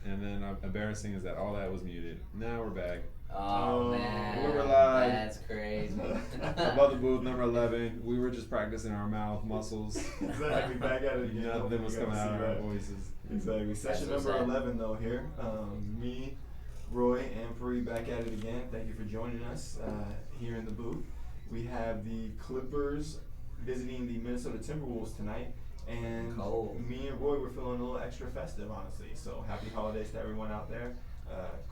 And then embarrassing is that all that was muted. Now we're back. Oh, man. We were live. That's crazy. Above the booth, number 11. We were just practicing our mouth muscles. Exactly, back at it again. Nothing was coming out of our voices. Exactly. Session That's number so sad. 11, though, here. Me, Roy, and Puri back at it again. Thank you for joining us here in the booth. We have the Clippers visiting the Minnesota Timberwolves tonight. And me and Roy were feeling a little extra festive, honestly. So happy holidays to everyone out there.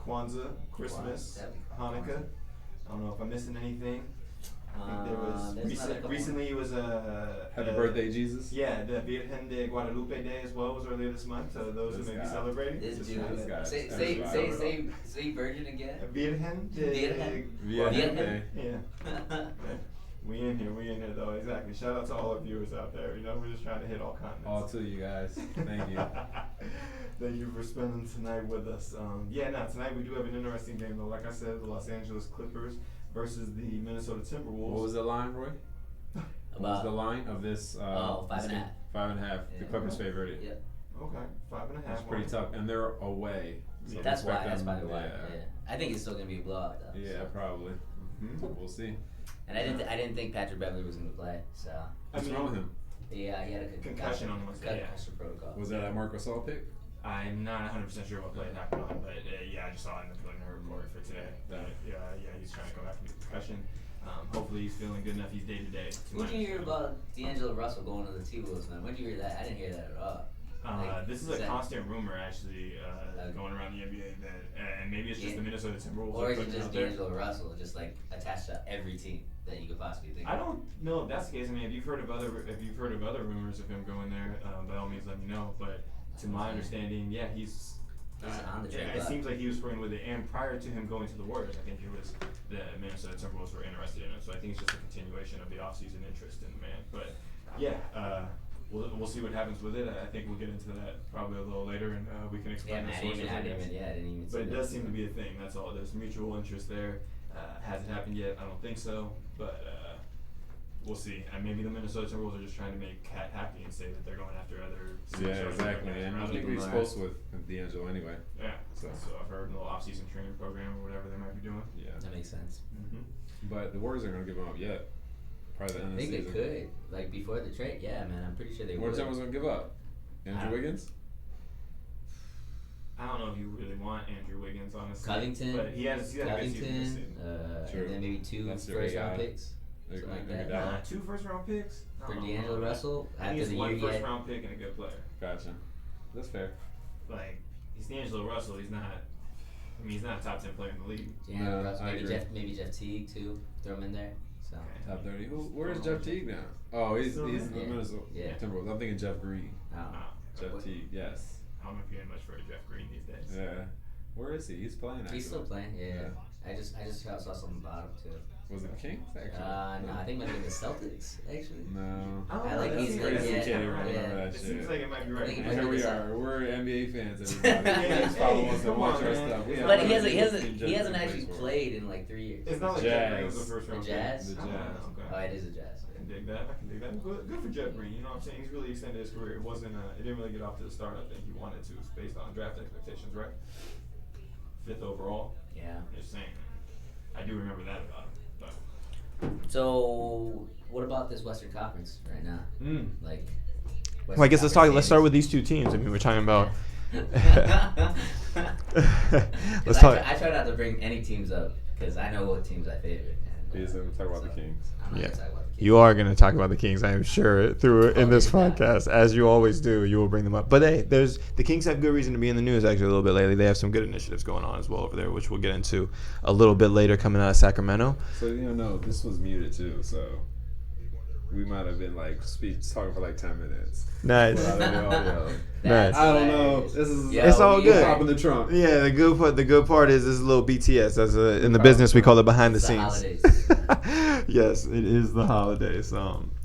Kwanzaa, Christmas, Hanukkah. I don't know if I'm missing anything. I think there was recently it was Happy birthday, Jesus. Yeah, the Virgen de Guadalupe Day as well was earlier this month. So those who may be celebrating. This just dude. guy. Say virgin again. Virgen de Virgen. Yeah. We in here though, exactly. Shout out to all our viewers out there. You know, we're just trying to hit all continents. All to you guys. Thank you. Thank you for spending tonight with us. Tonight we do have an interesting game though. Like I said, the Los Angeles Clippers versus the Minnesota Timberwolves. What was the line, Roy? What was the line of this? 5.5. 5.5. Yeah. The Clippers favored it. Yep. Okay, 5.5. It's pretty tough, and they're away. So That's expect them- probably why. Yeah. Yeah. I think it's still gonna be a blowout though. Yeah, so. probably. We'll see. And I didn't think Patrick Beverly was gonna play. So. What's wrong with him? Yeah, he had a Concussion on Wednesday. concussion protocol. Was that a Marc Gasol pick? I'm not 100% sure what play it happened on, but I just saw it in the preliminary report for today. That he's trying to come back from the concussion. Hopefully he's feeling good enough. He's day to day. What did you hear about D'Angelo Russell going to the T-Wolves, man? When did you hear that? I didn't hear that at all. This is a constant rumor, actually, going around the NBA that, and maybe it's just the Minnesota Timberwolves. Or is it just D'Angelo Russell, just like attached to every team that you could possibly think of? I don't know if that's the case. I mean, if you've heard of other rumors of him going there, by all means, let me know. But to my understanding, he's on the trade it block. seems like he was flirting with it. And prior to him going to the Warriors, I think it was the Minnesota Timberwolves were interested in him. So I think it's just a continuation of the offseason interest in the man. But we'll see what happens with it. I think we'll get into that probably a little later, and we can explain the sources. I didn't even. But it does seem to be a thing. That's all. There's mutual interest there. Has it happened yet? I don't think so. But we'll see. And maybe the Minnesota Timberwolves are just trying to make Cat happy and say that they're going after other. Yeah, exactly. And I think he's close with D'Angelo anyway. Yeah. So I've heard a little off-season training program or whatever they might be doing. Yeah. That makes sense. But the Warriors aren't going to give him up yet. Probably the end of the I think season. they could. Like before the trade, yeah, man. I'm pretty sure they What would. time was going to give up? Andrew Wiggins? I don't know if you really want Andrew Wiggins, honestly. Covington. But he had a good season this season. True. And then maybe two That's your first-round AI. picks. Something like that. Nah. 2 first-round picks? For D'Angelo Russell, I think after it's the one year he had. first-round pick and a good player. Gotcha. That's fair. Like, he's D'Angelo Russell. He's not. I mean, he's not a top 10 player in the league. D'Angelo No, Russell, I agree. maybe Jeff Teague too. Throw him in there. So. Top 30. Where's Jeff Teague now? Oh, he's in the Yeah. Minnesota Yeah. Timberwolves. I'm thinking Jeff Green. Jeff What- Teague, yes. I don't know if you're getting much for Jeff Green these days. Yeah. Where is he? He's playing actually. He's still playing. Yeah. I just saw something about him too. Was it the Kings actually? No, I think it might have been the Celtics actually. No. I like that's he's crazy. good, yeah, Can't remember yeah. that It shit. seems like it might be I right. think it now. might Here be we the are. We're NBA fans. Everybody. Hey, Wants to come watch on, our man. stuff. We But haven't he hasn't seen hasn't Jeff actually play for. played in like 3 years. It's not like Jazz. Jeff Green was a first round The Jazz? The Jazz. Okay. Oh, it is a Jazz. I can dig that. Good for Jeff Green. You know what I'm saying? He's really extended his career. It didn't really get off to the start I think he wanted to, based on draft expectations, right? 5th overall. Yeah. Just saying. I do remember that about him. But So, what about this Western Conference right now? Like. Well, I guess let's start with these two teams. I mean, we're talking about. Let's talk. I try not to bring any teams up because I know what teams I favor. He's going to talk about the Kings. I'm not Yeah. gonna talk about the Kings. You are going to talk about the Kings, I am sure, in this podcast, as you always do. You will bring them up. But hey, the Kings have good reason to be in the news actually a little bit lately. They have some good initiatives going on as well over there, which we'll get into a little bit later coming out of Sacramento. So, no, this was muted too, so we might have been like talking for like 10 minutes. Nice. Without any audio. Nice. I don't know. This is It's all good. Pop in the trunk. Yeah, the good part is this is a little BTS. That's in the business we call it behind the It's the scenes. holidays. Yes, it is the holidays.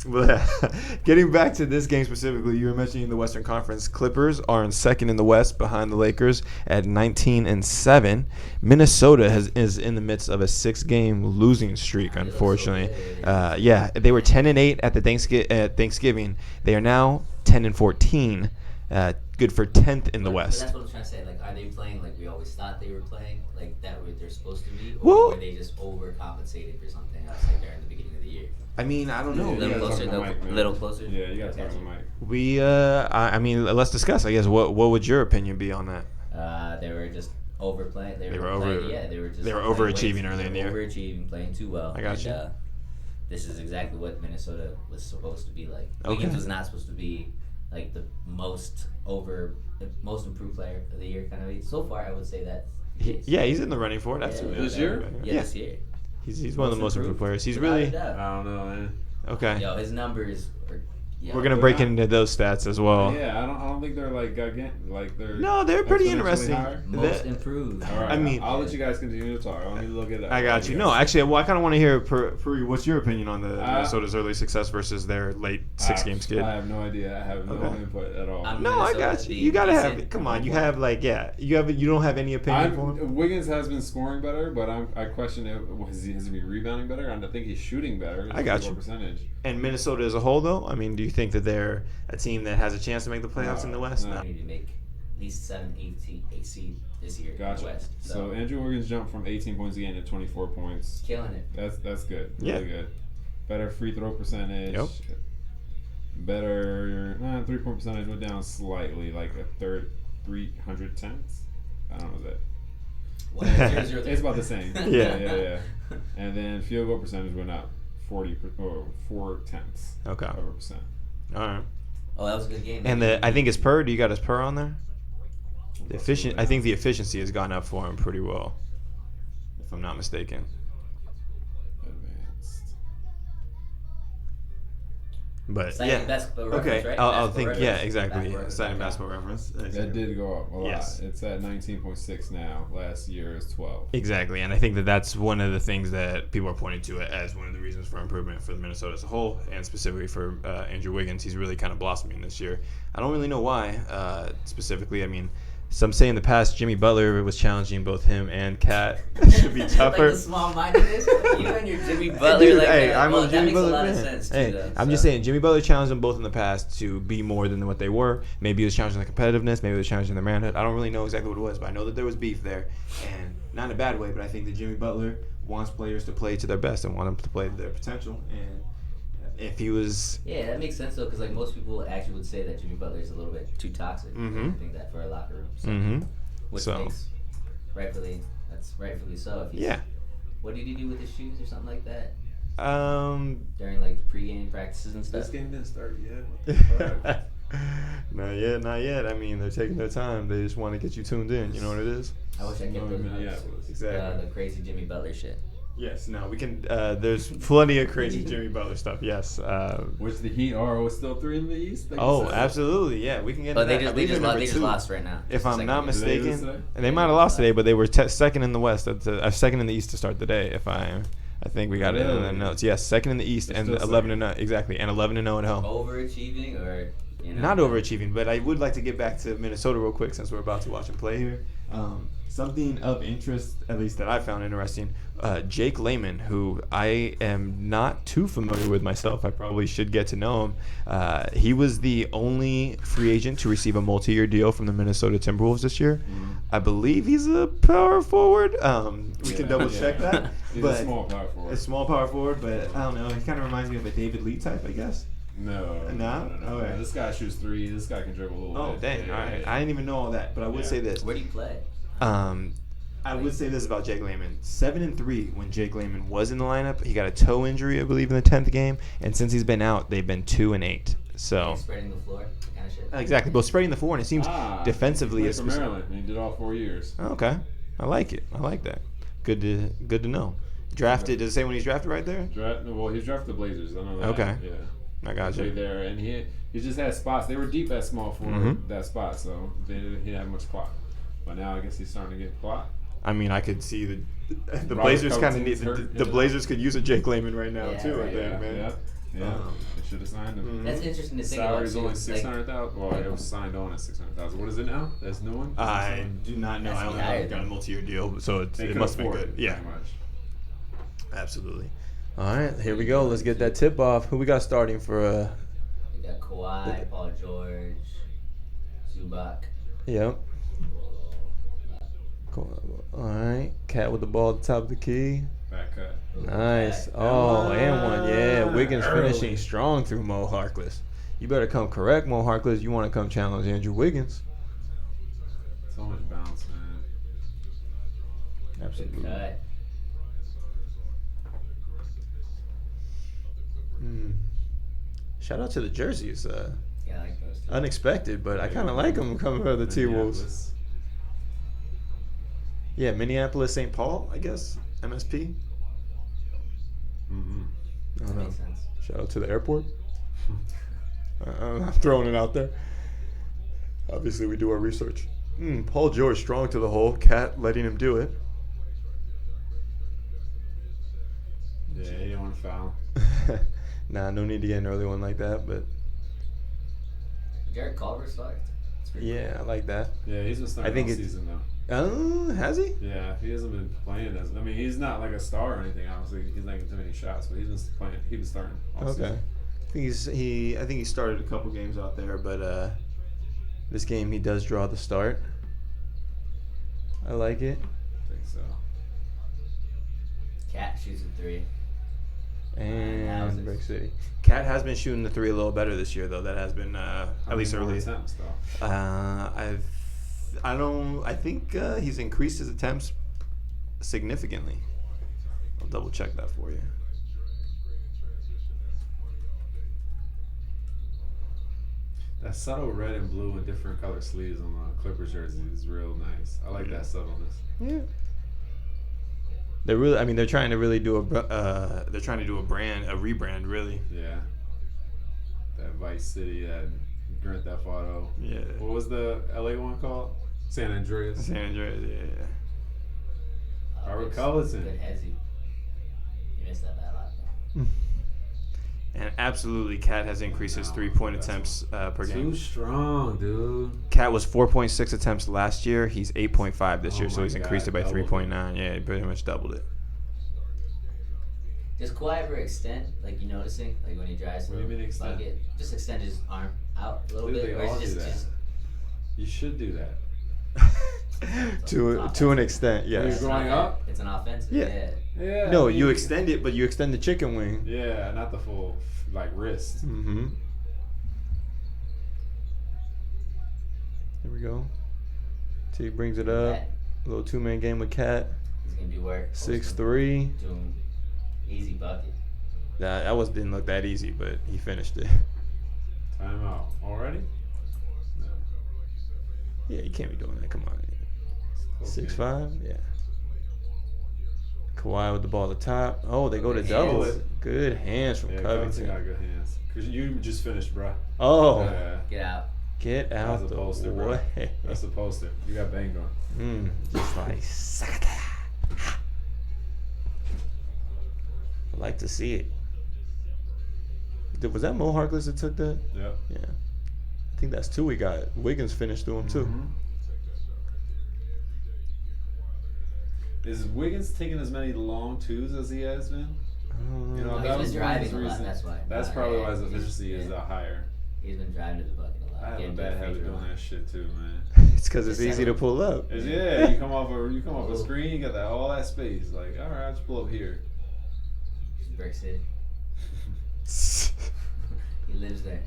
But getting back to this game specifically, you were mentioning the Western Conference. Clippers are in second in the West behind the Lakers at 19-7. Minnesota is in the midst of a 6-game losing streak, unfortunately. They were 10-8 at Thanksgiving. They are now 10-14. good for 10th in the But West. that's what I'm trying to say. Like, are they playing like we always thought they were playing, like that way they're supposed to be, or Well- were they just overcompensated for something else like during the beginning of the year? I mean, I don't know. A You little gotta closer, talk to Mike, man. little closer. Yeah, you got to talk to Mike. We, I mean, let's discuss. I guess what would your opinion be on that? They were just overplaying. They were over- playing, yeah, they were just they were playing overachieving way- early in the year. Overachieving, playing too well. I got and, you. This is exactly what Minnesota was supposed to be like. Okay. Wiggins was not supposed to be like the most improved player of the year kind of. So far, I would say that. Yeah, he's in the running for it. Absolutely. This year? Yeah, this year. He's one of the most improved players. He's Without a really doubt. I don't know, man. okay. Yo, his numbers are. Yo, We're gonna break into those stats as well. Yeah, I don't think they're like gigantic. Like they're No, they're pretty exponentially interesting. higher. most that- improved. All right, I mean- I'll let you guys continue to talk. I want me to look it up. I got you. No, actually, well, I kind of want to hear, Puri, what's your opinion on the Minnesota's early success versus their late six-game skid? I have no idea. I have no Okay. input at all. I'm- No, I Minnesota got you. being You gotta have. decent. Come on, you have like you don't have any opinion for him. Wiggins has been scoring better, but I question it. Has he been rebounding better? I think he's shooting better. I got you. Percentage. And Minnesota as a whole, though, I mean, do you think that they're a team that has a chance to make the playoffs in the West? No. They need to make at least 7, 8 seed this year in Gotcha. the West. So Andrew Wiggins jumped from 18 points a game to 24 points. Killing it. That's good. Yeah. Really good. Better free throw percentage. Yep. Better 3-point percentage went down slightly, like a third 310ths. I don't know that. What, 0-0-3? It's about the same. Yeah. yeah. And then field goal percentage went up 4/10ths Okay. of a percent. All right. Oh, that was a good game. And I think his per. Do you got his per on there? I think the efficiency has gone up for him pretty well, if I'm not mistaken. Advanced. But Citing yeah. basketball reference, Okay. right? I'll Basketball think. reference. Yeah. Exactly. Basketball reference. Citing Okay. basketball reference. That did go up a Yes. lot. It's at 19.6 now. Last year is 12. Exactly, and I think that that's one of the things that people are pointing to as one of the reasons for improvement for the Minnesota as a whole, and specifically for Andrew Wiggins. He's really kind of blossoming this year. I don't really know why specifically. I mean, some say in the past Jimmy Butler was challenging both him and Kat. Should be tougher. Like the small-mindedness. You and your Jimmy Butler. Dude, like, hey, I'm well, a that Jimmy makes Butler a lot fan. of sense, too, Hey, though, I'm so. just saying, Jimmy Butler challenged them both in the past to be more than what they were. Maybe he was challenging the competitiveness. Maybe he was challenging their manhood. I don't really know exactly what it was, but I know that there was beef there, and not in a bad way. But I think that Jimmy Butler wants players to play to their best and want them to play to their potential. And if he was, Yeah, that makes sense though, because like most people actually would say that Jimmy Butler is a little bit too toxic. Mhm. I think that for a locker room. So, mm-hmm. which So makes rightfully so. If he's, Yeah. What did he do with his shoes or something like that Not during like the pregame practices and stuff? This game didn't start yet. yet. I mean, they're taking their time. They just want to get you tuned in. You know what it is? I wish I kept No, those in notes. Minneapolis. Exactly. The crazy Jimmy Butler shit. Yes. No, we can. There's plenty of crazy Jimmy Butler stuff. Yes. Which the Heat are still 3 in the East. like you Oh, said? absolutely. Yeah, we can get. But into they that. I just believe they're number they just two. lost right now. If I'm Second not game. Did they lose mistaken, today? and they might have lost today, but they were second in the West. Second in the East to start the day. I think we got it in the Really? notes. Yes, second in the East They're and still 11 and 0 exactly, and 11 and 0 at home. Overachieving or Not overachieving, but I would like to get back to Minnesota real quick since we're about to watch them play here. Something of interest, at least that I found interesting, Jake Layman, who I am not too familiar with myself. I probably should get to know him. He was the only free agent to receive a multi-year deal from the Minnesota Timberwolves this year. I believe he's a power forward. We can double check that. He's but a small power forward. a small power forward, but I don't know. He kind of reminds me of a David Lee type, I guess. No. Okay. This guy shoots 3. This guy can dribble a little Oh, bit. dang. Yeah, All right. yeah. I didn't even know all that, but I would Yeah. say this. Where do you play? I would say this about Jake Layman. 7-3 when Jake Layman was in the lineup. He got a toe injury, I believe, in the 10th game. And since he's been out, they've been 2-8. So Like spreading the floor, kind of shit. exactly. Both spreading the floor, and it seems defensively he is played for Maryland. And he did all 4 years. Okay. I like it. I like that. Good to know. Drafted. Does it say when he's drafted right there? Well, he's drafted the Blazers. I know that. Okay. Yeah. I got Played you. there, and he just had spots. They were deep at small forward Mhm. that spot, so he didn't have much clock. But now I guess he's starting to get clock. I mean, I could see the Robert Blazers kind of need Covington's hurt, the yeah. Blazers could use a Jake Layman right now Yeah, too. I right. think, man. Yeah. They should have signed him. Mhm. That's interesting to think Salary's about. only too. 600,000. Well, it was signed on at 600,000. What is it now? That's new one. I do not know. That's I only higher know got a than- multi-year deal, so They it could must have been afford good. it, Yeah, pretty much. absolutely. All right, here we go. Let's get that tip off. Who we got starting for? We got Kawhi, Paul George, Zubac. Yep. Cool. All right. Cat with the ball at the top of the key. Back cut. Nice. Back. Oh, and one. Yeah, Wiggins Early. finishing strong through Mo Harkless. You better come correct, Mo Harkless. You want to come challenge Andrew Wiggins. So much bounce, man. Good Absolutely. cut. Shout out to the jerseys. Yeah, I like those two. Unexpected, but I kind of like them coming from the T-Wolves. Minneapolis. Yeah, Minneapolis, St. Paul, I guess. MSP. Mm-hmm. I That don't know. makes sense. Shout out to the airport. I'm throwing it out there. Obviously, we do our research. Paul George strong to the hole. Cat letting him do it. Yeah, you don't want to foul. Nah, no need to get an early one like that, but Jared Culver sucked. It's pretty yeah, I like that. Yeah, he's been starting I think all it's- season, though. Has he? Yeah, he hasn't been playing as. I mean, he's not like a star or anything. Obviously, he's not getting too many shots, but he's been playing. He's been starting all Okay. season. I think he started a couple games out there, but this game he does draw the start. I like it. I think so. Cat shoots a three. And Houses. Brick City. Cat has been shooting the three a little better this year, though. That has been How at least many more early. attempts, though. I think he's increased his attempts significantly. I'll double check that for you. That subtle red and blue and different color sleeves on the Clippers jersey is real nice. I like that subtleness. Yeah. They're trying to really do a rebrand, really. Yeah. That Vice City, that Grand Theft Auto. Yeah. What was the LA one called? San Andreas. San Andreas, yeah. Robert Good- Covington. Good headsy. You missed that bad lot. And absolutely, Cat has increased his 3-point attempts per game. Too strong, dude. Cat was 4.6 attempts last year. He's 8.5 this Oh year, so my he's increased it God, by doubled 3.9. Yeah, he pretty much doubled it. Does Kawhi ever extend? Like you noticing? Like when he drives to What do you the mean extend? bucket, just extend his arm out a little Dude, bit, they or is all it do just, that. just You should do that. to an extent, When yes. you're growing up? It's an offensive. Yeah. Yeah. No, I mean, you extend it, but you extend the chicken wing. Yeah, not the full like wrist. Mm-hmm. There we go. T brings it up. Cat, A little two-man game with Cat. he's gonna do work. 6'3". Doom. Easy bucket. That didn't look that easy, but he finished it. Timeout already? No. Yeah, you can't be doing that. Come on. Okay. 6'5". Yeah. Kawhi with the ball at the top. Oh, they go to Good doubles. hands. Good hands from Yeah, Covington Covington. got good hands. Cause you just finished, bruh. Oh, Yeah. Get out. get out That's a the poster, bro. way. That's the poster. You got bang going. Just like Sakata. I like to see it. Was that Mo Harkless that took that? Yep. Yeah. I think that's two we got. Wiggins finished through him too. Mhm. Is Wiggins taking as many long twos as he has been? You know, He's that been was driving one a of lot, his that's why. That's probably why his He's- efficiency is yeah. higher. He's been driving to the bucket a lot. I have a Getting bad good habit free doing throw. that shit too, man. It's because it's Just easy to settle. pull up. Yeah, you come off a screen, you got that all that space. Like, all right, I'll just pull up here. Brick City. He lives there.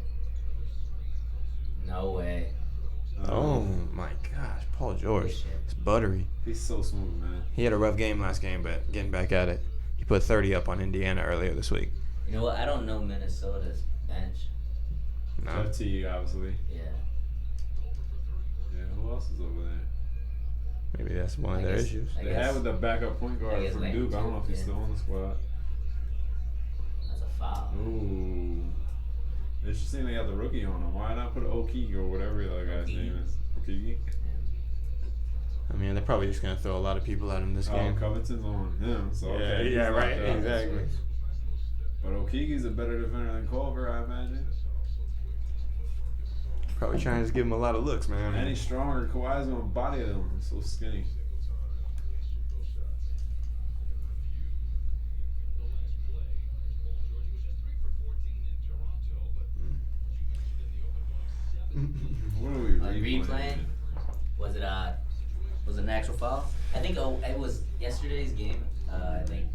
No way. Oh my gosh, Paul George. Good shit. It's buttery. He's so smooth, man. He had a rough game last game, but getting back at it. He put 30 up on Indiana earlier this week. You know what? I don't know Minnesota's bench. No. Jeff Teague, obviously. Yeah. Yeah, who else is over there? Maybe that's one of I their guess- issues. I They guess had with the backup point I guard guess from Lane Duke. I don't know if he's too, still on the squad. That's a foul. Ooh. Interesting they got the rookie on him. Why not put Okeke or whatever the other guy's Okeke. name is? Okeke? I mean, they're probably just going to throw a lot of people at him this Oh, game. Covington's on him. So, Yeah, okay. yeah, he's right, locked up. exactly. But Okeke's a better defender than Culver, I imagine. Probably trying to just give him a lot of looks, man. And he's stronger. Kawhi's gonna body him. He's so skinny. What are we Like replaying? replaying. Was it an actual foul? I think it was yesterday's game. I think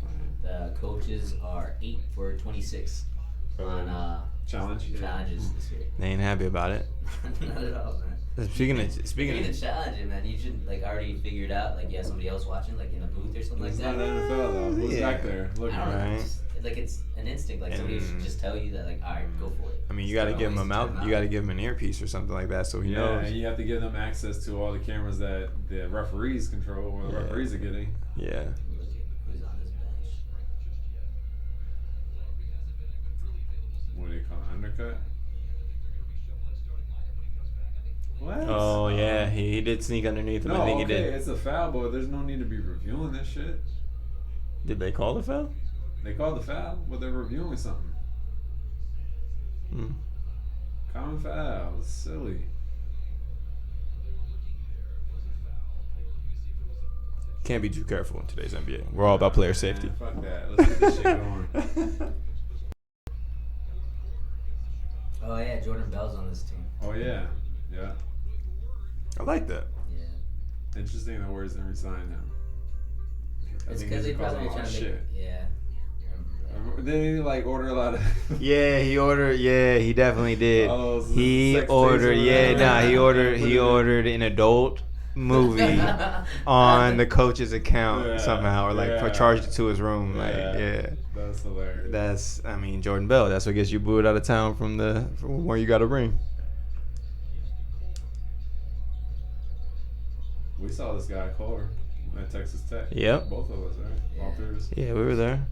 the coaches are 8 for 26 on challenges this year. They ain't happy about it. Not at all, man. Speaking of of challenging, man, you should like already figured out like you have somebody else watching like in a booth or something It's like not that. NFL though. Who's Yeah. back there looking? I don't know. Right. Like it's an instinct. Like somebody should just tell you that like, all right, go for it. I mean, you got to Instead give of him a always mouth. turn You got to on. give him an earpiece or something like that, so he Yeah, knows. and you have to give them access to all the cameras that the referees control, or the Yeah. referees are getting. Yeah. Look at who's on this bench. What do they call it? Undercut? What? Oh yeah, he did sneak underneath him. No, I think okay, he did. it's a foul, but there's no need to be reviewing this shit. Did they call the foul? They called the foul, but they're reviewing something. Hmm. Common foul. It's silly. Can't be too careful in today's NBA. We're all about player safety. Man, fuck that. Let's get this shit going. Oh yeah, Jordan Bell's on this team. Oh yeah, yeah. I like that. Yeah. Interesting the Warriors didn't resign him. I It's think because he's they probably causing a lot trying of to make shit. yeah. Didn't he like order a lot of? Yeah, he ordered. Yeah, he definitely did. Oh, so He sex tapes ordered. or Yeah, whatever. nah, he ordered. Put it He in. ordered an adult movie on the coach's account Yeah, somehow, or like yeah. charged it to his room. Like, yeah. That's hilarious. That's. I mean, Jordan Bell. That's what gets you booed out of town from where you got a ring. We saw this guy Kohler at Texas Tech. Yep. Both of us, right? All three of us. Yeah, we were there.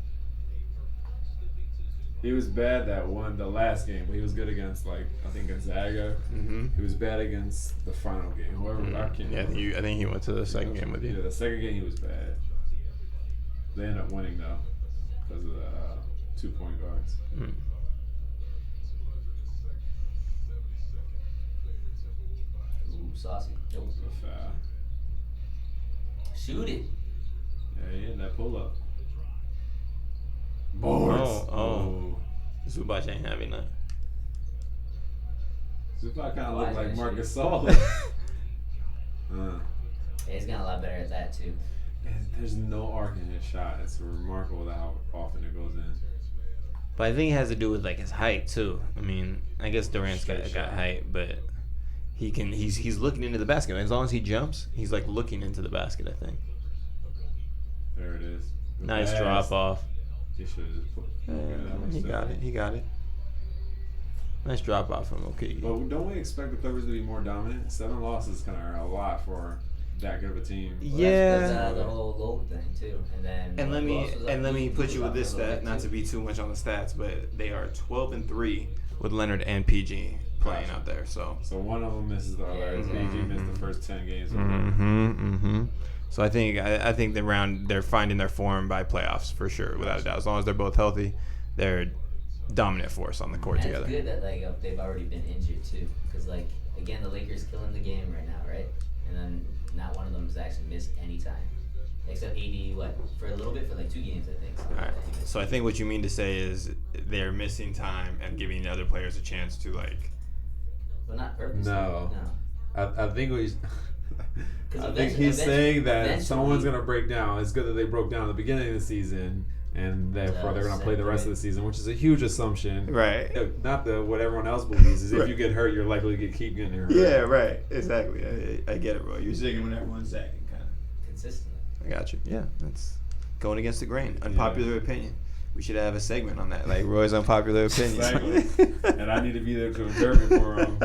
He was bad the last game, but he was good against I think Gonzaga. Mm-hmm. He was bad against the final game. Whoever I can't Yeah, remember. I think he went to the second game with Yeah, you. the second game he was bad. They ended up winning though because of the 2-point guards. Mm. Ooh, saucy. Nope. A foul. Shoot it. Yeah, he had that pull up. Oh. Zubac ain't having that. Zubac kind of Why looked like is that Marcus shit? Gasol. Yeah, he's gotten a lot better at that too. There's no arc in his shot. It's remarkable how often it goes in. But I think it has to do with like his height too. I mean, I guess Durant's got Straight shot. height, but he's looking into the basket. As long as he jumps, he's like looking into the basket, I think. There it is. The Nice pass. drop off. He should have just put. He got it. Nice drop off from OKE. But don't we expect the Clippers to be more dominant? 7 losses is kind of a lot for that good of a team. Well, Yeah. that's the whole gold thing too, and then. And let who me else was up? and let me He put was you up with this a little stat, bit, not too. to be too much on the stats, but they are 12-3 with Leonard and PG playing out there. So. So one of them misses the other. Yeah. PG missed the first 10 games. Mm-hmm. So I think they're finding their form by playoffs for sure, without a doubt. As long as they're both healthy, they're dominant force on the court And together. it's good that they've already been injured too, because again the Lakers killing the game right now, right? And then not one of them has actually missed any time, except AD. For a little bit for 2 games I think. All right. So I think what you mean to say is they're missing time and giving the other players a chance to But not purposely. No. I think he's. 'Cause I think he's saying that eventually- someone's gonna break down. It's good that they broke down at the beginning of the season, and therefore they're gonna play the rest of the season, which is a huge assumption. Right. Not what everyone else believes is if Right. you get hurt, you're likely to keep getting hurt. Yeah, right. Exactly. I get it, bro. You're zigging when everyone's zagging, kind of. Consistently. I got you. Yeah, that's going against the grain. Unpopular opinion. We should have a segment on that, like Roy's unpopular opinions. Exactly. And I need to be there to interpret for him.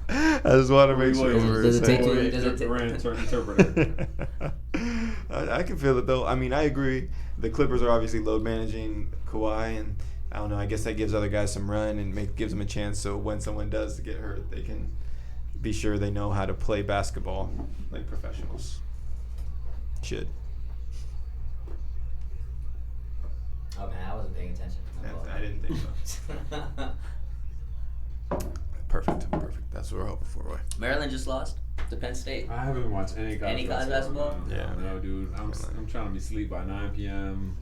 I just want to make sure we're Does it take saying- two- does it take- interpreter. I can feel it though. I mean, I agree. The Clippers are obviously load managing Kawhi, and I don't know. I guess that gives other guys some run and gives them a chance. So when someone does get hurt, they can be sure they know how to play basketball like professionals should. Oh man, I wasn't paying attention. I didn't think so. Perfect. That's what we're hoping for, Roy. Maryland just lost. to Penn State. I haven't watched any college basketball? Yeah. No, dude. I'm trying to be asleep by 9 p.m.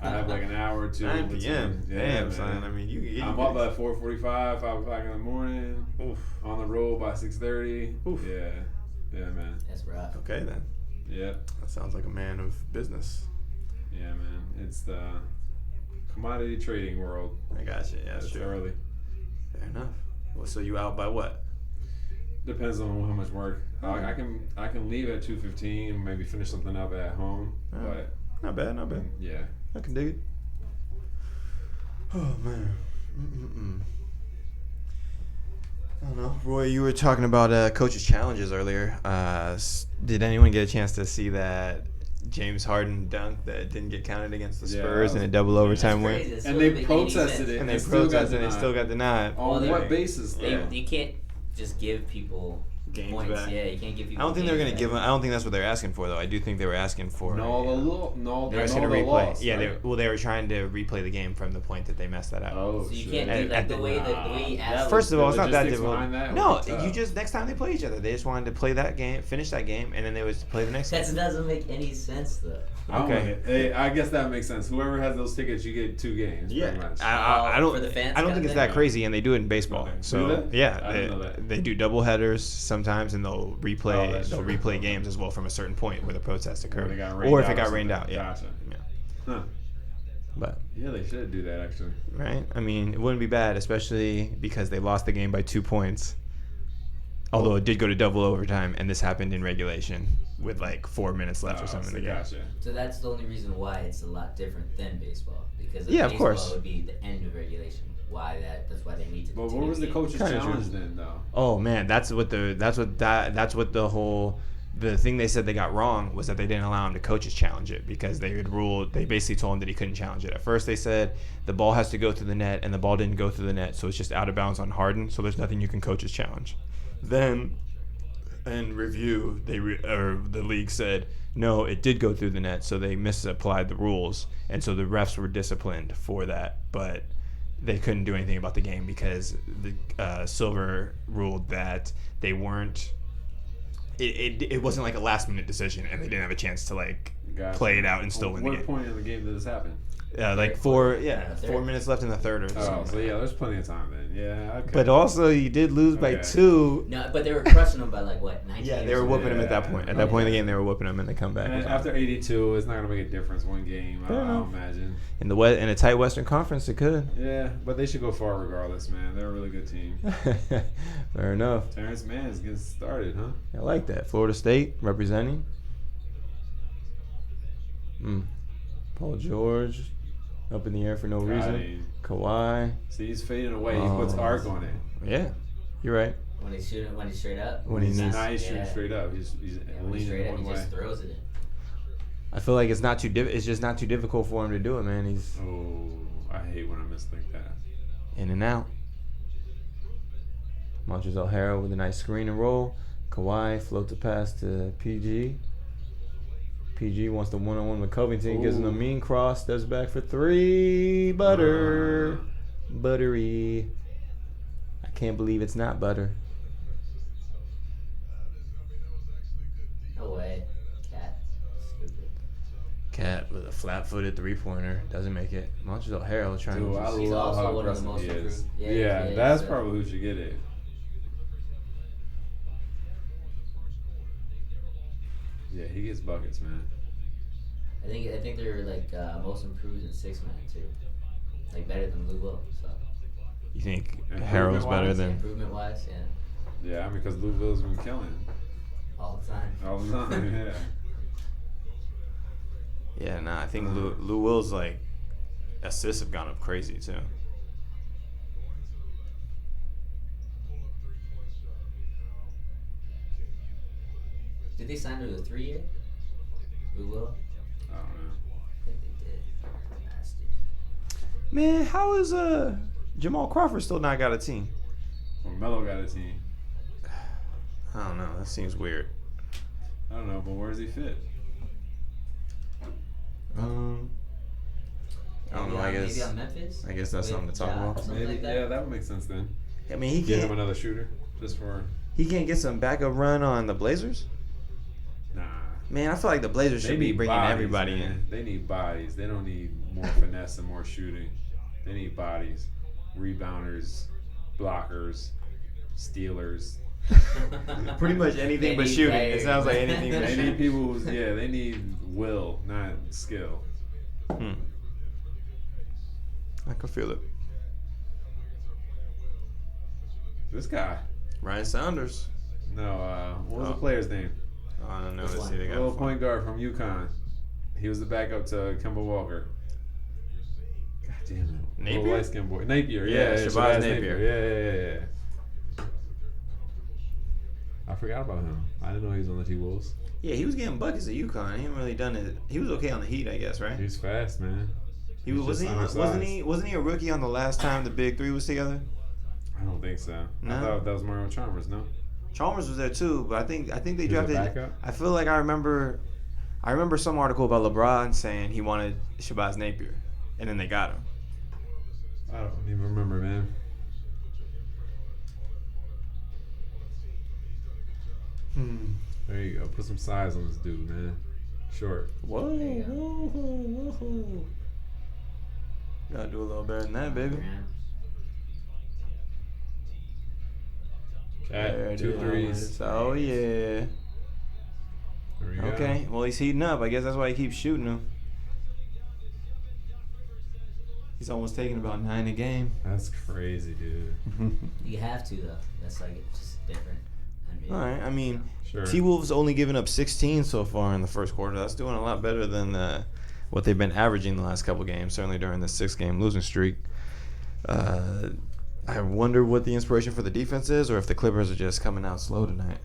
I have like an hour or two. 9 p.m. Yeah, Damn, man. son. I mean, I'm up at 4:45, 5 o'clock in the morning. Oof. On the road by 6:30. Oof. Yeah, man. That's rough. Okay, then. Yeah. That sounds like a man of business. Yeah, man. It's the commodity trading world. I got you. Yeah, It's sure. early. Fair enough. Well, so you out by what? Depends on how much work. I can leave at 2:15, maybe finish something up at home. Oh. But Not bad, not bad. yeah. I can dig it. Oh, man. I don't know. Roy, you were talking about coaches' challenges earlier. Did anyone get a chance to see that James Harden dunk that didn't get counted against the Yeah, Spurs that in a was- double overtime That's win? crazy. That And still they doesn't make any protested sense. it. And they still got protested and it denied. still got denied. On Well, what basis? They, though? you can't just give people Games points. back. Yeah, you can't give I people. don't think they're games going to back. give them. I don't think that's what they're asking for, though. I do think they were asking for. No, They're asking to the replay. loss, Yeah, right? they were trying to replay the game from the point that they messed that up. Oh, So you shit. can't At- do at like the- the way you asked. First of all, it's not that logistics difficult. behind that No, would be tough. you just next time they play each other, they just wanted to play that game, finish that game, and then they was to play the next That game. doesn't make any sense though. Okay. Hey, I guess that makes sense. Whoever has those tickets, you get 2 games. Yeah, Pretty much. I don't. For the fans I don't kind think of it's that thing? crazy, and they do it in baseball. Okay. So Do they? yeah, I didn't know that. they do double headers sometimes, and they'll replay. Oh, that's they'll true. replay games as well from a certain point where the protest Or occurred, they got rained or if out it got or rained out. something. Yeah, Gotcha. yeah. Huh. But Yeah, they should do that actually. right, I mean, it wouldn't be bad, especially because they lost the game by 2 points. Although it did go to double overtime, and this happened in regulation with like 4 minutes left or something in the game. Gotcha. So that's the only reason why it's a lot different than baseball because Yeah, of baseball course. would be the end of regulation. That's why they need to. But what continue was the game. coach's Kinda challenge true. then, though? Oh man, that's what the whole the thing they said they got wrong was that they didn't allow him to coaches challenge it because they basically told him that he couldn't challenge it. At first they said the ball has to go through the net and the ball didn't go through the net, so it's just out of bounds on Harden, so there's nothing you can coaches challenge. Then in review, the league said no, it did go through the net, so they misapplied the rules, and so the refs were disciplined for that, but they couldn't do anything about the game because the Silver ruled that they weren't. It wasn't like a last minute decision, and they didn't have a chance to like Gotcha. play it out and still win the What game. point in the game did this happen? Like Third. 4 minutes left in the third or Oh, something. so yeah, there's plenty of time then. Yeah, okay. But also, you did lose by Okay. 2. No, but they were crushing them by like what 19. Yeah, or they were something? whooping him at that point. At that Yeah. point in the game, they were whooping him, and they come back. And after 82, it's not gonna make a difference one game. I Fair don't enough. imagine. In a tight Western Conference, it could. Yeah, but they should go far regardless, man. They're a really good team. Fair enough. Terrence Mann is getting started, huh? I like that. Florida State representing. Paul George up in the air for no Got reason. him. Kawhi. See, he's fading away. He Oh. puts arc on it. Yeah, you're right. When he's straight up. When he needs- Nah, he's shooting Yeah. straight up. He's Yeah, when he's leaning straight up, one he way. just throws it in. I feel like it's not too it's just not too difficult for him to do it, man. He's Oh, I hate when I miss like that. in and out. Montrezl Harrell with a nice screen and roll. Kawhi floats the pass to PG. PG wants the one-on-one with Covington. Gives him a Ooh. mean cross. Steps back for 3. Butter. Buttery. I can't believe it's not butter. No way. Cat. Stupid. Cat with a flat-footed three-pointer. Doesn't make it. Montrezl Harrell trying Dude, to I just... He's love also how one of the aggressive most he is. improved. Yeah, Yeah, that's so- probably who should get it. Yeah, he gets buckets, man. I think they're like most improved in 6-man too. Like better than Lou Will. So You think Improvement Harrell's better wise? than... improvement wise, yeah, Yeah, I mean, because Louisville's been killing all the time. all the time. Yeah. Yeah, nah, I think Lou Will's, like, assists have gone up crazy, too. Did they sign him to a 3-year? Lou Will? I don't know. I think they did. Nasty. Man, how is Jamal Crawford still not got a team? Well, Melo got a team. I don't know. That seems weird. I don't know, but where does he fit? I don't know. I Maybe guess on Memphis. that's With something to talk Ja, about. something Maybe. like that. Yeah, that would make sense then. I mean, he Get him can't. another shooter just for He can't get some backup run on the Blazers? Nah. Man, I feel like the Blazers should be bringing bodies, everybody man. in. They need bodies. They don't need more finesse and more shooting. They need bodies. Rebounders, blockers, stealers. Pretty much anything but shooting. It sounds like anything but They shooting. need people who's, they need will, not skill. I can feel it. This guy. Ryan Saunders. No, what was the player's name? I don't know. Which Let's one? see. They got Little point guard from UConn. He was the backup to Kemba Walker. God damn it. Napier? Little light-skinned boy. Napier, Yeah, yeah. Shabazz Napier. Yeah. I forgot about him. I didn't know he was on the T-Wolves. Yeah, he was getting buckets at UConn. He hadn't really done it. He was okay on the Heat, I guess, right? He's fast, man. He was, He's just wasn't undersized. he a rookie on the last time the Big Three was together? I don't think so. No? I thought that was Mario Chalmers, no? Chalmers was there too, but I think they He was a drafted. backup? I feel like I remember some article about LeBron saying he wanted Shabazz Napier, and then they got him. I don't even remember, man. There you go. Put some size on this dude, man. Short. Whoa, There you go. whoa. Gotta do a little better than that, baby. There Cat, it 2 is. threes. Oh yeah. There we go. Okay. Well, he's heating up. I guess that's why he keeps shooting them. He's almost taking about 9 a game. That's crazy, dude. You have to though. That's like it's just different. All right. I mean, Sure. T-Wolves only given up 16 so far in the first quarter. That's doing a lot better than what they've been averaging the last couple games, certainly during the 6-game losing streak. I wonder what the inspiration for the defense is, or if the Clippers are just coming out slow tonight.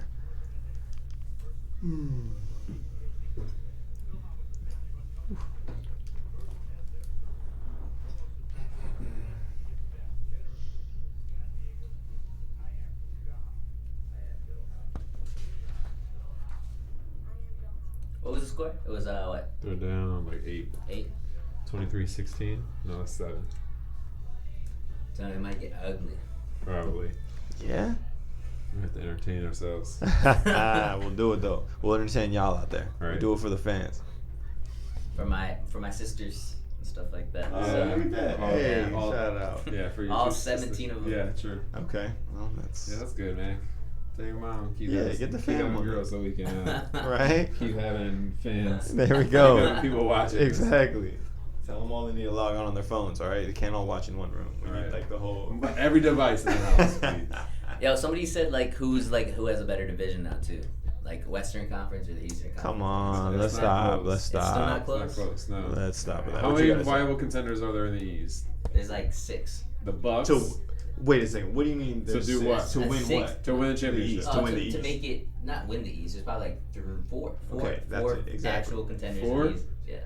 What was the score? It was what? They're down like 8. 8. 23-16? No, that's 7. So it might get ugly. Probably. Yeah? We have to entertain ourselves. We'll do it, though. We'll entertain y'all out there. We'll Right. do it for the fans. For my sisters and stuff like that. Oh, So, look at that. Hey, All- shout out. Yeah, for your All two sisters. 17 of them. Yeah, true. Okay. Well, that's... Yeah, that's good, man. Tell your mom keep Yeah, us- get the keep fam having on girls so we can Right? keep having fans. There we go. Keep having people watching. us. Exactly. Tell them all they need to log on their phones, all right? They can't all watch in one room. We need, Right. like, the whole... Every device in the house, please. Yo, somebody said who has a better division now too, like Western Conference or the Eastern Conference. Come on, let's That's not stop. close. Let's It's still stop. not It's not close. close, no. Let's stop with that. How What you many gotta say? viable contenders are there in the East? There's like 6. The Bucks. So, wait a second. What do you mean? To there's do six? what? To That's win 6. what? To win the championship. East. To win the To East. make it not win the East, there's probably like 4 Okay, that's it, exactly. actual contenders. Four? In the East. Yeah.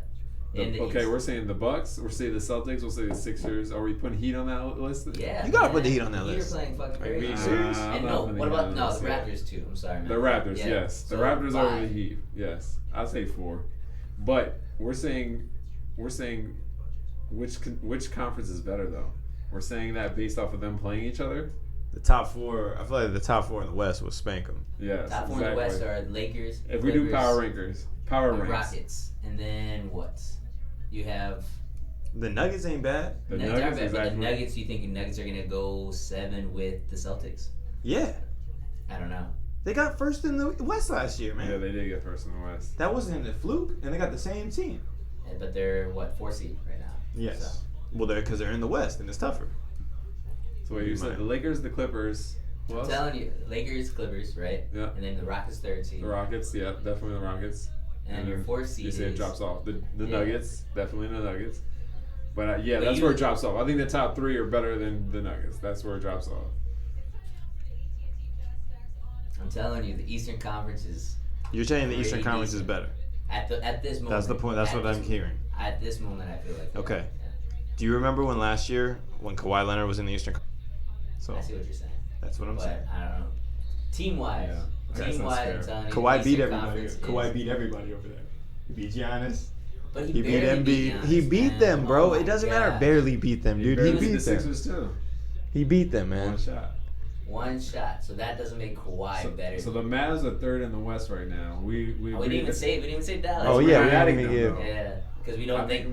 In the Okay, East. we're saying the Bucks. We're saying the Celtics. We'll say the Sixers. Are we putting Heat on that list? Yeah. You gotta put man. the Heat on that Heat list. are playing fucking Are you great. being serious? I'm And not no, putting what the Heat about on no this the yet. Raptors too? I'm sorry, man. The Raptors, Yeah. yes. The So, Raptors 5. over the Heat, yes. I'll say 4. But we're saying which conference is better though. We're saying that based off of them playing each other. The top 4. I feel like the top 4 in the West would spank them. Yes, Top 4 in the West are Lakers. If we do Clippers, power rankers, power the ranks. Rockets, and then what? You have The Nuggets ain't bad. The Nuggets are Nuggets, bad, but exactly. the Nuggets. You think the Nuggets are gonna go 7 with the Celtics? Yeah. I don't know. They got first in the West last year, man. Yeah, they did get first in the West. That wasn't a fluke, and they got the same team. But they're 4 seed right now. Yes. So, Well, because they're in the West, and it's tougher. So wait, you said the Lakers, the Clippers. Who I'm else? telling you, Lakers, Clippers, right? Yeah. And then the Rockets 3rd seed. The Rockets, yeah, definitely the Rockets. And your 4th seed You say is it drops off. The Yeah. Nuggets, definitely the Nuggets. But yeah, But that's you- where it drops off. I think the top 3 are better than the Nuggets. That's where it drops off. I'm telling you, the Eastern Conference is You're saying the Eastern Pretty Conference is decent. better. at this moment. That's the point. That's at what this- I'm hearing. At this moment, I feel like. yeah, Okay. yeah. Do you remember when last year, when Kawhi Leonard was in the Eastern Conference? So I see what you're saying. that's what I'm saying. But I don't know. Team wise, Yeah. Okay, team sounds wise, fair. I'm telling you, Kawhi the beat Eastern everybody. Conference Kawhi is- beat everybody over there. He beat Giannis. But He beat barely Embiid. Giannis, He beat man. them, bro. Oh It my doesn't matter. God. Barely beat them, dude. He barely beat the them. Sixers too. He beat them, man. One shot. One shot. So that doesn't make Kawhi better. So the Mavs are third in the West right now. We didn't even say Dallas. Oh We're yeah, not we adding didn't them, even though. give. Yeah, because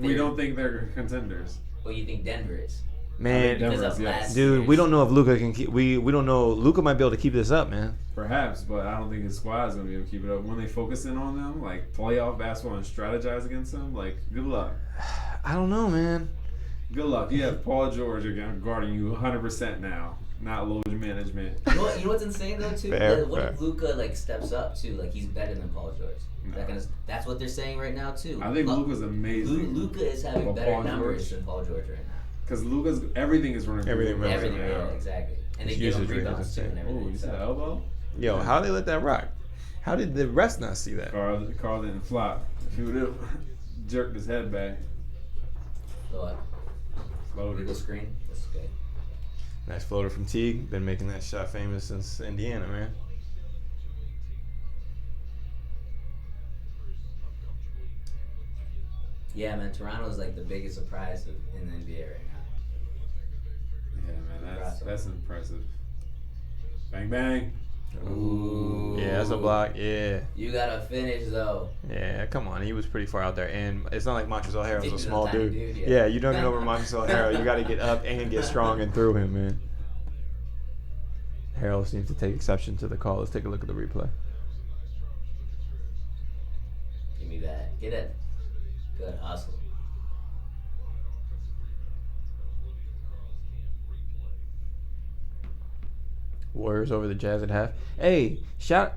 we don't think they're contenders. Well, you think Denver is. Man, Because Denver's, of yes. last dude, year's- we don't know if Luka can keep. We don't know. Luka might be able to keep this up, man. Perhaps, but I don't think his squad is gonna be able to keep it up. When they focus in on them, like playoff basketball and strategize against them, like good luck. I don't know, man. Good luck. You have Paul George again guarding you 100% now, not load management. You know what's insane though too? Fair, What fair. if Luka like steps up too? Like he's better than Paul George. No. That's what they're saying right now too. I think Luka's amazing. Luka is having But better Paul numbers George- than Paul George right now. Because Luka's everything is running. Everything through runs Luka. Everything, yeah. yeah, exactly. And they His give him usage rate is rebounds too and insane. everything. Oh, you see the so. elbow? Yo, how they let that rock? How did the rest not see that? Carl didn't flop. If he would have jerked his head back, So, floated. Google screen. That's okay. Nice floater from Teague. Been making that shot famous since Indiana, man. Yeah, man. Toronto is like the biggest surprise in the NBA right now. Yeah, man, that's impressive. Bang bang. Ooh. Yeah, that's a block. Yeah. You gotta finish though. Yeah, come on. He was pretty far out there. And it's not like Montrezl Harrell's a He's a small tiny dude. dude, Yeah, yeah. you don't get over Montrezl Harrell. You got to get up and get strong and through him, man. Harrell seems to take exception to the call. Let's take a look at the replay. Give me that. Get it. Good hustle. Warriors over the Jazz at half. Hey,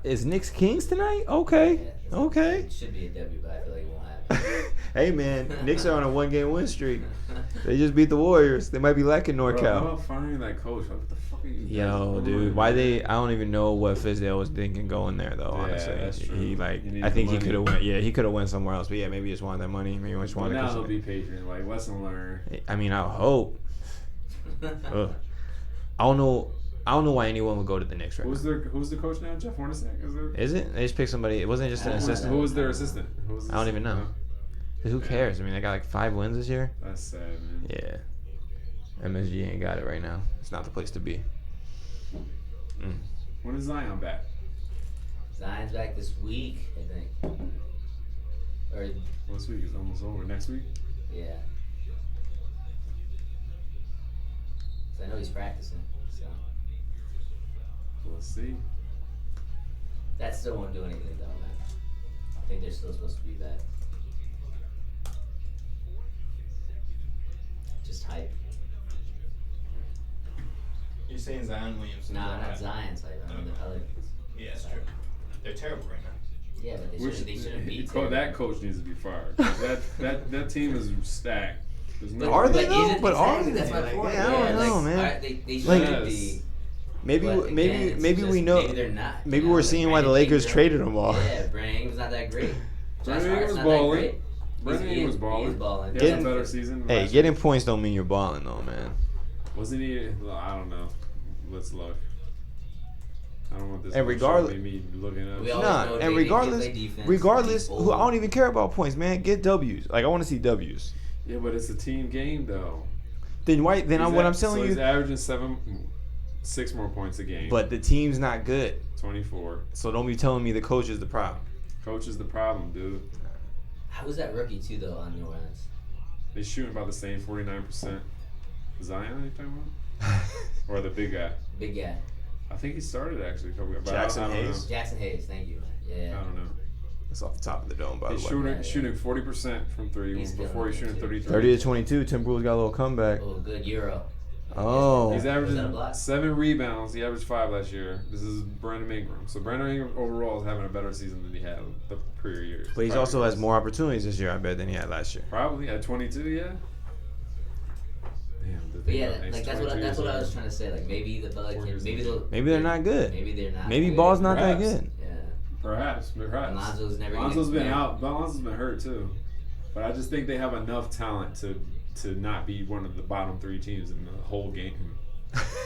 is Knicks Kings tonight? Okay. Yeah, Okay. It should be a W, but I feel like it won't happen. Hey, man, Knicks are on a one-game win streak. They just beat the Warriors. They might be lacking Bro, how NorCal. about firing that coach? What the fuck are you guys Yo, doing, dude, why man? I don't even know what Fizdale was thinking going there though. Yeah, Honestly, that's true. he He needed I think the he could have money. went. Yeah, he could have went somewhere else. But yeah, maybe he just wanted that money. Maybe he just But wanted. now to he'll be patient. Like lesson learned. I mean, I hope. Ugh. I don't know why anyone would go to the Knicks right Who's now. the coach now? Jeff Hornacek? Is it? They just picked somebody. It wasn't just an assistant. Who was their assistant? Who was the I don't even assistant? know. Who cares? I mean, they got like 5 wins this year. That's sad, man. Yeah. MSG ain't got it right now. It's not the place to be. Mm. When is Zion back? Zion's back this week, I think. Or This week is almost over. Next week? yeah. So I know he's practicing. So Let's see. that still won't do anything though, man. I think they're still supposed to be back. Just hype. You're saying Zion Williamson? Nah, not Zion's hype. I mean the Pelicans. Yeah, that's true. They're terrible right now. Yeah, but they shouldn't be. That coach needs to be fired. 'Cause that team is stacked. There's no Are they But though? isn't- But are exactly, they? that's my Like, point. yeah, I don't know, like, man. They Like- shouldn't be. Maybe But again, it's maybe just- we know. Maybe they're not. Maybe you know, we're like seeing why the Brandon Lakers Ingram- traded them all. Yeah, Brandon Ingram's not that great. Josh Brandon Hart's was not balling. that great. Brandon He was is balling. balling. He Getting- had a better season. Hey, last getting year. points don't mean you're balling though, man. Wasn't he? I don't know. Let's look. I don't want this. And one regardless- showing me looking up. We always Nah, know and they regardless, play defense, regardless, they who I bold. don't even care about points, man. Get W's. Like I want to see W's. Yeah, but it's a team game though. Then why? Then He's what I'm at- telling so you. he's averaging 6 more points a game. But the team's not good, 24. so don't be telling me the coach is the problem. Coach is the problem, dude. How was that rookie too though on New Orleans? They shooting about the same 49%. Zion, you talking about? Or the big guy? Big guy. I think he started actually. But Jackson I don't Hayes? Know. Jackson Hayes, thank you, man. Yeah. I don't know. That's off the top of the dome, by He's the way. shooting 40% from three. He's Before he's killing shooting it, too. 33. 30 to 22. Timberwolves got a little comeback. Oh, good Euro. Oh. He's Was that a averaging block? 7 rebounds. He averaged 5 last year. This is Brandon Ingram. So Brandon Ingram overall is having a better season than he had the prior years. But he Prior also has years. more opportunities this year, I bet, than he had last year. Probably at 22, yeah. Damn, the But thing yeah, about- like he's that's what 22 I years was trying to say. Like maybe the Pelicans, maybe they'll. Maybe they're not good. Maybe they're not. Maybe good. Ball's not that Perhaps. good. Yeah. Perhaps. Lonzo's never. Lonzo's even- been yeah. out. Lonzo's been hurt too. But I just think they have enough talent to not be one of the bottom 3 teams in the whole game.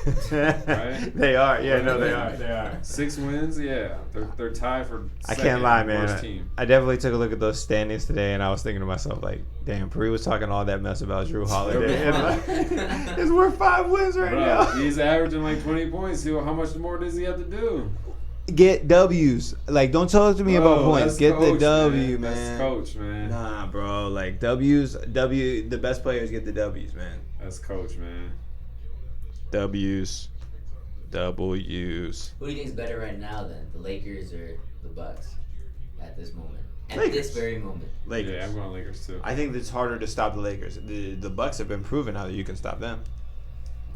Right? They are. Yeah, no, they are. They are. 6 wins, yeah. They're tied for I second can't lie, man. worst team. I definitely took a look at those standings today, and I was thinking to myself, like, damn, Puri was talking all that mess about Drew Holiday. And like, it's worth 5 wins right now. He's averaging like 20 points. How much more does he have to do? Get W's. Like, don't talk to me about points. Get coach, the W, man. That's coach, man. Nah, bro. Like, the best players get the W's, man. That's coach, man. W's. Who do you think is better right now, then? The Lakers or the Bucks at this moment? At Lakers. this very moment. Lakers. Yeah, I'm going Lakers too. I think it's harder to stop the Lakers. The Bucks have been proven now that you can stop them.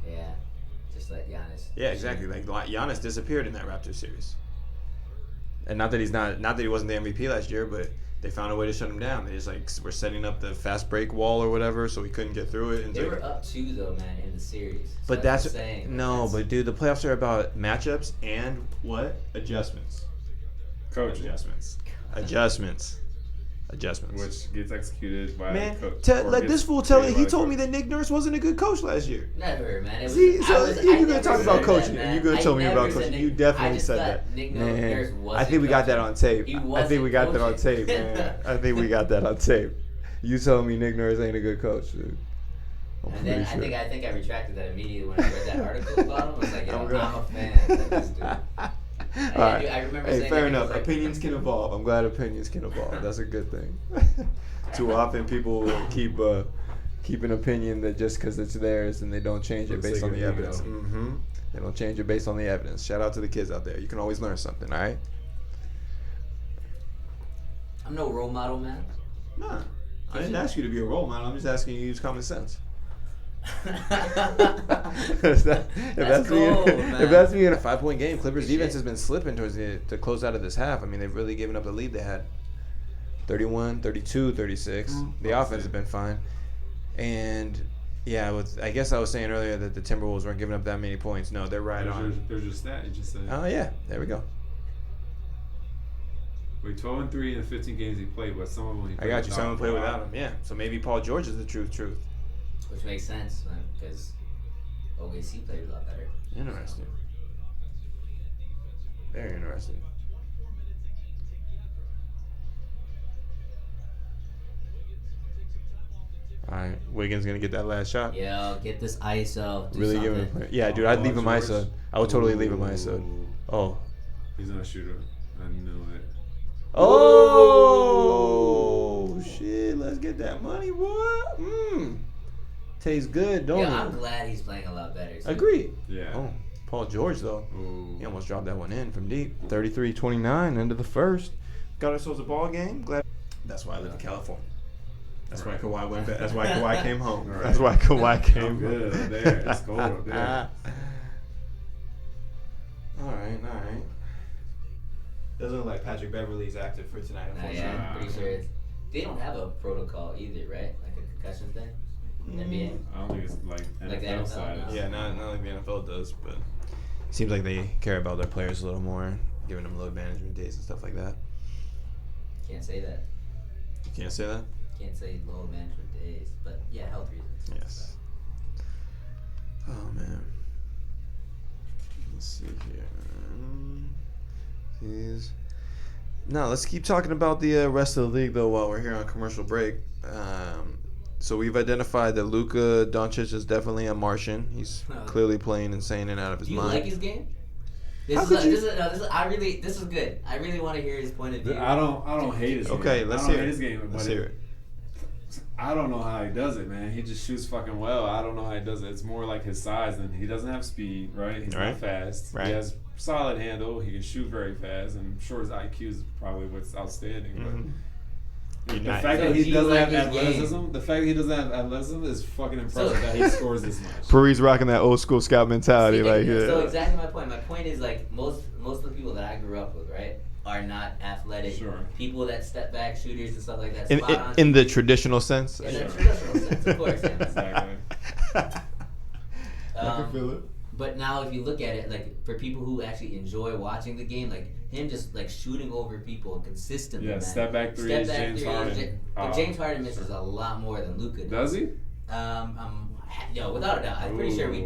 Yeah. Just like Giannis. Yeah, exactly. Like Giannis disappeared in that Raptors series, and not that he wasn't the MVP last year, but they found a way to shut him down. They just like were setting up the fast break wall or whatever, so he couldn't get through it. And They were up 2 though, man, in the series. So but that's what I'm saying. but dude, the playoffs are about matchups and what adjustments. Coach. Adjustments. Which gets executed by Man, the coach. like this fool he told me that Nick Nurse wasn't a good coach last year. Never, man. It was, See, so you're gonna talk about coaching, that, and you're gonna tell me about coaching. You definitely said that. Nick Nurse Man, wasn't I think we got that coaching. on tape. He I think we got that on wasn't tape, man. I think we got that on tape. You telling me Nick Nurse ain't a good coach, dude? And then sure. I think I retracted that immediately when I read that article about him. I was like, I'm I'm good. a fan of this dude. All right. I remember Hey, saying fair that enough. like, Opinions can evolve. I'm glad opinions can evolve. That's a good thing. Too often people keep an opinion that just because it's theirs and they don't change it For the based sake on of the ego. evidence. They don't change it based on the evidence. Shout out to the kids out there. You can always learn something, all right? I'm no role model, man. Nah. I didn't ask you to be a role model. I'm just asking you to use common sense. If that's me in a 5-point game, Clippers defense has been slipping to close out of this half. I mean, they've really given up the lead they had. 31, 32, 36. The offense has been fine. And yeah, I guess I was saying earlier that the Timberwolves weren't giving up that many points. No, they're right on. There's your stat you just said. Oh yeah, there we go. Wait, 12-3 in the 15 games he played, but some of them he I played got you. Someone played without. without him. Yeah, so maybe Paul George is the truth. Which makes sense, man, because OKC played a lot better. Interesting. Very interesting. All right, Wiggins gonna get that last shot. Yo, get this ISO. Do Really something. giving him. Yeah, dude, I'd leave him George. ISO. I would totally leave him ISO. Oh. He's not a shooter. I know it. Oh shit! Let's get that money, boy. Tastes good, don't it? Yeah, I'm glad he's playing a lot better. Too. Agreed. Yeah. Oh, Paul George though. Ooh. He almost dropped that one in from deep. 33-29, end of the first. Got ourselves a ball game. Glad. That's why I live in California. That's why Kawhi went back. That's why Kawhi came home. Right. That's why Kawhi came I'm good up there. It's cold up there. All right. Doesn't look like Patrick Beverly's active for tonight, unfortunately. Yeah, I'm pretty sure they don't have a protocol either, right? Like a concussion thing. NBA. I don't think it's like Like the NFL NFL, side. no. Yeah, not like the NFL does, but it seems like they care about their players a little more, giving them load management days and stuff like that. Can't say that. You can't say that? Can't say load management days, but yeah, health reasons. Yes. Oh man. Let's see here. No, let's keep talking about the rest of the league though while we're here on commercial break. So we've identified that Luka Doncic is definitely a Martian. He's clearly playing insane and out of his Do you mind. like his game? How This could you- is good. I really want to hear his point of view. I don't hate his game. Okay, let's I don't hear hate it. his game. Let's but hear it. I don't know how he does it, man. He just shoots fucking well. I don't know how he does it. It's more like his size, and he doesn't have speed, right? He's Right. not fast. Right. He has solid handle. He can shoot very fast, and I'm sure his IQ is probably what's outstanding. Mhm. But You're the not- fact So that do he you doesn't like have his game? athleticism, the fact that he doesn't have athleticism is fucking impressive. That he scores this much. Puri's rocking that old school scout mentality, See, like so yeah. exactly my point. My point is like most of the people that I grew up with, right, are not athletic. Sure. People that step back shooters and stuff like that. In, spot in, on in the traditional sense. in Sure. the traditional sense, of course. Yeah. Exactly. I can feel it. But now, if you look at it, like for people who actually enjoy watching the game, like him just like shooting over people consistently. Yeah, man. step back threes, James Harden. But James Harden misses a lot more than Luka Does he? I Yo, without a doubt, I'm pretty sure we.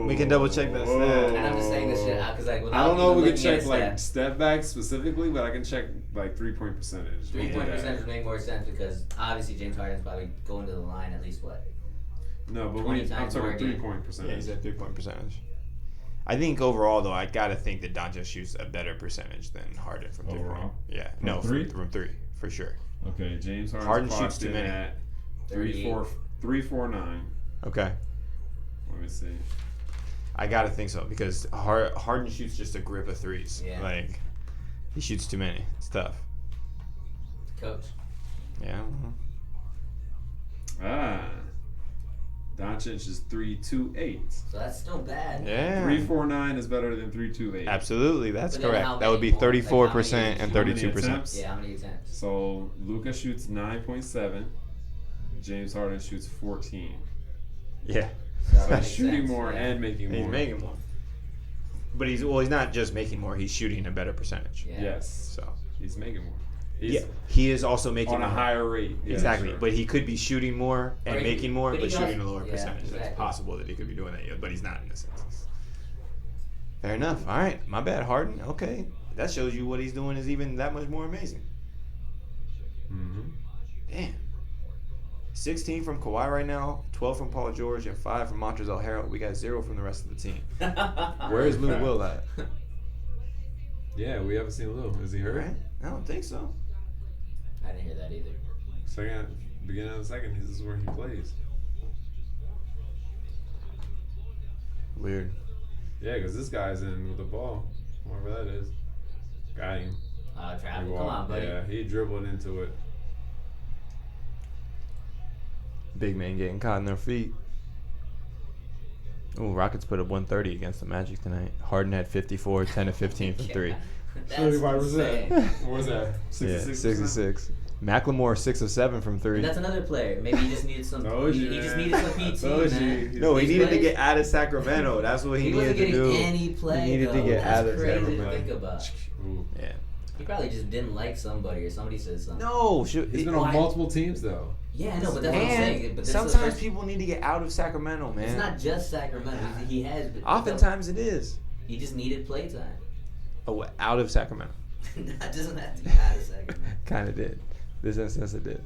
We can double check that stat. And I'm just saying this shit because like without I don't know if even we can looking at check like stats, step back specifically, but I can check like 3-point percentage. 3-point percentage would make more sense because obviously James Harden's probably going to the line at least what. No, but 20 I'm times more talking a game. 3-point Yeah, percentage. he said 3-point percentage. I think overall, though, I gotta think that Doncic shoots a better percentage than Harden from 3. Overall? Yeah, From no, three? from 3 for sure. Okay, James Harden Harden shoots too many. at 38. 3-4-9. Okay, Let me see. I gotta think so because Harden shoots just a grip of threes. Yeah. Like he shoots too many. It's tough. Coach. Yeah. Doncic is 3-2-8. So that's still bad. Yeah. 3-4-9 is better than 3-2-8. Absolutely, that's But then correct. how That would be many more? Like, how 34% many and How many 32%. attempts? Yeah, how many attempts? So Luka shoots 9.7. James Harden shoots 14. Yeah. So So that he's makes shooting sense, more yeah. and making more. He's making more. But he's not just making more. He's shooting a better percentage. Yeah. Yes. So He's making more. He's yeah, he is also making on a more. higher rate. Yeah, Exactly, sure. but he could be shooting more and Or he- making more, but but he shooting a also- lower yeah, percentage. That's exactly. possible that he could be doing that, yeah, but he's not in this instance. Fair enough. All right, my bad, Harden. Okay, that shows you what he's doing is even that much more amazing. Mhm. Damn. 16 from Kawhi right now, 12 from Paul George, and 5 from Montrezl Harrell. We got 0 from the rest of the team. Where is Lou Will at? Yeah, we haven't seen Lou. Is he hurt? Right? I don't think so. I didn't hear that either. Beginning of the second, this is where he plays. Weird. Yeah, because this guy's in with the ball. Whoever that is. Got him. Travel. He Come on, walked. buddy. Yeah, he dribbled into it. Big man getting caught in their feet. Ooh, Rockets put up 130 against the Magic tonight. Harden had 54, 10 to 15 from 3. That's 35%. insane. What was that? Yeah, 66%? 66. Macklemore 6 of 7 from 3. And that's another player. Maybe he just needed some. Told you, he just man. needed some PT, Told you. man. No, he These needed to plays- get out of Sacramento. That's what he He wasn't needed to getting do. any play. He needed to though. get That's out of crazy to Sacramento. think about. Ooh. Yeah. He probably just didn't like somebody, or somebody said something. No, He's been on Why? multiple teams, though. Yeah, I know, but that's what I'm saying. and But this is the sometimes first- people need to get out of Sacramento, man. It's not just Sacramento. He has. But Oftentimes it is. he just needed playtime. Oh, out of Sacramento. That doesn't have to be out of Sacramento. Kind of did. This instance it did.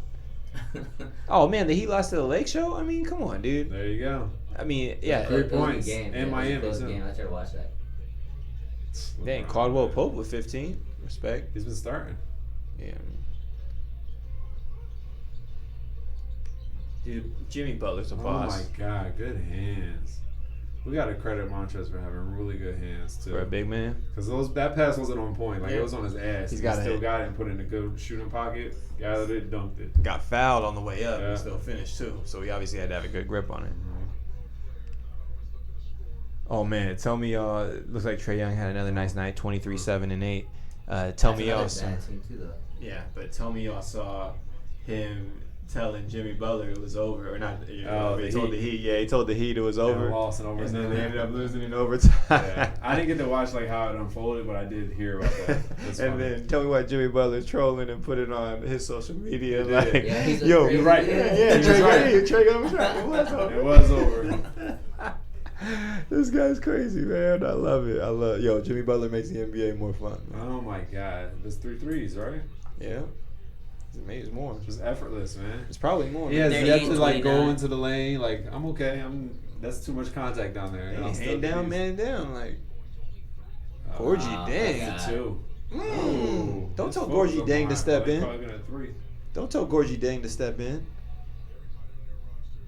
Oh man, the Heat lost to the Lake Show. I mean, come on, dude. There you go. I mean, yeah. 3 It was a good points. game. And Yeah, it was a Miami, close too. game. I tried to watch that. Dang, Caldwell Pope with 15. Respect. He's been starting. Yeah. Dude, Jimmy Butler's a Oh boss. my God, good hands. We got to credit Montrezl for having really good hands too. For a big man. Because that pass wasn't on point. Like Yeah. it was on his ass. He's He got still it. got it and put it in a good shooting pocket. Gathered it, dunked it. Got fouled on the way up Yeah. and still finished too. So he obviously had to have a good grip on it. Oh man, tell me y'all. It looks like Trae Young had another nice night, 23, 7, and 8. Tell That's me y'all. another Saw, bad team too, though. yeah, but tell me y'all saw him telling Jimmy Butler it was over, or not? Oh, he the told Heat. the Heat. Yeah, he told the Heat it was over. And lost in And overtime. then they ended up losing in overtime. Yeah. I didn't get to watch like how it unfolded, but I did hear about that. That's And funny. then tell me why Jimmy Butler's trolling and put it on his social media. He did. Like, Yeah, he's a yo, crazy You're right. dude. yeah, He's Trey right. Trey was right. It was over. It was over. This guy's crazy, man. I love it. Yo, Jimmy Butler makes the NBA more fun, man. Oh my God, there's 3 threes, right? Yeah. Maybe it's more. Just effortless, man. It's probably more. He has 38, yet to like go 29. into the lane. Like I'm okay. That's too much contact down there. And I'll still Hand get down, these. man down. Like, Oh, Gorgie wow. Dang. Yeah. That's a 2. Don't His tell foot was Gorgie on Dang my- to step they in. probably gonna 3. Don't tell Gorgie Dang to step in.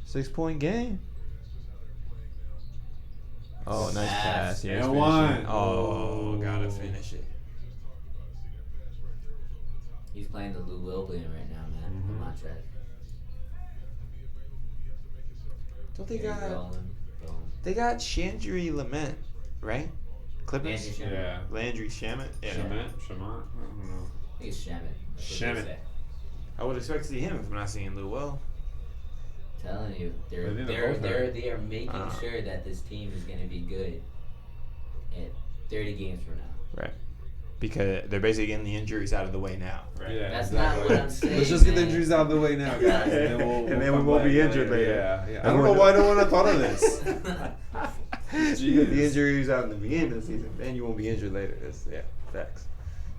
6-point game. Oh, nice pass. Yeah, he's And finishing. one. Oh, gotta finish it. He's playing the Lou Will game right now, man. Mhm. I'm on track. Don't they He's got rolling. Boom. they got Chandry Lament, right? Clippers. Landry Shamet. Yeah. Landry Shamet. Yeah. Shamat? I don't know. I think it's Shamet. That's what they Shamet. say. I would expect to see him if I'm not seeing Lou Will. Telling you, I think they're both hurt. they are making sure that this team is going to be good at 30 games from now. Right. because they're basically getting the injuries out of the way now, right? Yeah, That's exactly. not what I'm saying. Let's just get the man. injuries out of the way now, guys, and then we won't be injured later. Yeah. I don't know why no one had thought of this. You get the injuries out in the beginning of the season, then you won't be injured later. Facts.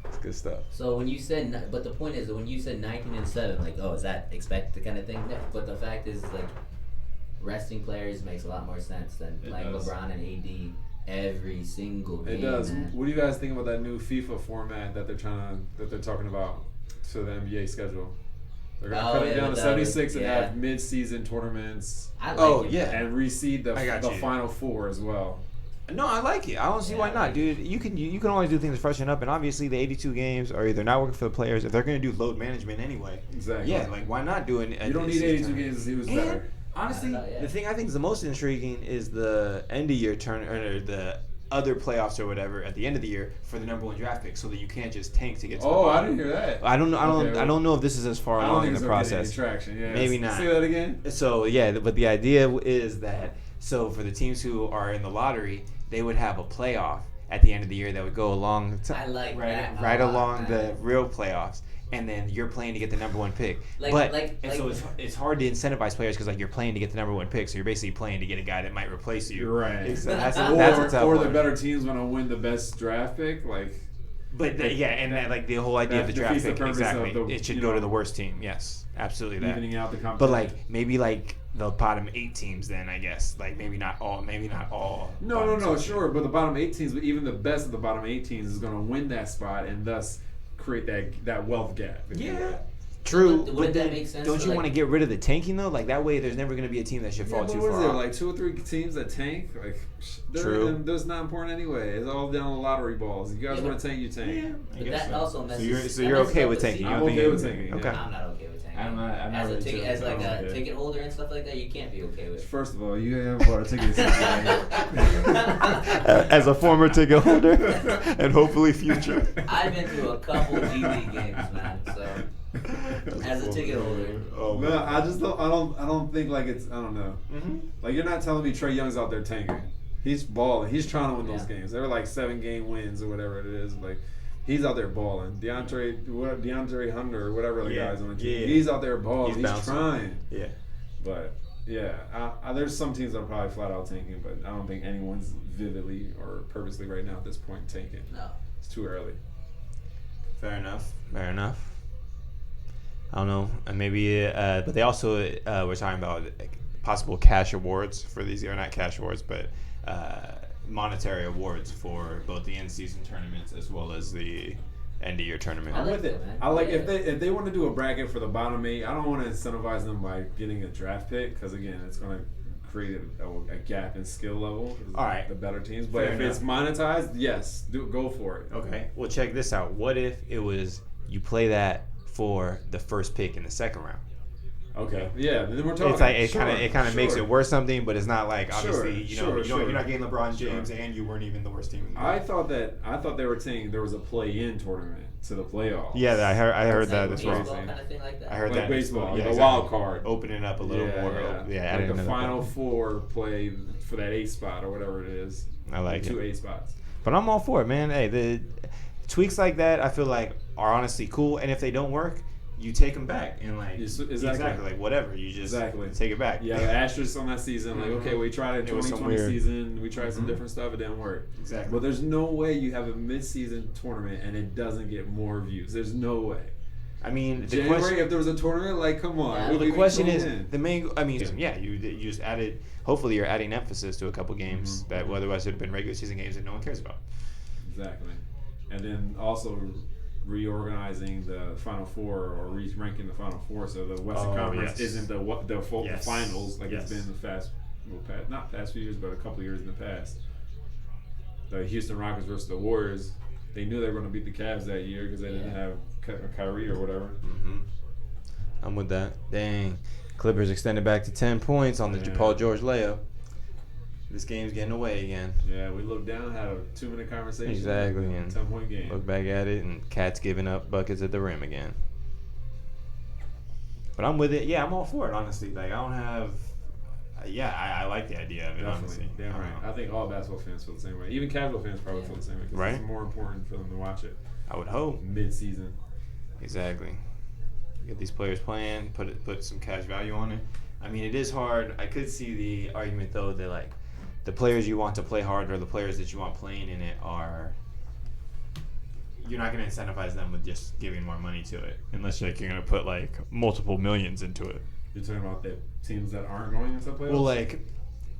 It's good stuff. So when you said, but the point is that when you said 19-7, like, oh, is that expected kind of thing? No, but the fact is, like, resting players makes a lot more sense than It playing does. LeBron and AD every single game. It does. Man. What do you guys think about that new FIFA format that they're talking about to the NBA schedule? They're gonna cut it down to 76 and have mid-season tournaments. I like Oh, it, yeah. man. And reseed the I got you. Final Four as well. No, I like it. I don't see why not, dude. You can always do things to freshen up, and obviously the 82 games are either not working for the players if they're going to do load management anyway. Exactly. Yeah, like why not do it? You don't need 82 games to see who's better. Honestly, Yeah. the thing I think is the most intriguing is the end of year turn or the other playoffs or whatever at the end of the year for the number 1 draft pick, so that you can't just tank to get to the Oh, I bottom. didn't hear that. I don't know. Okay, I don't know if this is as far I don't along think in it's the gonna get process. any traction. Yeah, Maybe not. Say that again. So yeah, but the idea is that for the teams who are in the lottery, they would have a playoff at the end of the year that would go along I like that. right a lot, along man. the real playoffs, and then you're playing to get the number 1 pick. So it's hard to incentivize players because like you're playing to get the number 1 pick, so you're basically playing to get a guy that might replace you. You're right. So that's a Or tough the one. better teams want to win the best draft pick, like. But the whole idea of the That draft defeats the pick, purpose exactly. of the, It should you go know, to the worst team. Yes, absolutely that. evening out the competition. But like maybe like the bottom 8 teams, then I guess like maybe not all. No, bottom 6 sure. But the bottom 8 teams, but even the best of the bottom 8 teams is going to win that spot and thus create that wealth gap. if you Yeah. will. True, Wouldn't but that then make sense don't for, you like- want to get rid of the tanking though? Like that way, there's never going to be a team that should Yeah, fall but too what is far. there, off. like 2 or 3 teams that tank? Like, True. And that's not important anyway. It's all down on lottery balls. You guys Yeah, want to tank, you tank. I But guess that so. also messes. So that you're messes okay up with the tanking? season. I'm You think okay you're- with tanking. Okay. I'm not okay with tanking. I'm not As a really ticket, too. as like a Okay. ticket holder and stuff like that, you can't be okay with. First of all, you haven't bought a ticket since As a former ticket holder and hopefully future. I've been to a couple G League games, man. So as a ticket holder, Oh, No, I just don't. I don't think like it's. I don't know. Mm-hmm. Like you're not telling me Trae Young's out there tanking. He's balling. He's trying to win those Yeah. games. They were like 7-game wins or whatever it is. Like he's out there balling. DeAndre Hunter or whatever the Yeah. guys on the team. Yeah. He's out there balling. He's He's bouncing. trying. Yeah. But yeah, there's some teams that are probably flat out tanking, but I don't think anyone's vividly or purposely right now at this point tanking. no. It's too early. Fair enough. I don't know. And maybe, but they also were talking about possible cash awards for these, or not cash awards, but monetary awards for both the in-season tournaments as well as the end-of-year tournament. I I'm like with that, it. man. I like Yeah. if they want to do a bracket for the bottom 8. I don't want to incentivize them by getting a draft pick because again, it's going to create a gap in skill level. All right. The better teams, but Fair if enough. it's monetized, yes, go for it. Okay. Well, check this out. What if it was you play that for the first pick in the second round? Okay. Yeah. Then we're talking. It's like it Sure, kind of makes sure. it worth something, but it's not like Sure, obviously sure. you're not getting LeBron Sure. James and you weren't even the worst team in the I league. thought they were saying there was a play-in tournament to the playoffs. Yeah, I heard that Like as baseball well. kind of thing like that. I heard Like that baseball, Yeah, the exactly. wild card. Opening up a little more. Yeah, adding like the another final part. 4 play for that 8 spot or whatever it is. I like the 2 it. 8 spots. But I'm all for it, man. Hey, the tweaks like that I feel like are honestly cool, and if they don't work, you take them back and like Yes, exactly. like whatever, you just Exactly. take it back. Yeah, the asterisks on that season. Like, okay, we tried it It was some 2020 weird- season. We tried some Mhm. different stuff. It didn't work. Exactly. But there's no way you have a mid-season tournament and it doesn't get more views. There's no way. I mean, the January, question. if there was a tournament, like, come on. Yeah. we'd Well, the be question tuned is in. the main. I mean, yeah, you just added. Hopefully, you're adding emphasis to a couple games Mhm. that otherwise would have been regular season games that no one cares about. Exactly. And then also reorganizing the Final Four or ranking the Final Four so the Western Oh, Conference yes. isn't the Yes. finals like Yes. it's been not past few years, but a couple years in the past. The Houston Rockets versus the Warriors, they knew they were going to beat the Cavs that year because they didn't have Kyrie or whatever. Mm-hmm. I'm with that. Dang, Clippers extended back to 10 points on the Yeah. Paul George layup. This game's getting away again. Yeah, we looked down, had a 2-minute conversation. Exactly, and 10-point game. Look back at it, and Cat's giving up buckets at the rim again. But I'm with it. Yeah, I'm all for it. Honestly, like I don't have. Yeah, I like the idea of it, Definitely. honestly. Damn right. I think all basketball fans feel the same way. Even casual fans probably feel the same way. Because Right. it's more important for them to watch it I would hope. mid-season. Exactly. Get these players playing, put some cash value on it. I mean, it is hard. I could see the argument, though, that, like, the players you want to play hard or the players that you want playing in it are... You're not going to incentivize them with just giving more money to it. Unless, like, you're going to put, like, multiple millions into it. You're talking about the teams that aren't going into the playoffs? Well, like...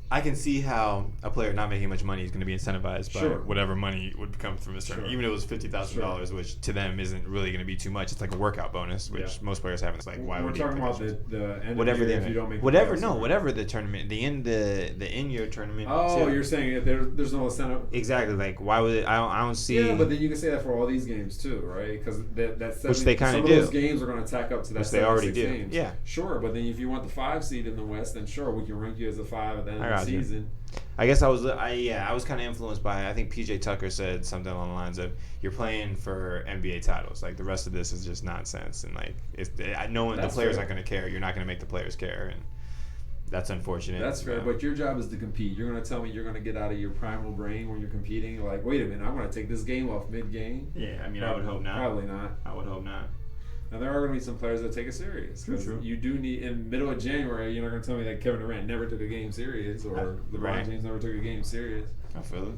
I can see how a player not making much money is going to be incentivized by whatever money would come from this tournament. Even if it was $50,000, which to them isn't really going to be too much. It's like a workout bonus, which most players have. It's like, why would you? We're talking about the end whatever of the year if you don't make the playoffs, whatever the tournament, the in-year tournament. Oh, you're saying that there's no incentive. Exactly. Like, why would it? I don't see. Yeah, but then you can say that for all these games too, right? Because which they kind of do. Some of those games are going to tack up to that. Which they already do. Games. Yeah. Sure, but then if you want the 5 seed in the West, then sure, we can rank you as a 5 at the end of the season. I guess I was kind of influenced by, I think PJ Tucker said something along the lines of, you're playing for NBA titles. Like, the rest of this is just nonsense. And, like, knowing the players aren't going to care, you're not going to make the players care. And that's unfortunate. That's fair, but your job is to compete. You're going to tell me you're going to get out of your primal brain when you're competing. Like, wait a minute, I'm going to take this game off mid-game. Yeah, I mean, I would hope not. Probably not. I would hope not. Now, there are going to be some players that take it serious. Because you do need, in the middle of January, you're not going to tell me that Kevin Durant never took a game serious or LeBron James never took a game serious. I feel it.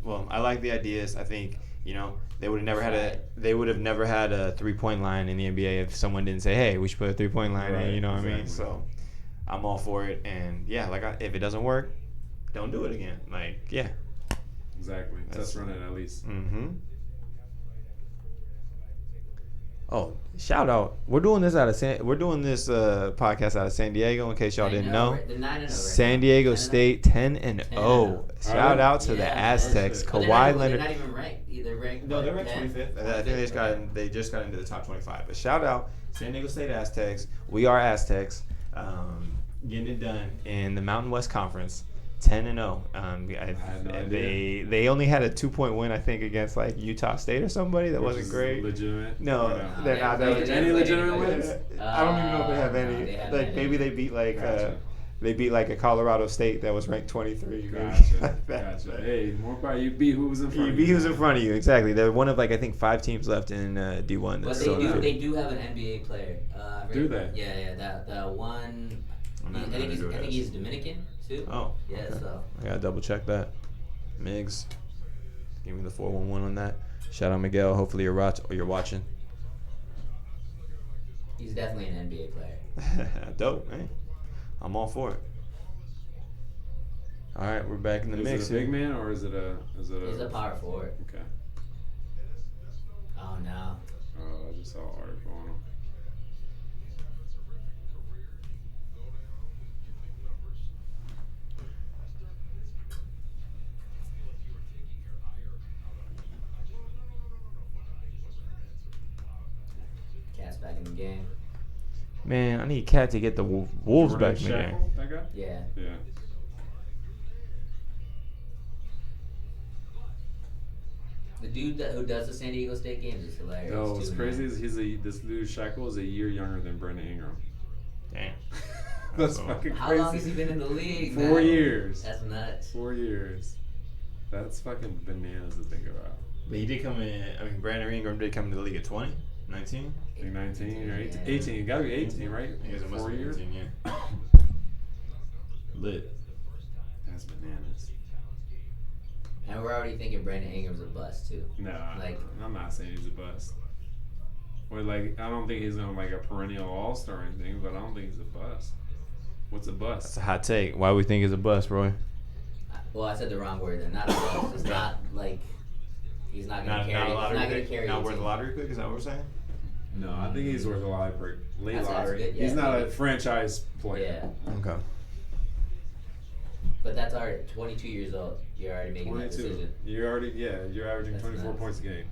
Well, I like the ideas. I think, they would have never had a 3-point line in the NBA if someone didn't say, hey, we should put a 3-point line in, you know what I mean? So I'm all for it. And, yeah, if it doesn't work, don't do it again. Like, yeah. Exactly. Test run it at least. Mm-hmm. Oh, shout out! We're doing this podcast out of San Diego. In case y'all didn't know, San Diego State 10-0. Shout out to the Aztecs. Kawhi Leonard. They're not even ranked. They're ranked. No, they're ranked 25th. I think they just got into the top 25. But shout out San Diego State Aztecs. We are Aztecs. Getting it done in the Mountain West Conference. 10-0. They only had a 2-point win, I think, against like Utah State or somebody that wasn't great. Legitimate? No, they're not. Any legitimate wins? I don't even know if they have any. Maybe they beat like a Colorado State that was ranked 23. Gotcha. Hey, more power. You beat who was in front of you. You beat who's in front of you. Exactly. They're one of I think 5 teams left in D1. But they do have an NBA player. Do they? Yeah. That one. I think he's Dominican too. Oh. Yeah. Okay. So I gotta double check that. Miggs, give me the 411 on that. Shout out Miguel. Hopefully you're watching. He's definitely an NBA player. Dope, man. I'm all for it. All right, we're back in the mix. Is it a big man or is it a? He's a power forward. Okay. Oh no. Oh, I just saw an article on him. Cat's back in the game. Man, I need Cat to get the Wolves back in the game. That guy? Yeah. Yeah. The dude who does the San Diego State games is hilarious. No, what's crazy is this dude Shackle is a year younger than Brandon Ingram. Damn. That's fucking crazy. How long has he been in the league? 4 years. That's nuts. 4 years. That's fucking bananas to think about. But he did come in. I mean, Brandon Ingram did come into the league at 20, 19. I think 19 or 18. 18. It gotta be 18, right? I guess it must 4 be years. 18, yeah. Lit. That's bananas. And we're already thinking Brandon Ingram's a bust too. No, Like- I'm not saying he's a bust. Or I don't think he's gonna a perennial all-star or anything, but I don't think he's a bust. What's a bust? That's a hot take. Why we think it's a bust, Roy? Well, I said the wrong word. Then not a bust. It's not like he's not gonna carry. He's not gonna carry. Not a worth a team. lottery pick. Is that what we're saying? No, I think he's worth a lottery. Late That's lottery. good, yeah. He's not a franchise player. Yeah, Okay. but that's already 22 years old. You're already making that 22. decision. You're averaging That's 24 nuts. points a game.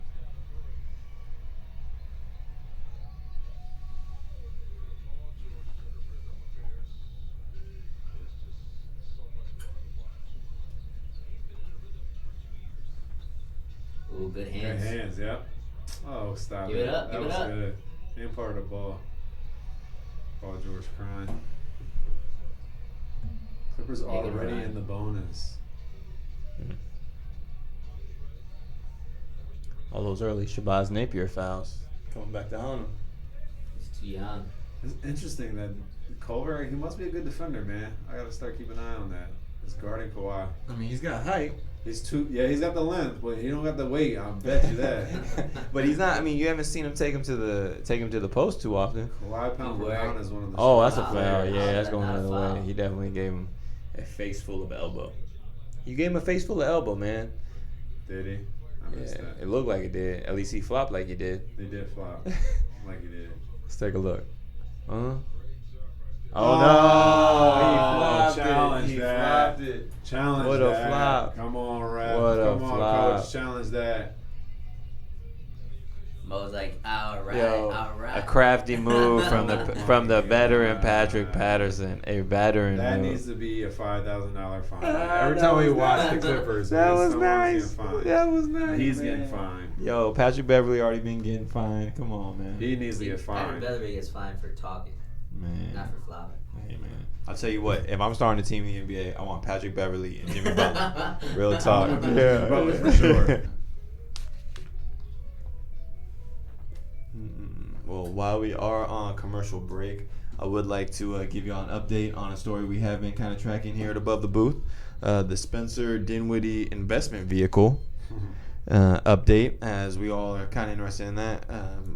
Ooh, good Good hands. hands, yep. Oh, stop Give it up, That give it was up. good. Ain't part of the ball. Paul George crying. Clippers already in the bonus. All those early Shabazz Napier fouls coming back to haunt him. He's too young. It's interesting that Culver, he must be a good defender, man. I gotta start keeping an eye on that. He's guarding Kawhi. I mean, he's got height. He's got the length, but he don't got the weight. I'll bet you that. But he's not. I mean, you haven't seen him take him to the post too often. Kawhi pound for pound is one of the. Oh, that's a foul. players. Yeah, that's going Not a the foul. other way. He definitely gave him a face full of elbow. You gave him a face full of elbow, man. Did he? I missed Yeah, that. it looked like it did. At least he flopped like he did. They did flop, like he did. Let's take a look. Oh Oh, no! He flopped challenge it. He that. flopped it. Challenge What a that. flop. Come on, ref. What a Come on, flop. coach. Challenge that. Mo's like, all right, Yo, all right. a crafty move from the veteran Patrick Patterson, a veteran That move. needs to be a $5,000 fine. Ah, Every that time we was watch nice. the Clippers, That man, was someone's nice. getting fined. That was nice. He's man. getting fined. Yo, Patrick Beverly already been getting fined. Come on, man. He needs to get Patrick fined. Beverly gets fined for talking, Man. not for flopping. Hey, man. I'll tell you what. If I'm starting a team in the NBA, I want Patrick Beverly and Jimmy Butler. Real talk. I'm with Jimmy Butler for sure. Well, while we are on commercial break, I would like to give you all an update on a story we have been kind of tracking here at Above the Booth. The Spencer Dinwiddie investment vehicle update, as we all are kind of interested in that.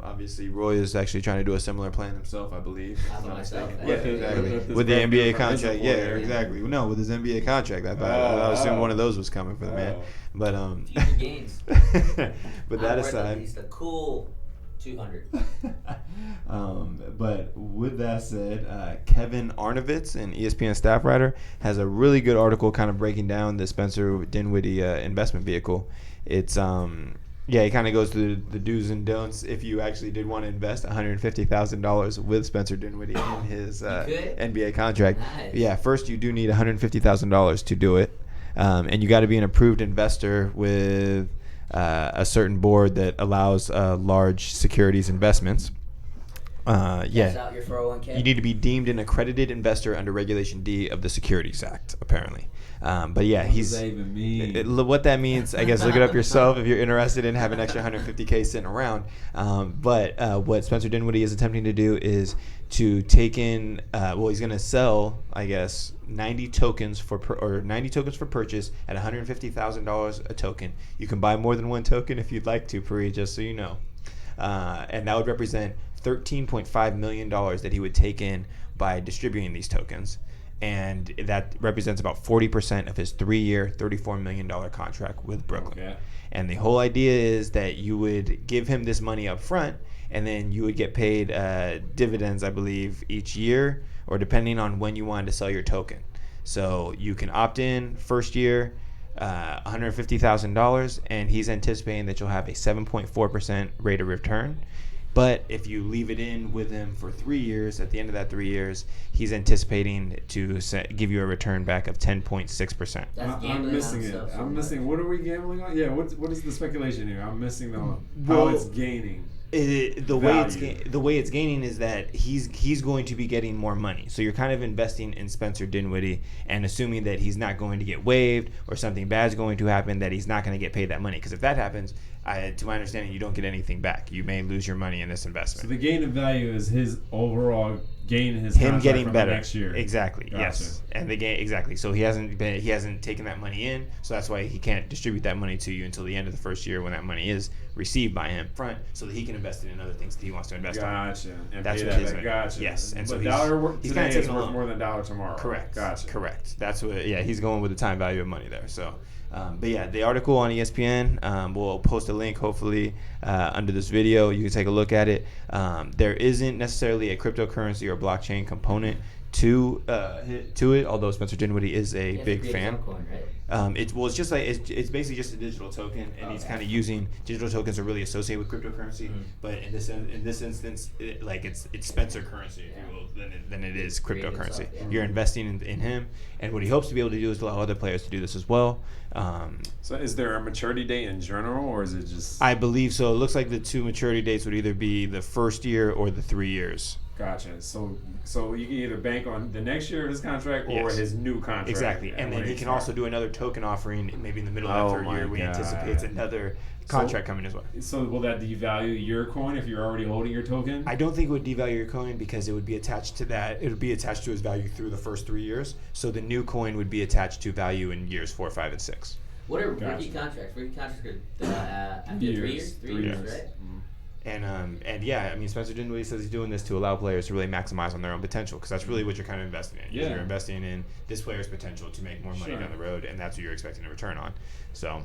Obviously, Roy is actually trying to do a similar plan himself, I believe. How about myself? Yeah, exactly. With the NBA contract, yeah, player. exactly. No, with his NBA contract, I thought I assumed one of those was coming for the man. But Future gains. but that I'm worth aside, at least a cool 200. but with that said, Kevin Arnovitz, an ESPN staff writer, has a really good article kind of breaking down the Spencer Dinwiddie investment vehicle. It's he kind of goes through the do's and don'ts if you actually did want to invest $150,000 with Spencer Dinwiddie in his NBA contract. Nice. Yeah, first you do need $150,000 to do it, and you got to be an approved investor with a certain board that allows large securities investments. Cash out your 401k. You need to be deemed an accredited investor under Regulation D of the Securities Act, apparently. But yeah, What does that even mean? what that means, I guess, look it up yourself if you're interested in having extra $150K sitting around. But what Spencer Dinwiddie is attempting to do is to take in. He's going to sell, I guess, 90 tokens for purchase at $150,000 a token. You can buy more than one token if you'd like to, Puri, just so you know. And that would represent $13.5 million that he would take in by distributing these tokens. And that represents about 40% of his 3-year, $34 million contract with Brooklyn. Okay. And the whole idea is that you would give him this money up front, and then you would get paid dividends, I believe, each year, or depending on when you wanted to sell your token. So you can opt in first year, $150,000, and he's anticipating that you'll have a 7.4% rate of return. But if you leave it in with him for 3 years, at the end of that 3 years, he's anticipating to give you a return back of 10.6%. That's I'm gambling missing on it. himself so I'm much. missing. What are we gambling on? Yeah. What is the speculation here? I'm missing how Well, it's gaining. The way it's Value. gaining is that he's going to be getting more money. So you're kind of investing in Spencer Dinwiddie and assuming that he's not going to get waived or something bad's going to happen, that he's not going to get paid that money. Because if that happens, to my understanding, you don't get anything back. You may lose your money in this So investment. the gain in value is his overall gain in his Him contract getting from better the next year. Exactly. Gotcha. Yes. And the gain exactly. So he hasn't taken that money in. So that's why he can't distribute that money to you until the end of the first year when that money is received by him front, so that he can invest it in other things that he wants to invest in. Gotcha. And That's pay what that his back. money- Gotcha. yes, and so but he's- dollar he's today kinda is taking a worth loan. more than dollar tomorrow. Correct. Gotcha. Correct. That's what. Yeah, he's going with the time value of money there. So, but yeah, the article on ESPN. We'll post a link hopefully under this video. You can take a look at it. There isn't necessarily a cryptocurrency or blockchain component to it, although Spencer Dinwiddie is a You have to big create fan. his own coin, right? It's just like it's basically just a digital token, and he's kind of using digital tokens are really associated with cryptocurrency. But in this instance, it's Spencer currency, if you will, than it is Create cryptocurrency. itself, yeah. You're investing in him, and what he hopes to be able to do is allow other players to do this as well. So is there a maturity date in general, or is it just? I believe so. It looks like the two maturity dates would either be the first year or the 3 years. Gotcha. So you can either bank on the next year of his contract or Yes. his new contract. Exactly. And then he can also do another token offering maybe in the middle of that third year. We anticipate another contract coming as well. So will that devalue your coin if you're already holding your token? I don't think it would devalue your coin because it would be attached to that. It would be attached to his value through the first 3 years. So the new coin would be attached to value in years 4, 5, and 6. What are rookie contracts? Rookie contracts are after 3 years? 3 years, right? Mm-hmm. And yeah, I mean, Spencer Dinwiddie says he's doing this to allow players to really maximize on their own potential because that's really what you're kind of investing in. Yeah. You're investing in this player's potential to make more money Sure. down the road, and that's what you're expecting a return on. So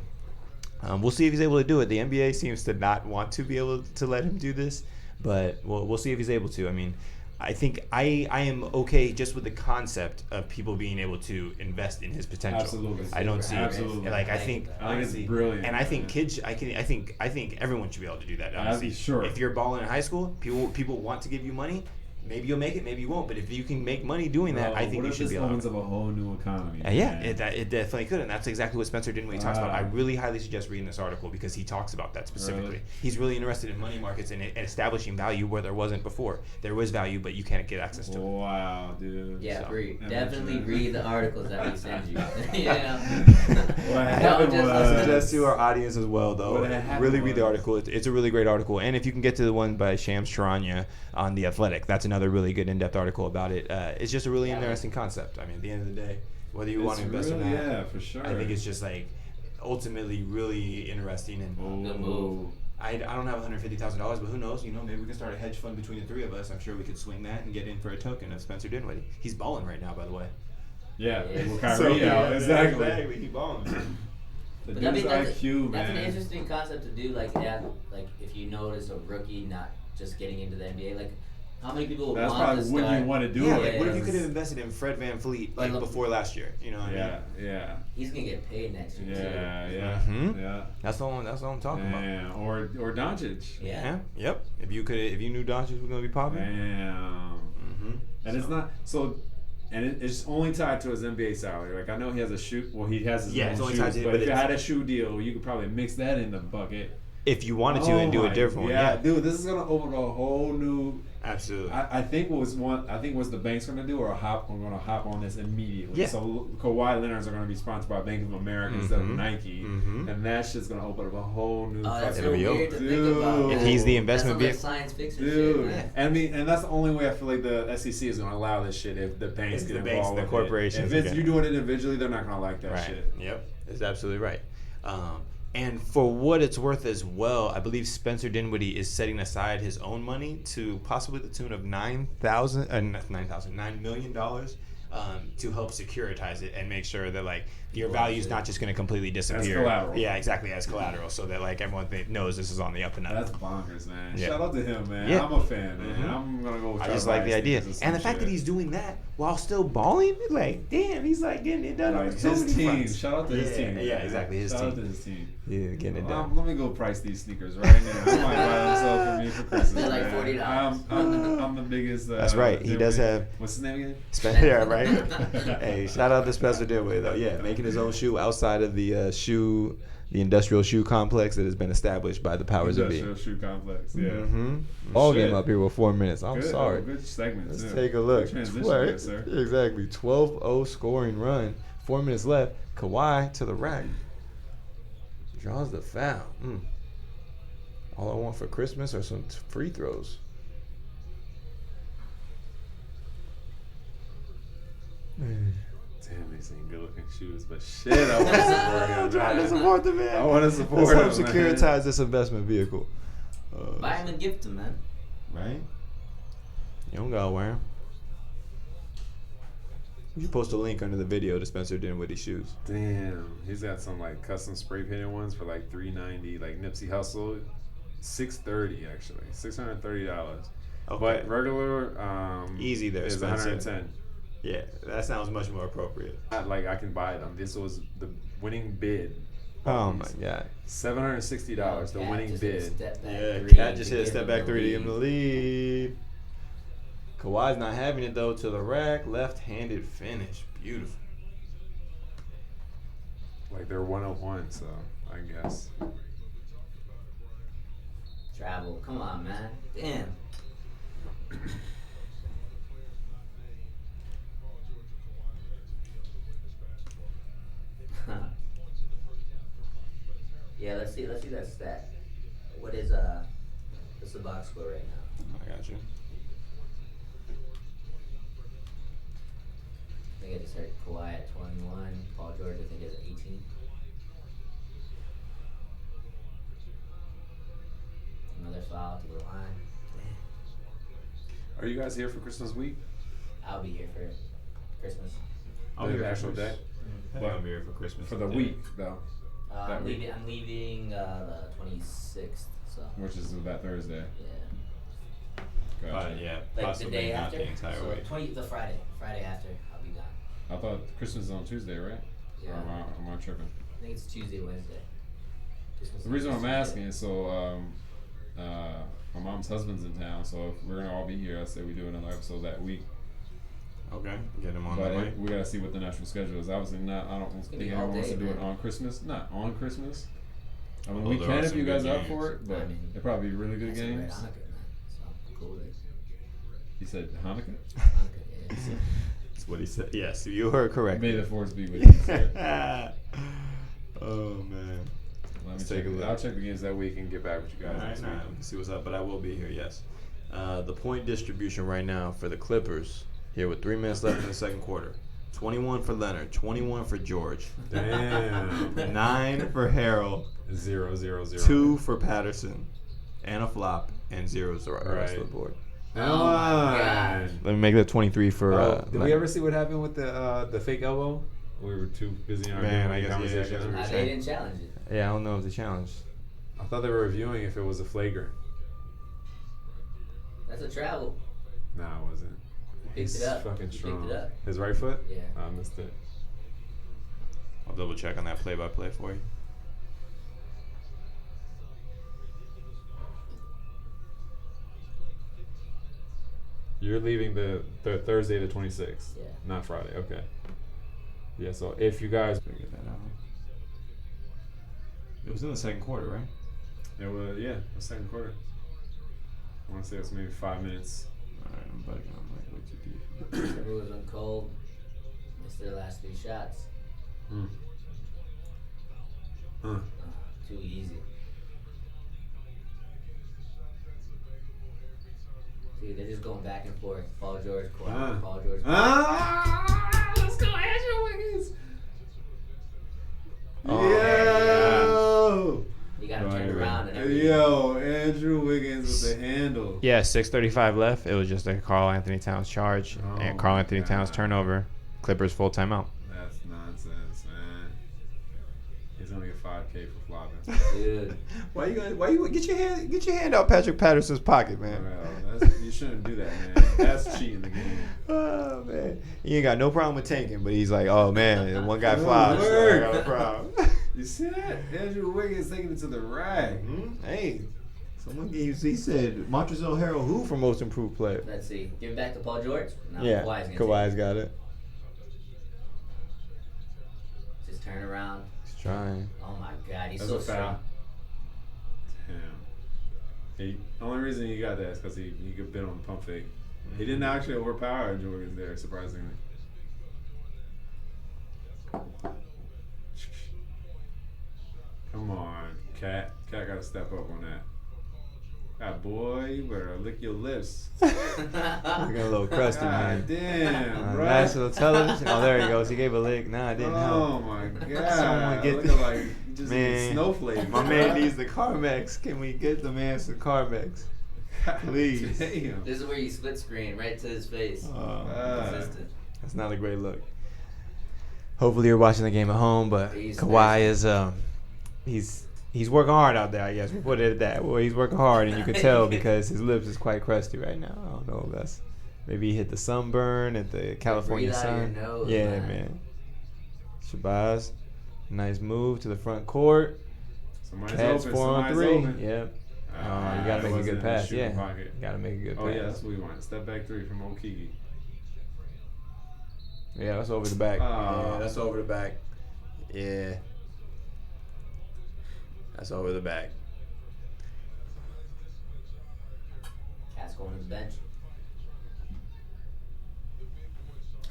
we'll see if he's able to do it. The NBA seems to not want to be able to let him do this, but we'll see if he's able to. I mean, I think I am okay just with the concept of people being able to invest in his potential. Absolutely. I don't see Absolutely. like I think it's brilliant. and I think kids I think everyone should be able to do that. Honestly. Sure. If you're balling in high school, people want to give you money. Maybe you'll make it, maybe you won't. But if you can make money doing that, I think you should be able to. What if this opens up a whole new economy? Yeah, it definitely could, and that's exactly what Spencer Dinwiddie talks about. I really highly suggest reading this article because he talks about that specifically. Really? He's really interested in money markets and establishing value where there wasn't before. There was value, but you can't get access to it. Wow, dude. Yeah, So, definitely read the articles that we send you. You know? What Don't happened just was- listen to Suggest to our audience as well, though. What happened Really read the was- article. It's a really great article, and if you can get to the one by Shams Charania on The Athletic, that's another really good in-depth article about it. It's just a really interesting concept. I mean, at the end of the day, whether you want to invest or not, yeah, for sure. I think it's just like ultimately really interesting. And Good move. I don't have $150,000, but who knows? You know, maybe we can start a hedge fund between the three of us. I'm sure we could swing that and get in for a token of Spencer Dinwiddie. He's balling right now, by the way. Yeah, Yeah. with Kyrie out, exactly. He's balling. The But I dude's mean, IQ, that's man. an interesting concept to do. Like if you notice a rookie not just getting into the NBA, like how many people would That's want probably to what start? you want to do. Yeah, it. like what if you Yes. could have invested in Fred VanVleet like Like, before last year? You know what I mean? Yeah. He's gonna get paid next year Yeah. Mhm. Yeah. That's all I'm talking about. Man, or Doncic. too. Yeah. Yep. If you knew Doncic was gonna be popping. Man. Mm-hmm. And it's not so. And it's only tied to his NBA salary. Like I know he has a shoe. Well, he has his Yeah, own it's only shoes. tied to it, but but if you it's- had a shoe deal, you could probably mix that in the bucket. If you wanted to and do a different one, yeah, dude, this is gonna open a whole new. absolutely. I think what's the bank's gonna do, or I'm gonna hop on this immediately. Yeah. So Kawhi Leonard's are gonna be sponsored by Bank of America instead of Mhm. Nike, Mhm. and that shit's gonna open up a whole new. Oh, that's so It'll be weird over. to think about. If he's the That's investment some like vehicle, science fiction Dude, shit, man. and I mean, and that's the only way I feel like the SEC is going to allow this shit if the banks If get the banks, involved the with corporations It. If are it's you gonna- doing it individually, they're not going to like that right? shit. Yep, that's absolutely right. And for what it's worth as well, I believe Spencer Dinwiddie is setting aside his own money to possibly the tune of $9 million to help securitize it and make sure that like your value is not just going to completely disappear. collateral. Yeah, exactly, as collateral, so that like everyone knows this is on the up and up. That's bonkers, man. Yeah. Shout out to him, man. Yeah. I'm a fan, man. Mhm. I'm going to go with I just like the idea, and the fact that he's doing that while still balling, like damn, he's like getting it done on like so his many team. fronts. Shout out to his team. Yeah, man. exactly, his Shout out team. to his team. Yeah, getting it done. Let me go price these sneakers right now. I might buy themselves for me for Christmas. They're like man. $40. I'm the biggest. That's right. He does have. What's his name again? Spencer, yeah, right? Hey, shout out to Spencer Dinwiddie though. Yeah, making his own shoe outside of the the industrial shoe complex that has been established by the powers of be. Industrial shoe complex. Yeah. Mm-hmm. Ball Shit. game up here with 4 minutes. I'm Good. sorry. Oh, good segment. Let's too. take a look. Good transition Twer- there, sir. Exactly. 12-0 scoring run. 4 minutes left. Kawhi to the rack. Draws the foul. All I want for Christmas are some free throws. Damn, these ain't good looking shoes, but shit, I want to support him. I'm trying to man. support the man. I want to support Let's him. help man. securitize this investment vehicle. Buy him and gift him, man. Right? You don't gotta wear them. You should post a link under the video to Spencer Dinwiddie shoes. Damn, he's got some like custom spray painted ones for like $390, like Nipsey Hussle, $630 actually, $630. Okay. But regular Easy there, is Spencer. $110. Yeah, that sounds much more appropriate. Like I can buy them. This was the winning bid. Oh my god. $760. The winning bid. Yeah, Cat just hit a step back three to give him the lead. Kawhi's not having it though. To the rack, left-handed finish, beautiful. Like they're 101, so I guess. Travel. Come on, man. Damn. Yeah, let's see that stat. What's the box score right now? I got you. I think I just heard Kawhi at 21. Paul George, I think, is at 18. Another foul to the line. Are you guys here for Christmas week? I'll be here for Christmas. I'll The be here actual for day? Well, I'm here for Christmas. For the week, though. I'm leaving the 26th. So. Which is that Thursday. Yeah. Gotcha. Yeah, Like possibly the day not after. the entire So week. the Friday after, I'll be gone. I thought Christmas is on Tuesday, right? Yeah. Or am I tripping? I think it's Tuesday, Wednesday. The reason I'm asking is so my mom's husband's in town, so if we're gonna all be here, I say we do another episode that week. Okay, get him on But the way. we gotta see what the national schedule is. Obviously, not. I don't think be all everyone wants day, to do it man. on Christmas. Not on Christmas. I mean, Although we there can are if some you guys good are up games. for it, but I mean, they're probably really good That's a red games. Hanukkah night, so I'm cool with it. He said Hanukkah. Hanukkah, yeah. That's what he said. Yes, you heard correct. May the force be with you, sir. Oh man. Let me Let's check take a it. look. I'll check the games that week and get back with you guys next week. Let's see what's up, but I will be here. Yes. The point distribution right now for the Clippers here with 3 minutes left in the second quarter. 21 for Leonard, 21 for George, Damn. 9 for Harrell, 0, 0, 0. 2 for Patterson, and a flop, and 0 is the rest Right. of the board. Oh my God. Let me make that 23 for. Did we ever see what happened with the fake elbow? We were too busy in our Man, I game guess, yeah, I conversation. guess we were They didn't challenge it. Yeah, I don't know if the challenge. I thought they were reviewing if it was a flagrant. That's a travel. No, it wasn't. He picked He's it up. fucking He strong. picked it up. His right foot? Yeah. I missed it. I'll double check on that play-by-play for you. You're leaving the Thursday the 26th. Yeah. Not Friday. Okay. Yeah, so if you guys. Figure that out. It was in the second quarter, right? It was, yeah, the second quarter. I want to say it was maybe 5 minutes. All right, I'm bugging. I'm like way too deep. Timberwolves went cold. Missed their last 3 shots. Hmm. Huh. Too easy. See, they're just going back and forth. Paul George, Kawhi, Paul George. Let's go, Andrew Wiggins. Oh, Yo. You got to turn around and everything. Yo, Andrew Wiggins with the handle. Yeah, 6:35 left. It was just a Karl Anthony Towns charge and Karl Anthony Towns turnover. Clippers full timeout. That's nonsense, man. He's gonna get $5K for flopping. Dude. Why you get your hand out Patrick Patterson's pocket, man? Well, you shouldn't do that, man. That's cheating the game. Oh man, he ain't got no problem with tanking, but he's like, oh man, one guy flops. So I got a problem. You see that? Andrew Wiggins taking it to the rack. Hey, someone he said Montrezl Harrell who for most improved player. Let's see. Give it back to Paul George. No, Yeah, Kawhi's got it. Just turn around. He's trying. Oh my God, he's That's so a foul. strong. Damn. The only reason he got that is because he could bid on the pump fake. He didn't actually overpower Andrew Wiggins there, surprisingly. Come on, Cat. Cat got to step up on that. God, boy, you better lick your lips. Looking a little crusty, God man. damn, bro. National television. Oh, there he goes. He gave a lick. Nah, it didn't help. Oh my God! Someone get looking like you just Man, a snowflake. My man needs the Carmex. Can we get the man some Carmex? Please. Damn. This is where you split screen right to his face. Consistent. That's not a great look. Hopefully you're watching the game at home, but He's Kawhi is he's working hard out there. I guess we put it at that. Well, he's working hard, and you can tell because his lips is quite crusty right now. I don't know if that's maybe he hit the sunburn at the California breathe out sun. your nose, Yeah, man. Shabazz, nice move to the front court. Somebody's Cats open. 4 on Somebody's 3. open. Yep. You It gotta make a wasn't good in the pass. shooting Yeah, pocket. you gotta make a good pass. Oh yeah, that's what we want. Step back 3 from Okiki. Yeah, that's over the back. Ah. Yeah, that's over the back. Yeah. That's over the back. Cat's going to the bench.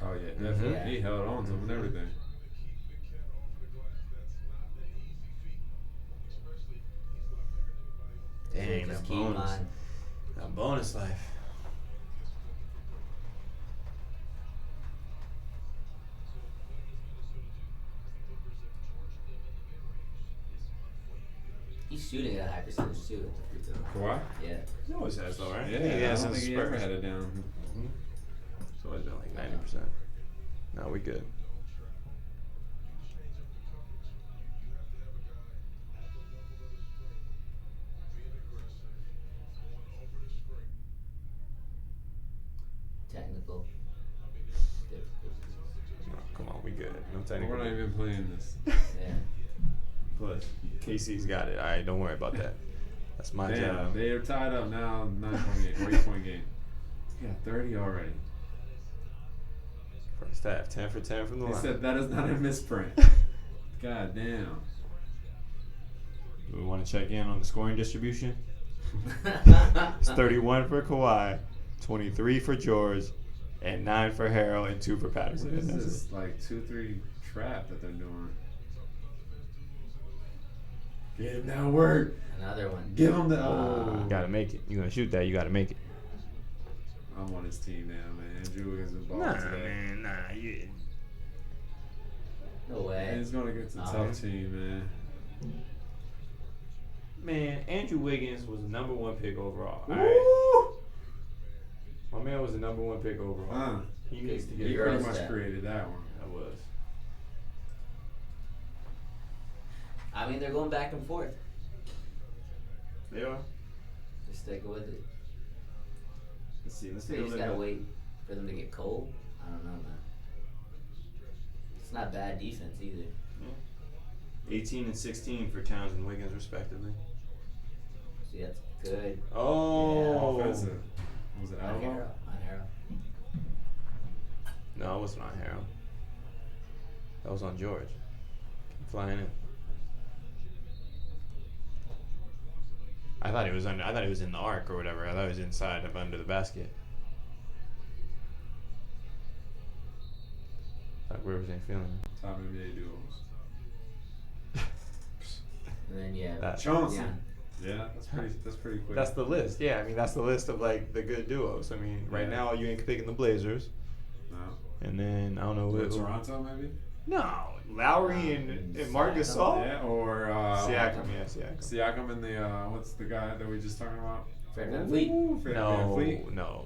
Oh yeah, definitely. Yeah. He held on to him and everything. keep bonus. on. That bonus life. He's shooting at a high percentage too at the free throw. Kawhi? Yeah. He always has though, right? Yeah, he I has don't since think he ever Spurs. had it down. It's always been like 90%. No, we good. Technical. No, come on, we good. No We're technical. not even playing this. Yeah. Plus, KC's got it. All right, don't worry about that. That's my Damn, job. they are tied up now, 9-point game, or 8-point game. Yeah, 30 already. First half, 10 for 10 from the They line. said that is not a misprint. God damn. We want to check in on the scoring distribution. It's 31 for Kawhi, 23 for George, and 9 for Harrell, and 2 for Patterson. What is That's this, it. like 2-3 trap that they're doing? Get him that work. Another one. Give him the. You gotta make it. You're gonna shoot that. You gotta make it. I'm on his team now, man. Andrew Wiggins is balling Nah, today. man, nah. You, No way. He's gonna get to a Uh-huh. tough team, man. man, Andrew Wiggins was the number 1 pick overall. All right. Woo! My man was the number 1 pick overall. He needs to get He He pretty grows much that. created that one. That was. I mean, they're going back and forth. They are. Just stick with it. Let's see. Let's They take a just look. gotta at- wait for them to get cold. I don't know, man. It's not bad defense either. 18 and 16 for Towns and Wiggins, respectively. See, that's good. Oh. Offensive. Was it On Alvo? Harrell. On Harrell. No, it wasn't on Harrell. That was on George. Flying in. I thought he was under. I thought he was in the arc or whatever. I thought he was inside of under the basket. Like Rivers ain't feeling it. Top NBA duos. And then, yeah. That- Johnson. Yeah, that's pretty quick. That's the list. Yeah, I mean that's the list of like the good duos. I mean, right Yeah. now you ain't picking the Blazers, no. and then I don't know Or what. Toronto maybe. No, Lowry and Marc Siakam. Gasol. Yeah, or Siakam, yeah, Siakam. Siakam and the what's the guy that we just talking about? Fred VanVleet. Ooh, Fred No, VanVleet. no.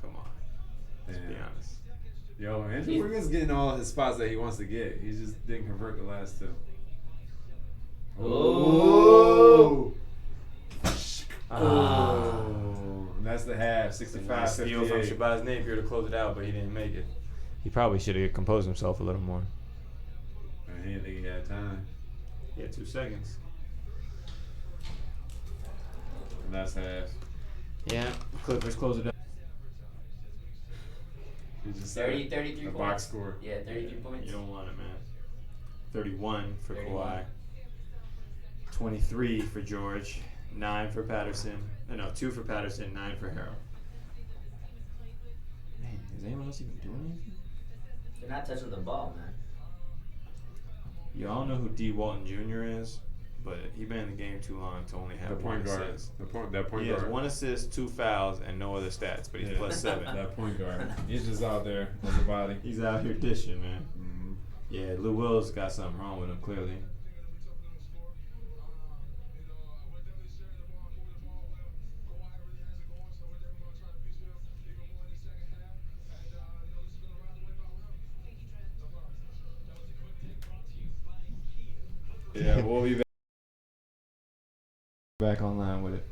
Come on, let's be Damn. honest. Yo, Andrew Wiggins getting all his spots that he wants to get. He just didn't convert the last two. Oh. Oh. And that's the half. 65 Steal from 58. Shabazz Napier to close it out, but he didn't make it. He probably should have composed himself a little more. Man, he didn't think he had time. He had 2 seconds. And that's half. Yeah, Clippers close it out. He just said 30, it. 33 The points. box score. Yeah, 33 points. You don't want it, man. 31 for 31. Kawhi. 23 for George. 9 for Patterson. No, 2 for Patterson. 9 for Harrell. Man, is anyone else even doing anything? They're not touching the ball, man. Y'all know who D. Walton Jr. is, but he been in the game too long to only have The point one guard. assist. That point He guard. has 1 assist, 2 fouls, and no other stats, but he's Yeah. plus 7. That point guard. He's just out there as a body. He's out here dishing, man. Mm-hmm. Yeah, Lou Will's got something wrong with him, clearly. Yeah, we'll be Back online with it.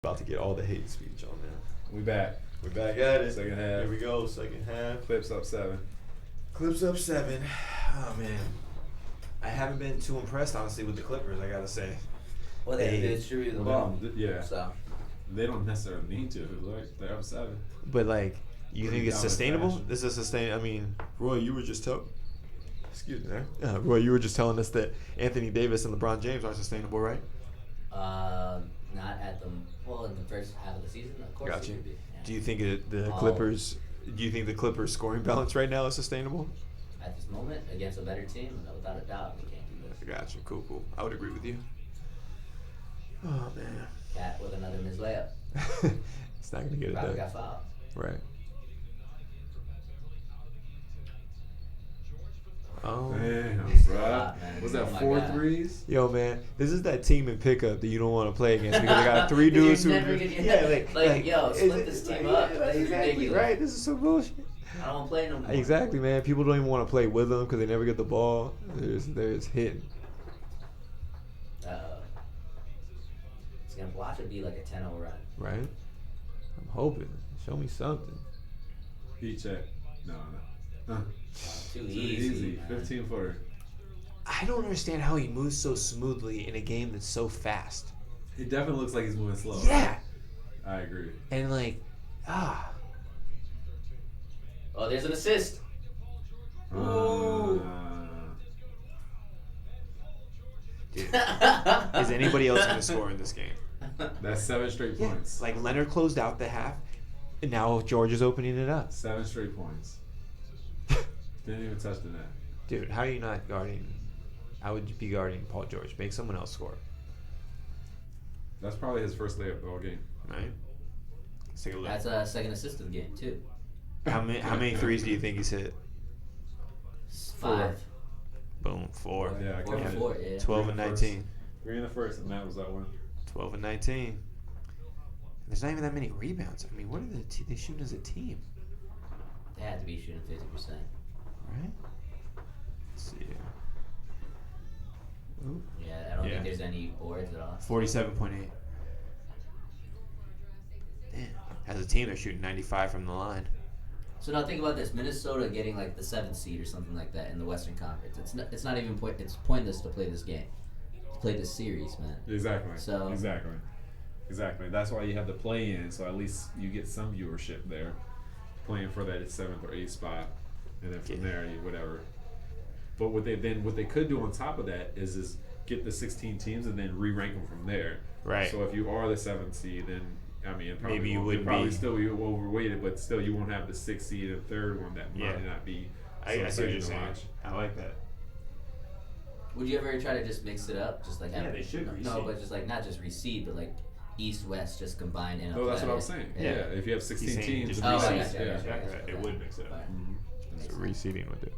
about to get all the hate speech on that. We back. We're back at it. Second half. Here we go. Second half. Clips up 7. Clips up 7. Oh man, I haven't been too impressed honestly with the Clippers. I gotta say. Well, they distribute the ball. Yeah. So They don't necessarily need to. Like, they're up 7. But like, you Pretty think it's dominant sustainable? fashion. This is sustain. I mean, Roy, you were just excuse me, Roy, you were just telling us that Anthony Davis and LeBron James aren't sustainable, right? not at the in the first half of the season, of course. Gotcha. It could be. Yeah. Do you think the Clippers? Do you think the Clippers scoring balance right now is sustainable? At this moment, against a better team, without a doubt, we can't do this. Gotcha. Cool. I would agree with you. Oh man. Cat with another missed layup. It's not gonna get it Probably done. got fouled. Right. Oh. Damn, bro. Man. Was that Oh my 4 God. threes? Yo, man, this is that team in pickup that you don't want to play against because they got 3 dudes who. Never gonna- like, yo, split this team up. This is exactly ridiculous. right. This is some bullshit. I don't want to play no more. Exactly, man. People don't even want to play with them because they never get the ball. There's hitting. It's gonna watch it be like a 10-0 run. Right. I'm hoping. Show me something. Heat check. No. Too Too easy. easy. Man. 15 footer. I don't understand how he moves so smoothly in a game that's so fast. He definitely looks like he's moving slow. Yeah. I agree. And like, Oh, there's an assist. Uh, dude, is anybody else going to score in this game? That's 7 straight points. Like Leonard closed out the half, and now George is opening it up. 7 straight points. Didn't even touch the net. Dude, how are you not guarding? I would be guarding Paul George. Make someone else score. That's probably his first layup all game. Right? Let's take a look. That's a second assist of the game too. How many threes do you think he's hit? 5. Boom, 4. Yeah, I 4 counted. for 4. Yeah. 12 and 19. 3 in the first, and that was that one. 12 and 19. There's not even that many rebounds. I mean, what are they shooting as a team? They had to be shooting 50%. Right? Let's see here. Ooh. Yeah, I don't Yeah. think there's any boards at all. 47.8. Damn. As a team, they're shooting 95 from the line. So now think about this: Minnesota getting like the 7th seed or something like that in the Western Conference. It's not even it's pointless to play this game, to play this series, man. Exactly. So- Exactly. That's why you have the play in, so at least you get some viewership there, playing for that 7th or 8th spot, and then from there you whatever. But what they could do on top of that is get the 16 teams and then re-rank them from there. Right. So if you are the 7th seed, then I mean it probably Maybe you won't- wouldn't it'd probably be- still be overweighted, but still you won't have the 6th seed and 3rd one that might not be. I see what exciting you're to saying. watch. I like that. Would you ever try to just mix it up, just like have Yeah, they should no, reseed. but just like not just reseed, but like East West just combined in a No, that's what I play. was saying. Yeah. Yeah, if you have 16 saying teams, just it Oh, I reseeds. gotcha, I Yeah. gotcha, I gotcha. It Okay. would mix it up. Alright. Mhm. So reseeding with it.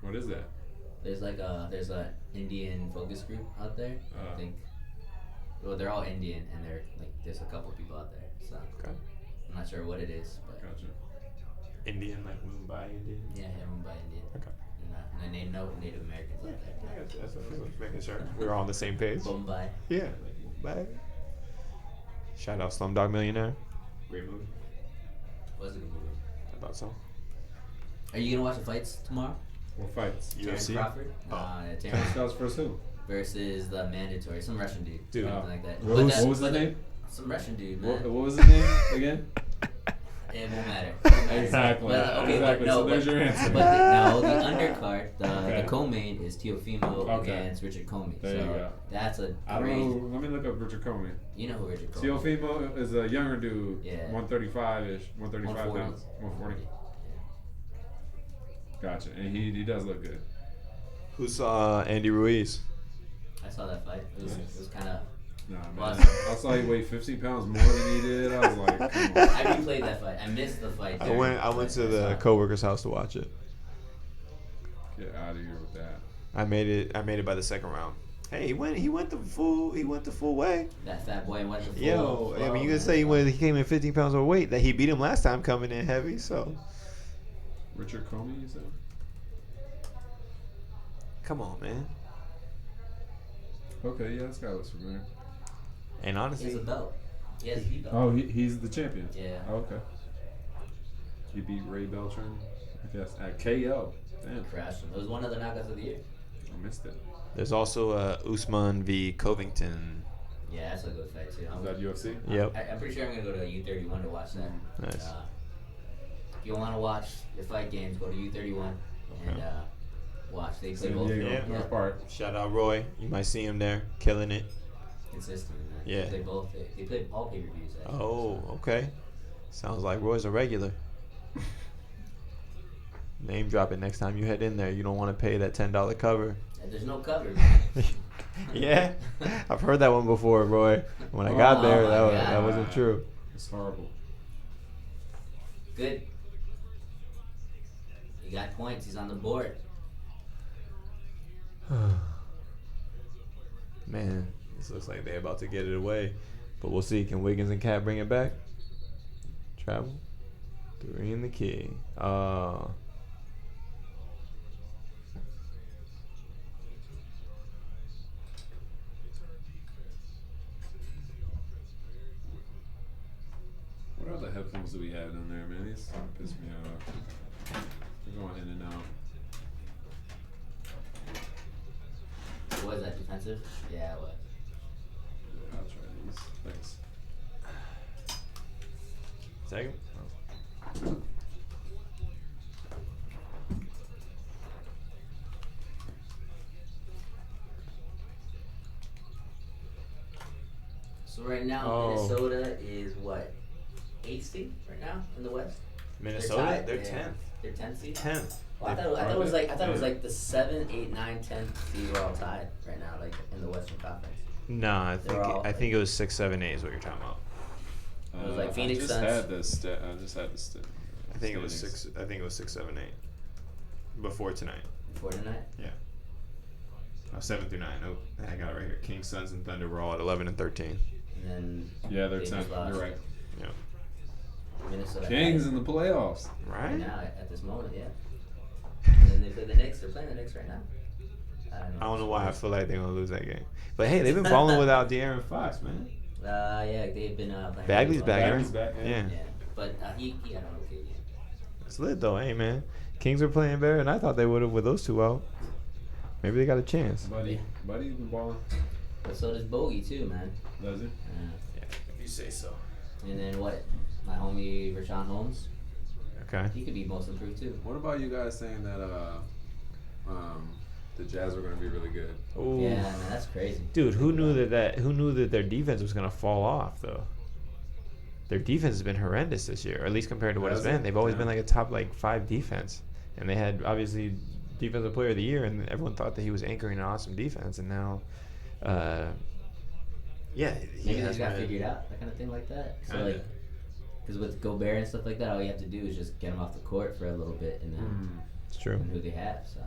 What is that? There's a Indian focus group out there. I think. Well, they're all Indian, and there's a couple people out there. So Okay. I'm not sure what it is, but Gotcha. Indian, like Mumbai Indian. yeah, him by Indian. Okay. And they know Native Americans out there. I got you. That's what I was making sure we're all on the same page. Mumbai. Yeah. Mumbai. Shout out Slumdog Millionaire. Great movie. Was a good movie. I thought so. Are you gonna watch the fights tomorrow? What fights? Terrence UFC? Crawford. Terrence That was first who? versus the mandatory, some Russian dude, Dude. something like that. What But was, that- what was his but name? Some Russian dude, What, man. what was his name again? It won't matter. Exactly. But, okay, Exactly. but no, So there's your answer. But the undercard, Okay. the co-main is Teofimo Okay. against Richard Comey. There so you go. that's a I don't crazy. know. Let me look up Richard Comey. You know who Richard Comey is. Teofimo is a younger dude. Yeah. 135-ish. 135 140. pounds. 140. Gotcha. And he does look good. Who saw Andy Ruiz? I saw that fight. It was kind of. Nah, man. Well, I saw he weighed 15 pounds more than he did. I was like, come on. I replayed that fight. I missed the fight. I there, went but to I the saw it. coworker's house to watch it. Get out of here with that. I made it by the second round. Hey, he went the full way. That fat boy went to full. Yo, I flow, mean, you can man. say he came in 15 pounds overweight. That he beat him last time coming in heavy. So Richard Comey, you said? Come on, man. Okay, yeah, this guy looks familiar. And He honestly, has a belt. He has the belt. Oh, he's the champion. Yeah. Oh, okay. He beat Ray Beltran, I guess, at KO. Damn, Crashed him. It was one of the knockouts of the year. I missed it. there's also Usman v. Covington. Yeah, that's a good fight too. Is that UFC? Yep. I'm pretty sure I'm gonna go to U31 to watch that. Nice. If you want to watch the fight games, go to U31 and watch. They play San both. Diego, Yeah. North Park. Shout out Roy. You might see him there, killing it. Consistent. Man. Yeah. They play both. They play all pay-per-views. Actually, Oh, okay. Sounds like Roy's a regular. Name drop it next time you head in there. You don't want to pay that $10 cover. And there's no cover. Man. Yeah, I've heard that one before, Roy. When I got Oh, there, my that God. wasn't true. It's horrible. Good. He got points. He's on the board. Man, this looks like they're about to get it away. But we'll see. Can Wiggins and Cat bring it back? Travel. 3 in the key. What other headphones do we have in there, man? These piss me off. They're going in and out. Was that defensive? Yeah, it was. I'll try these. Thanks. Second. So right now, Oh. Minnesota is what? 8th seed right now in the West. Minnesota, tied? they're Yeah. 10th. They're 10th seed. 10th. Well, I thought it was like the 7, 8, 9, 10 seed were all tied right now, like in the Western Conference. Nah, They're all, I think it was 6, 7, 8 is what you're talking about. It was like Phoenix I just Suns. had this. I just had this. I think it was 6. I think it was 6, 7, 8. Before tonight. Before tonight. Yeah. 7 through 9. Oh, I got it right here. Kings, Suns, and Thunder were all at 11 and 13. And then Yeah, they're they 10. just lost. You're right. Yeah. Minnesota. Kings has in the playoffs. right Right. now at this moment, yeah. And then they play the Knicks. They're playing the Knicks right now. I don't know why I feel like they're gonna lose that game. But hey, they've been balling without De'Aaron Fox, man. Yeah, they've been playing. Bagley's really back, well. Bagley's back, yeah. Yeah. Yeah, but he had an okay game. It's lit though, hey man. Kings are playing better, and I thought they would have with those two out. Maybe they got a chance. Buddy's been balling. But so does Bogey too, man. Does he? Yeah, if you say so. And then what? My homie Rashawn Holmes. Okay. He could be most improved too. What about you guys saying that the Jazz were going to be really good? Ooh. Yeah, man, that's crazy. Dude, who knew that their defense was gonna fall off though? Their defense has been horrendous this year, or at least compared to what it's Has it? been. They've always Yeah. been like a top 5 defense, and they had obviously defensive player of the year, and everyone thought that he was anchoring an awesome defense, and now, yeah, he Maybe they has got been- figured out, that kind of thing like that. So Kinda. like, because with Gobert and stuff like that, all you have to do is just get him off the court for a little bit, and then It's true. and who they have. So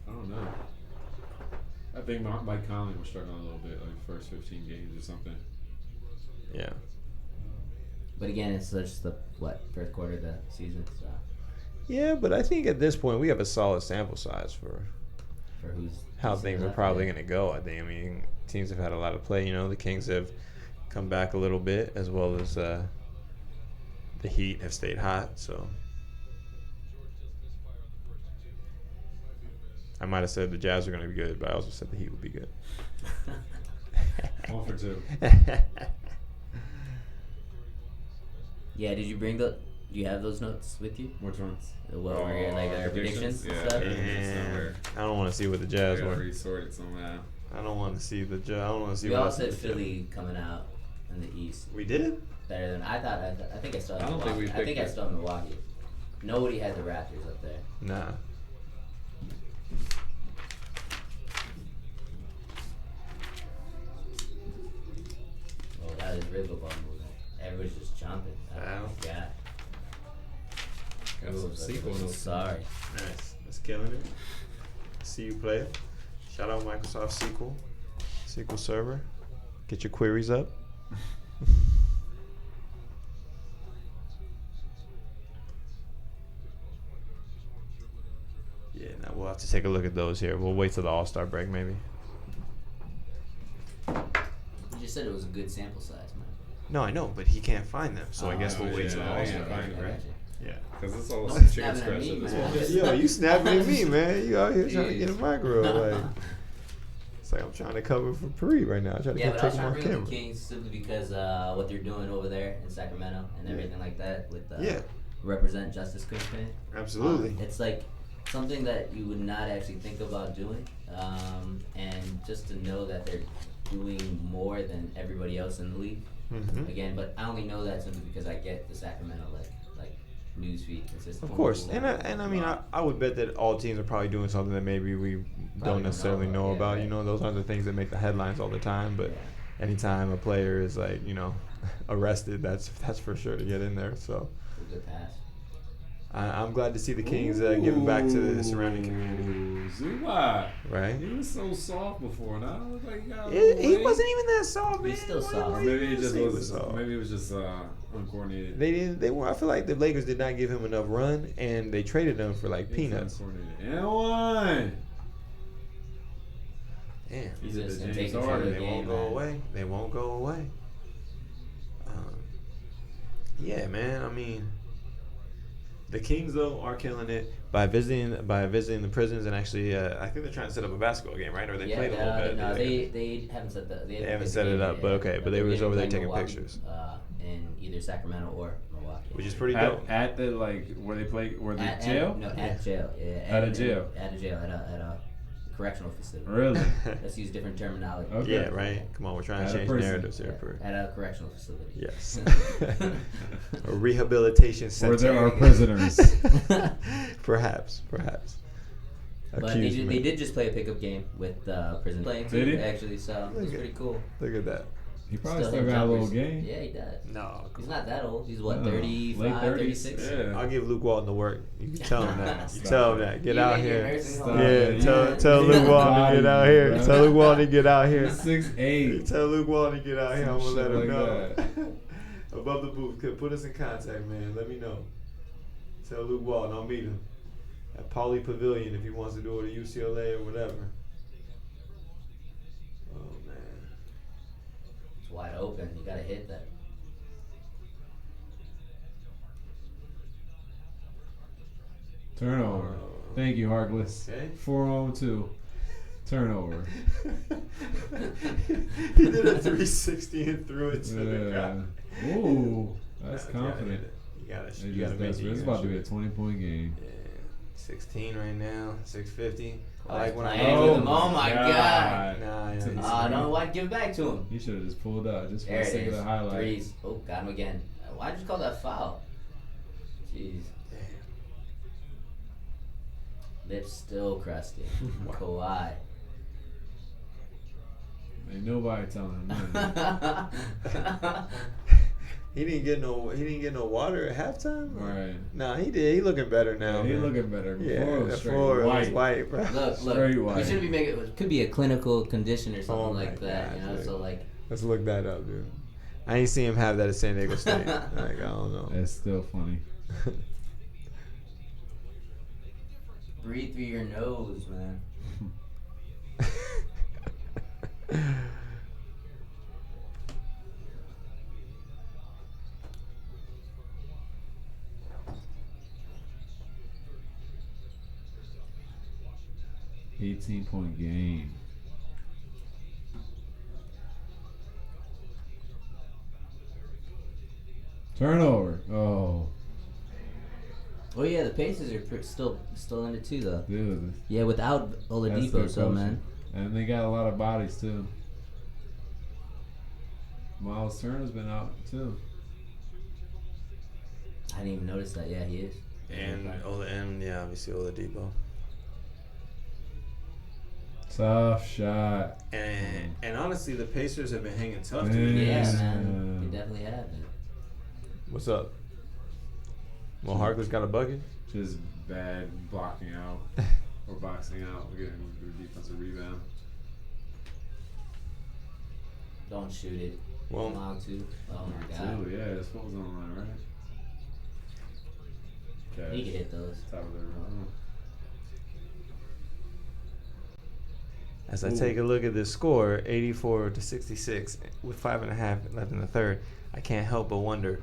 I don't know. I think Mike Conley was struggling a little bit, like first 15 games or something. Yeah. but again, it's just the first quarter of the season. So Yeah, but I think at this point we have a solid sample size for who's how decent things are enough, probably yeah. going to go. I think. I mean, teams have had a lot of play. You know, the Kings have come back a little bit, as well as the Heat have stayed hot. So I might have said the Jazz are going to be good, but I also said the Heat would be good. 1 for 2. Yeah, did you bring the? Do you have those notes with you? Which ones? The what were your, like our our predictions and Yeah, stuff? it's somewhere. I don't want to see what the I Jazz gotta were. resort it somehow. I don't want to see the Jazz. I don't want to see We what all else said the Jazz- Philly coming out in the East We did? better than I thought. I think I still have I don't think Milwaukee. we I think I picked still have Milwaukee. Nobody had the Raptors up there. Nah. Oh, that is real football movement. Everybody's just jumping. Wow. Yeah. Got some sequel notes. Sorry. Nice. That's killing it. See you play it. Shout out Microsoft SQL Server. Get your queries up. Yeah, now we'll have to take a look at those here. We'll wait till the All-Star break, maybe. You just said it was a good sample size, man. No, I know, but he can't find them, so I guess we'll wait till the yeah, All-Star yeah, break. find it, right? Yeah. Because it's all Don't chicken snap at scratch me, at this man. point. Yo, you snapping at me, man. You out here trying to Jeez. get a micro. Like, it's like I'm trying to cover for Puri right now. I'm trying to Yeah, but I was take him trying off to bring up camera. the Kings simply because what they're doing over there in Sacramento and everything like that with represent Justice Campaign. Absolutely. It's like something that you would not actually think about doing, and just to know that they're doing more than everybody else in the league. Mhm. Again, but I only know that simply because I get the Sacramento like newsfeed consistently. Of course, and I mean I would bet that all teams are probably doing something that maybe we don't necessarily know yeah, about. right. You know, those aren't the things that make the headlines all the time. But anytime a player is like arrested, that's for sure to get in there. So Good pass. I'm glad to see the Kings giving back to the surrounding community. Zubac. Right? He was so soft before. Now it looks like he got a He little weight. wasn't even that soft, man. He's still soft. Or maybe it just He was. soft. Maybe it was just uncoordinated. They didn't. They were. I feel like the Lakers did not give him enough run, and they traded him for like peanuts. Uncoordinated. And one. Damn. He's Is it just the gonna James take control of Harden? the They game, won't go man. away. They won't go away. Yeah, man. I mean, the Kings though are killing it by visiting the prisons, and actually, I think they're trying to set up a basketball game, right? Or they played a little bit. No, they haven't set that. They haven't set it up, but okay. But they was over there taking pictures, in either Sacramento or Milwaukee, which is pretty dope. At the where they play where the jail. At jail. Yeah, At a jail. At a jail. At a correctional facility. Really? Let's use different terminology. Okay. Yeah, right. Come on, we're trying At to a change prison. narratives here. At a correctional facility. Yes. A rehabilitation center. Where there are prisoners. Perhaps. But they did just play a pickup game with prison playing Did too, he? actually, so it was Look at- pretty cool. Look at that. He probably still hitting got a little jumpers. game. Yeah, he does. No, He's not that old. He's what, No. 35, Late 30s? 36? Yeah. I'll give Luke Walton the work. You can tell him that. You Stop. tell him that. Get You out make your here. nursing Stop. home. Yeah, Yeah. tell Luke Walton to get out here. Bro. Tell Luke Walton to get out here. He's 6'8". Tell Luke Walton to get out here. I'm Some gonna let shit him like know. Above the booth, put us in contact, man. Let me know. Tell Luke Walton I'll meet him at Pauley Pavilion if he wants to do it at UCLA or whatever. Oh man. It's wide open. You gotta hit that. Turnover. Thank you, Harkless. Okay. 4-on-2. Turnover. He did a 360 and threw it to the guy. Ooh, that's You confident. gotta It's make it. it's about to be a 20-point game. Yeah, 16 right now, 650. I Oh, like he's when I playing know with him. Oh my God. Nah, To the yeah. No, why give it back to him? He should have just pulled out just for There the it sake of is. the highlight. Threes. Oh, got him again. Why'd you call that foul? Jeez. Lips still crusty. Kawhi. Ain't nobody telling him nothing. He didn't get no water at halftime. Right. Nah, he did. He looking better now. Yeah, he man. looking better. Before Yeah, it was straight before it was white. white, bro. Look, Straight we white. shouldn't be making. It could be a clinical condition or something Oh like my that. gosh, You know, like- so like. Let's look that up, dude. I ain't seen him have that at San Diego State. Like I don't know. That's still funny. Breathe through your nose, man. 18-point game. Turnover. Oh, Oh yeah, the Pacers are still in it too, though. dude. Yeah, without That's Oladipo, their so coaching. man. And they got a lot of bodies too. Miles Turner's been out too. I didn't even notice that. Yeah, he is. and yeah, obviously Oladipo. Tough shot. And honestly, the Pacers have been hanging tough. Yeah. To me. Yeah, man. They definitely have it. What's up? Well, Harkless got a bucket. Just bad blocking out or boxing out. We're getting a defensive rebound. Don't shoot it. Well, Long two. Oh my God. Too, yeah, this one's on the line, right? He can hit those. Top of the room. As I take a look at this score, 84-66, with 5.5 left in the third, I can't help but wonder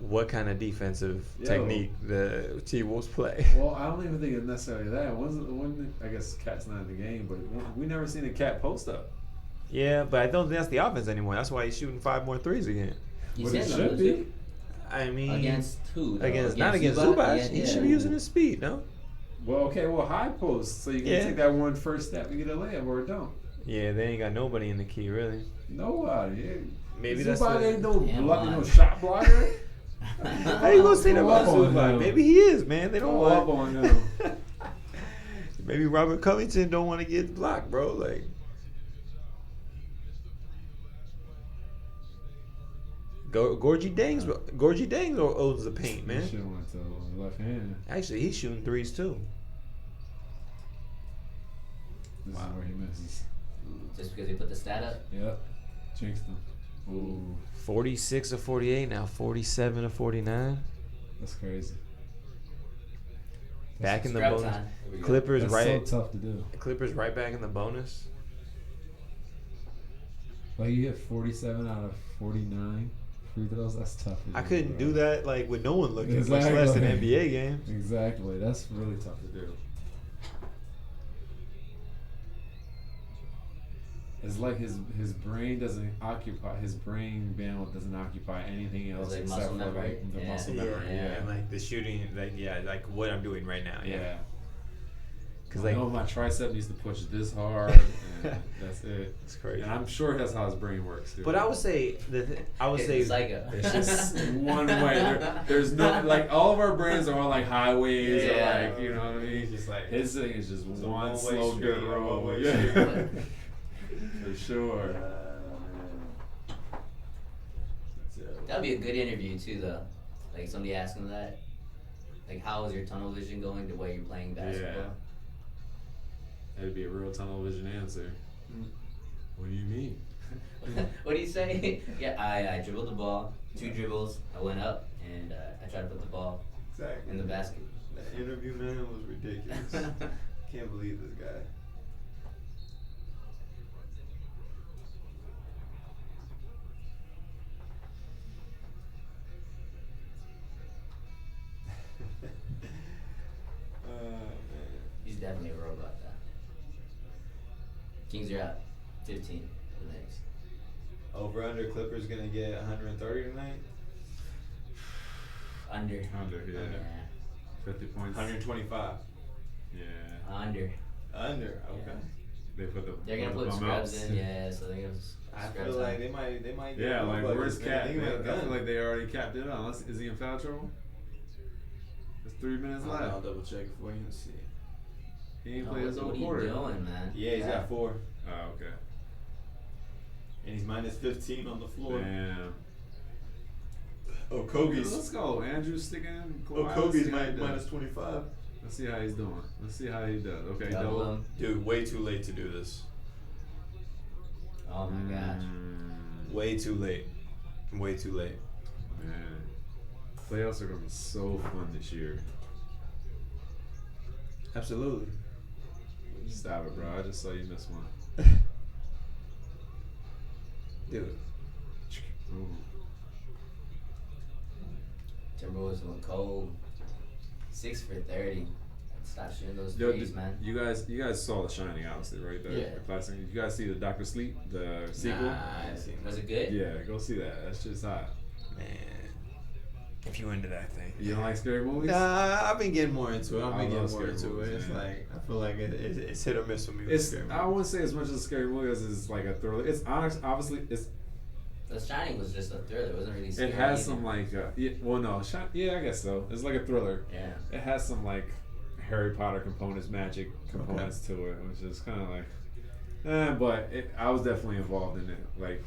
what kind of defensive technique the T-Wolves play. Well, I don't even think it's necessarily that. I guess Cat's not in the game, but we never seen a Cat post up. Yeah, but I don't think that's the offense anymore. That's why he's shooting 5 more threes again. He's But it should be. I mean, against who? Though? not against Zubac. He should be using his speed, no? Well, high post, so you can take that one first step and get a layup, or don't. Yeah, they ain't got nobody in the key, really. Nobody. Yeah. Maybe Zubac ain't no on. shot blocker. How you gonna say that about Zubac? Maybe he is, man. They don't Go up want. on him. Maybe Robert Covington don't want to get blocked, bro. Like. Gorgie Dangs owns the paint, man. He should have went to the left hand. Actually, he's shooting threes too. This is where he misses. Just because he put the stat up. Yep. Jinxed him. Ooh. 46 of 48, now 47 of 49. That's crazy. Back in the Scrap bonus. time. Here we go. Clippers That's right. so tough to do. Clippers right back in the bonus. Like you hit 47 out of 49 free throws. That's tough. To do, I couldn't bro. do that like with no one looking, Exactly. much less an NBA game. Exactly. That's really tough to do. It's like his brain doesn't occupy, his brain bandwidth doesn't occupy anything else like except muscle for memory. like the Yeah. muscle Yeah, memory. Yeah. and like the shooting, like what I'm doing right now. Yeah. Because I like know my tricep needs to push this hard, and that's it. it's crazy. And I'm sure that's how his brain works too. But I would say It's psycho. It's just one way. There's no like all of our brains are on like highways or Yeah. like you know what I mean. Just like His thing is just a one one-way slow street, dirt road. one-way Yeah. For sure. That'd be a good interview too, though. Like somebody asking that, like, how is your tunnel vision going to where you're playing basketball? That'd be a real tunnel vision answer. What do you mean? What do you say? Yeah, I dribbled the ball, 2 dribbles. I went up and I tried to put the ball in the basket. That interview, man, was ridiculous. Can't believe this guy. He's definitely a robot, though. Kings are up 15 for the Knicks. Over under Clippers gonna get 130 tonight. Under. Yeah. 50 points. 125. Yeah. Under. Under. Okay. They put the. They're gonna the put bum scrubs outs. in, yeah. So they're gonna. I scrub feel time. like they might. Get Yeah, like nobody, where's man. Cat? They Man, might I gun. feel like they already capped it on. Is he in foul trouble? There's 3 minutes I'll left. double check it for you and see. He ain't No, played his what whole are you quarter. doing, man? Yeah, he's got 4, Oh, okay. and he's minus 15 on the floor. Damn. Oh, Let's go. Andrew's sticking. Oh, Kawhi's Kobe's sticking. minus 25. Let's see how he's doing. Let's see how he does. Okay, Double double. him. Dude, way too late to do this. Oh my gosh. Way too late. Way too late. Man, playoffs are gonna be so fun this year. Absolutely. Stop it, bro. I just saw you miss one. Dude. Ooh. Timberwolves went cold. 6 for 30. Stop shooting those Yo, threes, man. you guys saw The Shining, obviously, right? Yeah. The classic. You guys see the Dr. Sleep, the sequel? Nah, I ain't seen Was that. it good? Yeah, go see that. That's just hot. Man. If you into that thing. You don't like scary movies? Nah, I've been getting more into it. I've I been getting love more scary into movies, it. It's man. like I feel like it's hit or miss for me. with It's. scary I movies. wouldn't say as much as a scary movie as it's like a thriller. It's honest. Obviously, it's. The Shining was just a thriller. It wasn't really scary. It has either. some like. Yeah, I guess so. It's like a thriller. Yeah. It has some like Harry Potter components, magic components to it, which is kind of like. But I was definitely involved in it. Like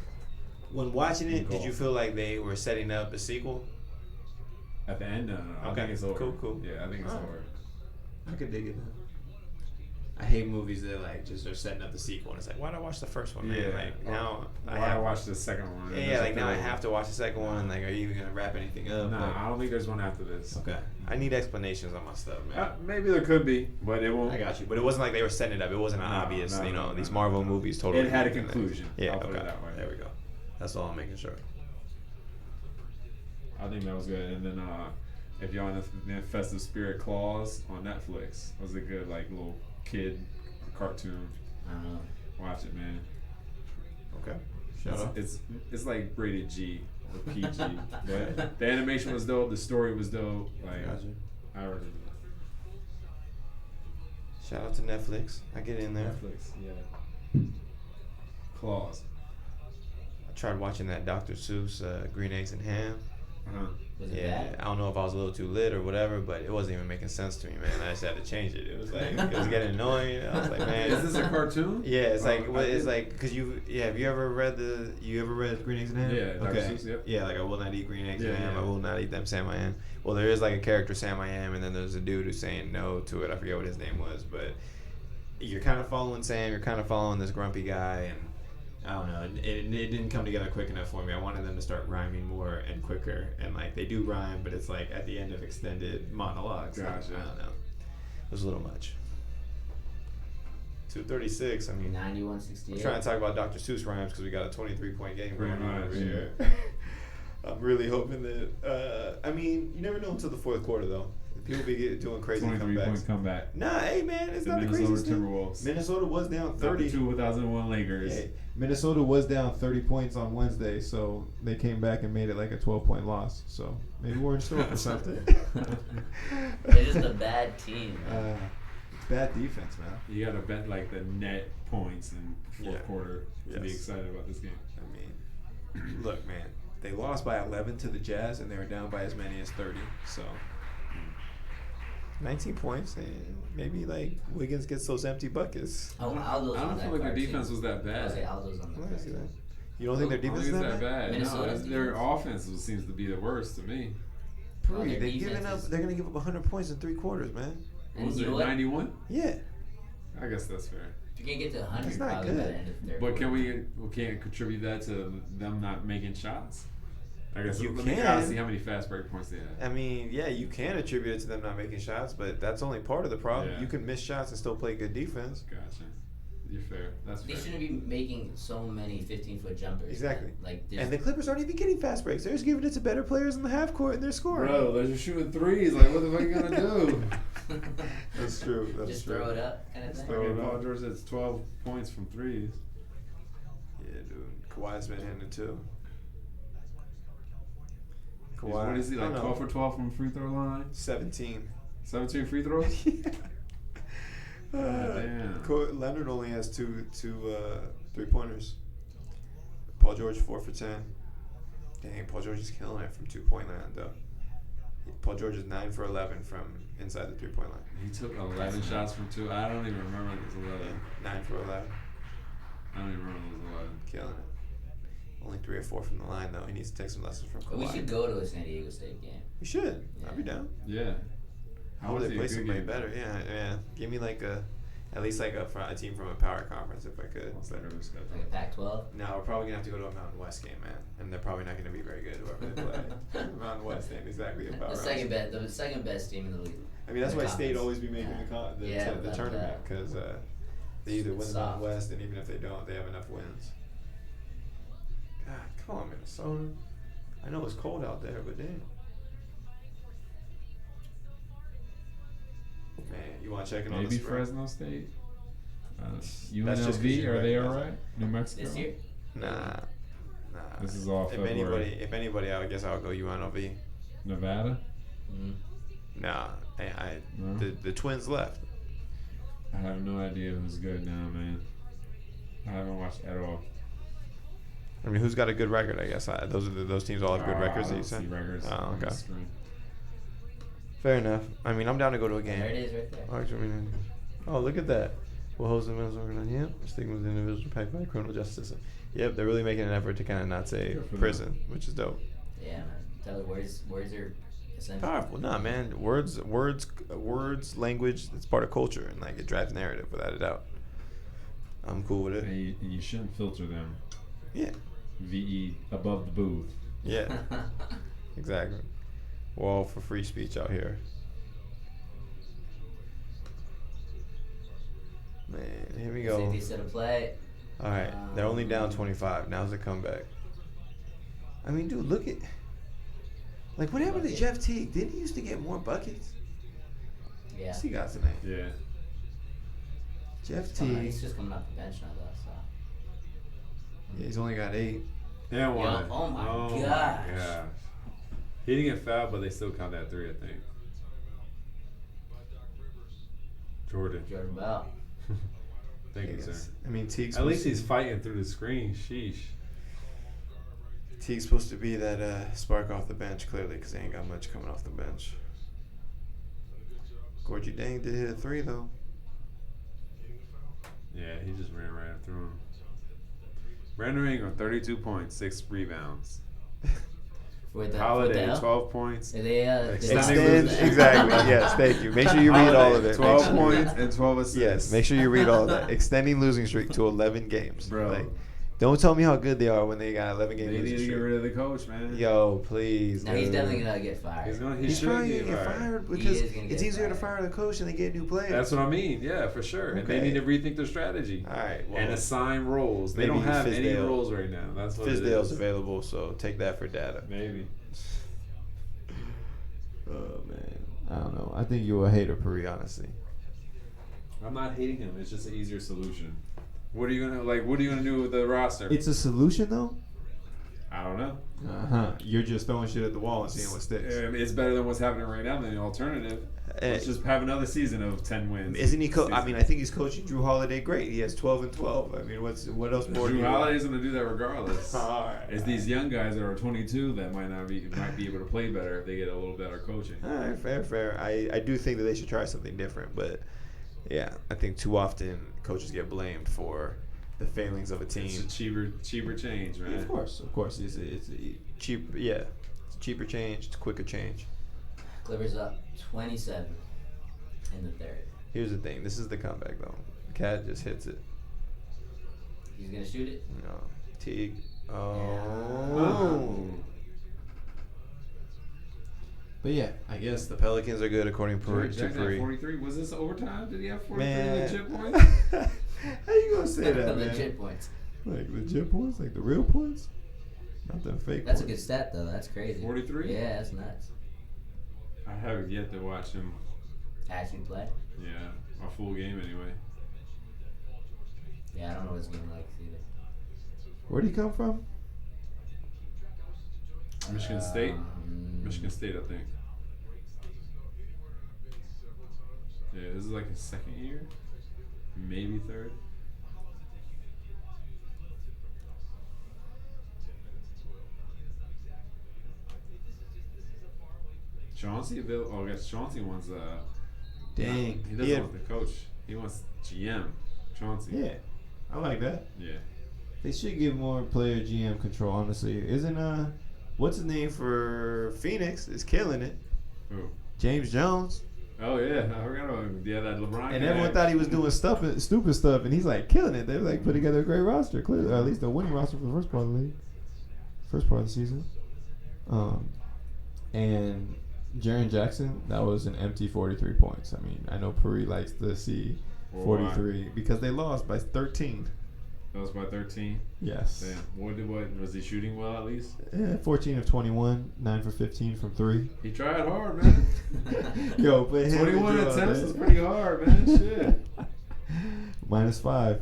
When watching it, Cool. did you feel like they were setting up a sequel? at the end, no. I Okay, think it's over. cool. Yeah, I think it's Alright. over. I could dig it. I hate movies that like just are setting up the sequel, and it's like, why did I watch the first one? Man? Yeah. Like now I watched the second one. Yeah, like now I have to watch the second one. Like, are you even gonna wrap anything up? Nah, Like, I don't think there's one after this. okay. I need explanations on my stuff, man. Maybe there could be, but it won't. I got you, but it wasn't like they were setting it up. It wasn't obvious, these Marvel movies totally. It had a conclusion. Yeah, I'll put it that way. There we go. That's all I'm making sure. I think that was good. And then if y'all in the Festive Spirit Claws on Netflix, it was a good like little kid cartoon. Watch it, man. Okay. It's like rated G or PG, but the animation was dope. The story was dope. Like I really shout out to Netflix. I get in there. Netflix, yeah. Claws. I tried watching that Dr. Seuss Green Eggs and Ham. Was it bad? I don't know if I was a little too lit or whatever, but it wasn't even making sense to me, man. I just had to change it. It was like it was getting annoying. I was like, man, is this a cartoon? Yeah, it's like because have you ever read Green Eggs and Ham? Yeah, Dr. Seuss, yep. Yeah, like I will not eat green eggs and ham. Yeah. I will not eat them Sam I am. Well, there is like a character Sam I am, and then there's a dude who's saying no to it. I forget what his name was, but you're kind of following Sam. You're kind of following this grumpy guy, and I don't know. It didn't come together quick enough for me. I wanted them to start rhyming more and quicker, and like they do rhyme, but it's like at the end of extended monologues. Gotcha. I don't know. It was a little much. 236. I mean, 91-68. I'm trying to talk about Dr. Seuss rhymes because we got a 23-point game Pretty going on much, over here. I'm really hoping that. I mean, you never know until the fourth quarter though. People be doing crazy 23-point comeback. Nah, hey man, it's The not the Minnesota craziest thing. Timberwolves. Minnesota was down 30. 2001 Lakers. Hey, Minnesota was down 30 points on Wednesday, so they came back and made it like a 12-point loss. So maybe we're in store for something. They're just a bad team. It's bad defense, man. You gotta bet like the net points in fourth quarter to be Yes. excited about this game. I mean, look, man, they lost by 11 to the Jazz, and they were down by as many as 30. So 19 points, and maybe like Wiggins gets those empty buckets. Oh, Aldo's I on don't that feel like their card, defense too. was that I bad. would say Aldo's on I that. see that. You don't think their I don't defense think is it's that bad. Minnesota's No, their defense. offense seems to be the worst to me. Well, their They're defense is- gonna give up 100 points in 3 quarters, man. And What was you it, know what? 91? Yeah. I guess that's fair. If you're gonna get to 100, That's not probably by good. the end of the third But quarter. we can't contribute that to them not making shots? I guess You let me can. see how many fast break points they had. I mean, yeah, you can attribute it to them not making shots, but that's only part of the problem. Yeah. You can miss shots and still play good defense. Gotcha. You're fair. That's They fair. shouldn't be making so many 15-foot jumpers. Exactly. Like, And the Clippers aren't even getting fast breaks. They're just giving it to better players in the half court, and they're scoring. Bro, they're just shooting threes. Like, what the fuck you gonna do? That's true. That's just true. throw it up, kind of thing. throw it Fucking up. Paul George has 12 points from threes. Yeah, dude. Kawhi's been hitting it too. What is he, I don't like know. 12 for 12 from free throw line? 17. 17 free throws? Damn. Leonard only has two 3-pointers. Paul George 4 for 10. Dang, Paul George is killing it from 2-point line though. Paul George is 9 for 11 from inside the 3-point line. He took 11 shots from 2. I don't even remember those 11. 9 for 11. I don't even remember those 11. Killing it. Only 3 or 4 from the line though. He needs to take some lessons from But we Kawhi. should go to a San Diego State game. We should. Yeah. I'd be down. Yeah. How would they play somebody better? Yeah. Give me like at least like a team from a power conference if I could. What's that other schedule? Like a Pac-12. No, we're probably gonna have to go to a Mountain West game, man, and they're probably not gonna be very good whoever they play. Mountain West ain't exactly a power. The second best team in the league. I mean, that's in why the State conference. always be making Yeah. the without tournament doubt. because they either win It's the Mountain soft. West, and even if they don't, they have enough wins. God, come on, Minnesota. I know it's cold out there, but damn. Man, you want to check in on Maybe the spread? Fresno State? That's just 'cause UNLV, you are they recognize alright? New Mexico? This year? Nah. This is all February. If anybody, I would guess I'll go UNLV. Nevada? Mm. Nah, No? the Twins left. I have no idea who's good now, man. I haven't watched at all. I mean, who's got a good record? I guess those teams all have good records. I That don't you said. see records Oh, on the okay. screen. Fair enough. I mean, I'm down to go to a game. There it is right there. Oh, look at that. We'll host the Minnesota. Yep. Stigmas of individuals packed by the criminal justice system. Yep, they're really making an effort to kind of not say Good for prison, which is dope. Yeah, man. Tell her where's her essentially. Powerful. Nah, man. Words, language, it's part of culture. And, like, it drives narrative without a doubt. I'm cool with it. And you shouldn't filter them. Yeah. VE above the booth. Yeah. Exactly. We're all for free speech out here. Man, here we go. Safety set of play. All right. They're only down 25. Now's the comeback. I mean, dude, look at... Like, what happened to Jeff Teague? Didn't he used to get more buckets? Yeah. What's he got tonight? Yeah. Jeff Oh, Teague. he's just coming off the bench now, though. So. Yeah, he's only got 8. And one. Yo, oh my gosh. Yeah. He didn't get fouled, but they still count that 3, I think. Jordan Bell. Thank you, sir. I mean, Teague's At least he's fighting through the screen. Sheesh. Teague's supposed to be that spark off the bench, clearly, because they ain't got much coming off the bench. Gorgie Dang did hit a 3, though. Yeah, he just ran right through him. Brandon Ingram, 32 points, 6 rebounds. Holiday, 12 points. Extend, exactly. Yes, thank you. Make sure you read all of it. 12 points and 12 assists. Yes, make sure you read all of that. Extending losing streak to 11 games. Bro. Like, don't tell me how good they are when they got 11 games. They losing need to streak. get rid of the coach, man. Yo, please. No, he's definitely gonna get fired. He's probably gonna get fired because it's easier to fire the coach and they get new players. That's what I mean. Yeah, for sure. Okay. And they need to rethink their strategy. All right. Well, and assign roles. They don't have any roles right now. That's what Fizdale's available, so take that for data. Maybe. Oh man, I don't know. I think you're a hater, Puri. Honestly, I'm not hating him. It's just an easier solution. What are you gonna do with the roster? It's a solution though. I don't know. You're just throwing shit at the wall and seeing what sticks. It's better than what's happening right now than the alternative. Let's just have another season of 10 wins. Isn't he? I mean, I think he's coaching Drew Holiday great. He has 12 and 12. I mean, what else more? Drew Holiday's gonna do that regardless. All right. It's these young guys that are 22 that might be able to play better if they get a little better coaching. All right, fair. I do think that they should try something different, but yeah, I think too often coaches get blamed for the failings of a team. It's a cheaper change, man. Yeah, of course. It's cheap. Yeah, it's a cheaper change. It's a quicker change. Clippers up 27 in the third. Here's the thing. This is the comeback, though. Cat just hits it. He's going to shoot it? No. Teague. Oh. Yeah. But yeah, I guess the Pelicans are good according to Puri. 43. Was this overtime? Did he have 43 legit points? How you going to say that, man? Legit points. Like legit points? Like the real points? Not the fake That's points. a good stat, though. That's crazy. 43? Yeah, that's nuts. I haven't yet to watch him. Actually play? Yeah, a full game anyway. Yeah, I don't know what his game like either. Where'd he come from? Michigan State? Michigan State, I think. Yeah, this is like his second year? Maybe third. Chauncey available? Oh, I guess Chauncey wants Dang. he doesn't want the coach. He wants GM. Chauncey. Yeah, I like that. Yeah. They should give more player GM control, honestly. Isn't what's his name for Phoenix is killing it? Who? James Jones. Oh yeah, I forgot about him. Yeah, that LeBron. And guy. everyone thought he was doing stupid stuff, and he's like killing it. They were like put together a great roster, clearly, or at least a winning roster for the first part of the league, first part of the season. And Jaren Jackson, that was an empty 43 points. I mean, I know Puri likes to see 43 because they lost by 13. That was by 13. Yes. Damn. What was he shooting well at least? Yeah, 14 of 21, 9 for 15 from 3. He tried hard, man. Yo, but 21 attempts is pretty hard, man. Shit. -5.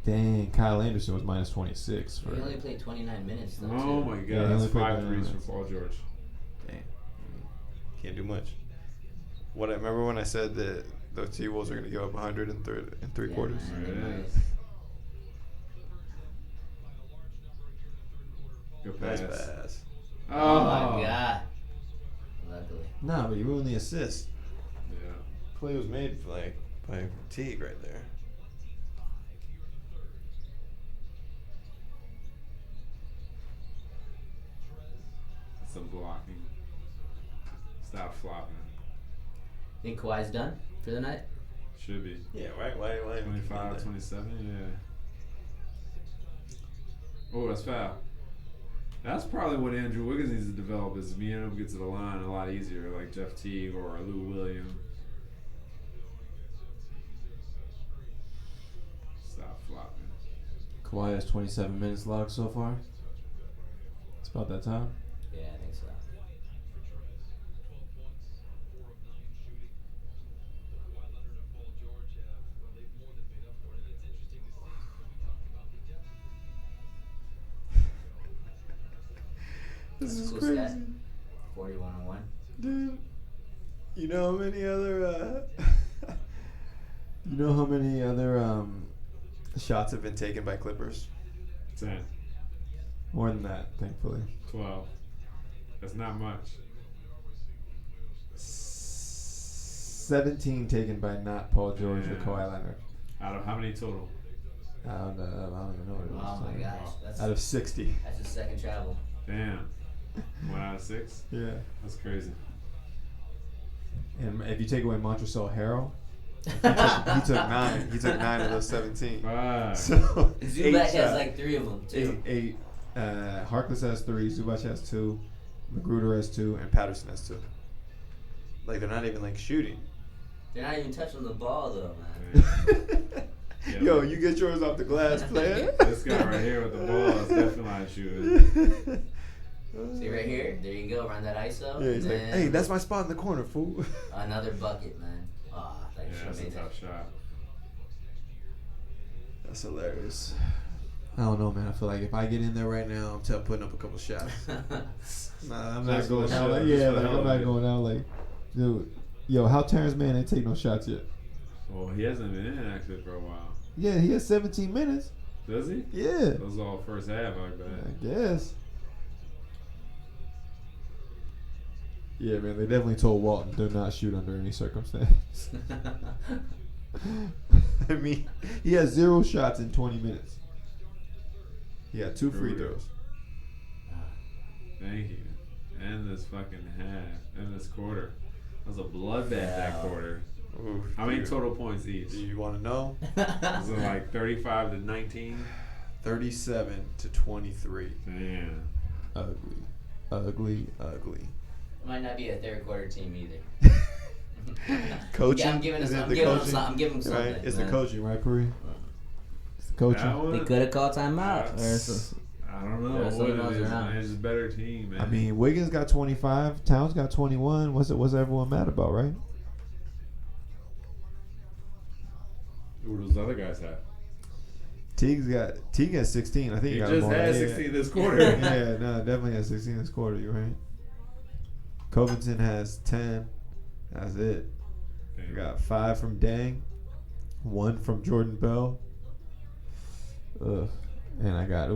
Dang, Kyle Anderson was -26. He only played 29 minutes, though. Oh too. my god, Yeah, he that's only played 5 29 threes from minutes. Paul George. Dang. Can't do much. What I remember when I said that the T-Wolves are going to give up 100 in three quarters. Yeah. Nice. Good Nice pass. pass. Oh my god. Luckily. Nah, but you ruined the assist. Yeah. Play was made by Teague right there. Some blocking. Stop flopping. Think Kawhi's done for the night? Should be. Yeah, why 25, 27, yeah. Oh, that's foul. That's probably what Andrew Wiggins needs to develop is being able to get to the line a lot easier, like Jeff Teague or Lou Williams. Stop flopping. Kawhi has 27 minutes logged so far. It's about that time. Yeah, I think so. This That's is a cool crazy. stat. 41-1. Dude, you know how many other you know how many other shots have been taken by Clippers? 10, More than that, thankfully. 12. That's not much. 17 taken by not Paul George or Yeah. Kawhi Leonard. Out of how many total? I don't even know what it was. Oh my gosh. That's Out of 60. his second travel. Damn. 1 out of 6? Yeah. That's crazy. And if you take away Montrezl Harrell, he took 9. He took 9 of those 17. Fuck. So Zubac has shots. like 3 of them too. Eight. Harkless has 3. Zubac has 2. Magruder has 2, and Patterson has 2. Like they're not even like shooting. They're not even touching the ball though, man. Yeah, Yo, but you get yours off the glass, player. this guy right here with the ball is definitely not shooting. See right here? There you go. Run that ISO. Yeah, he's and like, then hey, that's my spot in the corner, fool. another bucket, man. Ah, oh, Yeah, that's a tough shot. That's hilarious. I don't know, man. I feel like if I get in there right now, I'm putting up a couple shots. Nah, I'm not Just going go out shit, like, just yeah, for the like hell I'm of not it. going out like, dude. Yo, how Terrence Mann ain't take no shots yet? Well, he hasn't been inactive for a while. Yeah, he has 17 minutes. Does he? Yeah, Those all first half, I bet. I guess. Yeah, man, they definitely told Walton do not shoot under any circumstance. I mean, he had 0 shots in 20 minutes. He had 2 free Brutal. throws. Thank you. And this fucking half. And this quarter. That was a bloodbath that Wow. quarter. Ooh, How many dude. total points each? Do you want to know? Was it like 35 to 19? 37 to 23. Damn. Ugly. Ugly, ugly. Might not be a third quarter team either. Coaching? Yeah, I'm giving Is us. it I'm the giving them coaching? some. I'm giving them something. Right? It's man. the coaching, right, Puri? It's the coaching. That one? They could have called timeout. That's- I don't know There's what something it else is, around. man. It's just a better team, man. I mean, Wiggins got 25. Towns got 21. What's everyone mad about, right? Who those other guys have? Teague has 16. I think He he got just more. had Yeah. 16 this quarter. Yeah, no, definitely has 16 this quarter. You're right. Covington has 10. That's it. Damn. We got 5 from Dang, 1 from Jordan Bell. Ugh. And I got,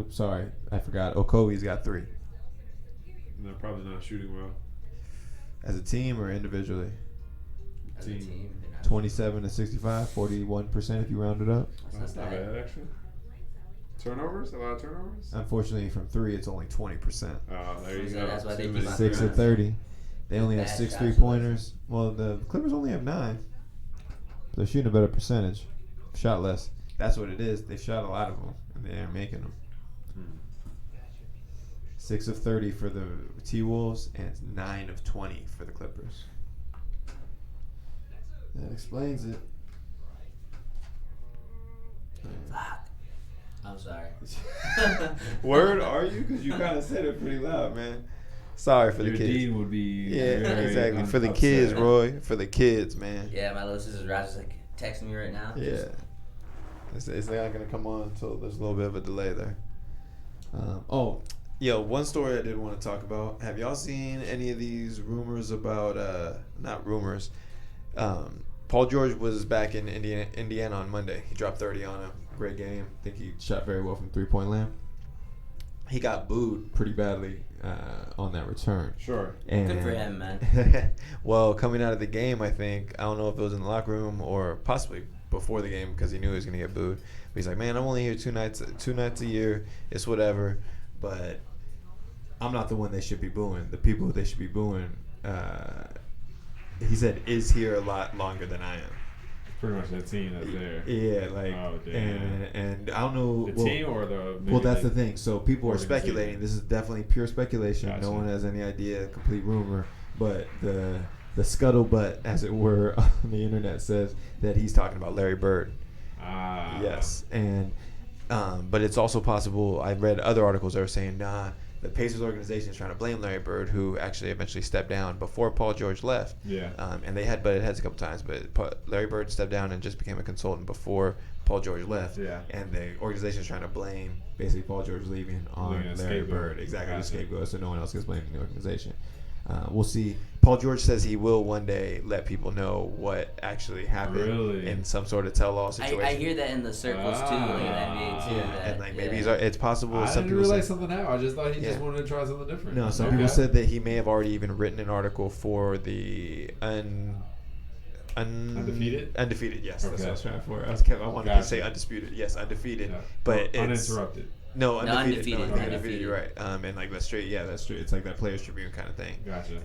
I forgot. Okoye's got 3. And they're probably not shooting well. As a team or individually? As a team, they're not 27 to 65, 41% if you round it up. That's not bad, actually. Turnovers? A lot of turnovers? Unfortunately, from 3, it's only 20%. Oh, there you So go. that's why they Too keep many on 6 turnovers. of 30. They only have Bad 6 shot 3-pointers. Well, the Clippers only have 9. They're shooting a better percentage. Shot less. That's what it is. They shot a lot of them, and they aren't making them. 6 of 30 for the T-Wolves, and it's 9 of 20 for the Clippers. That explains it. Fuck. I'm sorry. Word, are you? Because you kind of said it pretty loud, man. Sorry for Your the kids. dean would be Yeah, very exactly. For the upset. kids, Roy. For the kids, man. Yeah, my little sister's Roger's like texting me right now. Yeah. It's not going to come on until there's a little bit of a delay there. One story I did want to talk about. Have y'all seen any of these rumors about, not rumors, Paul George was back in Indiana on Monday. He dropped 30 on him. Great game. I think he shot very well from three-point land. He got booed pretty badly on that return. Sure. And Good for him, man. Well, coming out of the game, I think, I don't know if it was in the locker room or possibly before the game because he knew he was going to get booed. But he's like, man, I'm only here two nights a year. It's whatever. But I'm not the one they should be booing. The people they should be booing he said is here a lot longer than I am. Pretty much that team that's there. Yeah, like, Oh, damn. and I don't know. The team or the. Well, that's the like, thing. So people are organization. speculating. This is definitely pure speculation. Gotcha. No one has any idea. Complete rumor. But the scuttlebutt, as it were, on the internet says that he's talking about Larry Bird. Ah. Yes, and but it's also possible. I read other articles that are saying, nah, the Pacers organization is trying to blame Larry Bird, who actually eventually stepped down before Paul George left. Yeah. And they had butted heads a couple times, but Larry Bird stepped down and just became a consultant before Paul George left. Yeah. And the organization is trying to blame basically Paul George leaving on Leaving a Larry scapegoat. Bird. Exactly, the Gotcha. scapegoat, so no one else gets blamed in the organization. We'll see. Paul George says he will one day let people know what actually happened Really? in some sort of tell-all situation. I hear that in the circles too, like in the NBA too. Yeah, that, and like maybe yeah. it's possible. I some didn't people realize say, something happened. I just thought he just Yeah. wanted to try something different. no, some Okay. people said that he may have already even written an article for the Undefeated? Undefeated, yes. That's Okay. what I was trying for. I wanted to Gotcha. say undisputed. Yes, undefeated. Yeah. But Oh, it's uninterrupted. No, undefeated. undefeated, No, undefeated. undefeated. You're right. And like that's straight. Yeah, that's true. It's like that Players Tribune kind of thing. Gotcha.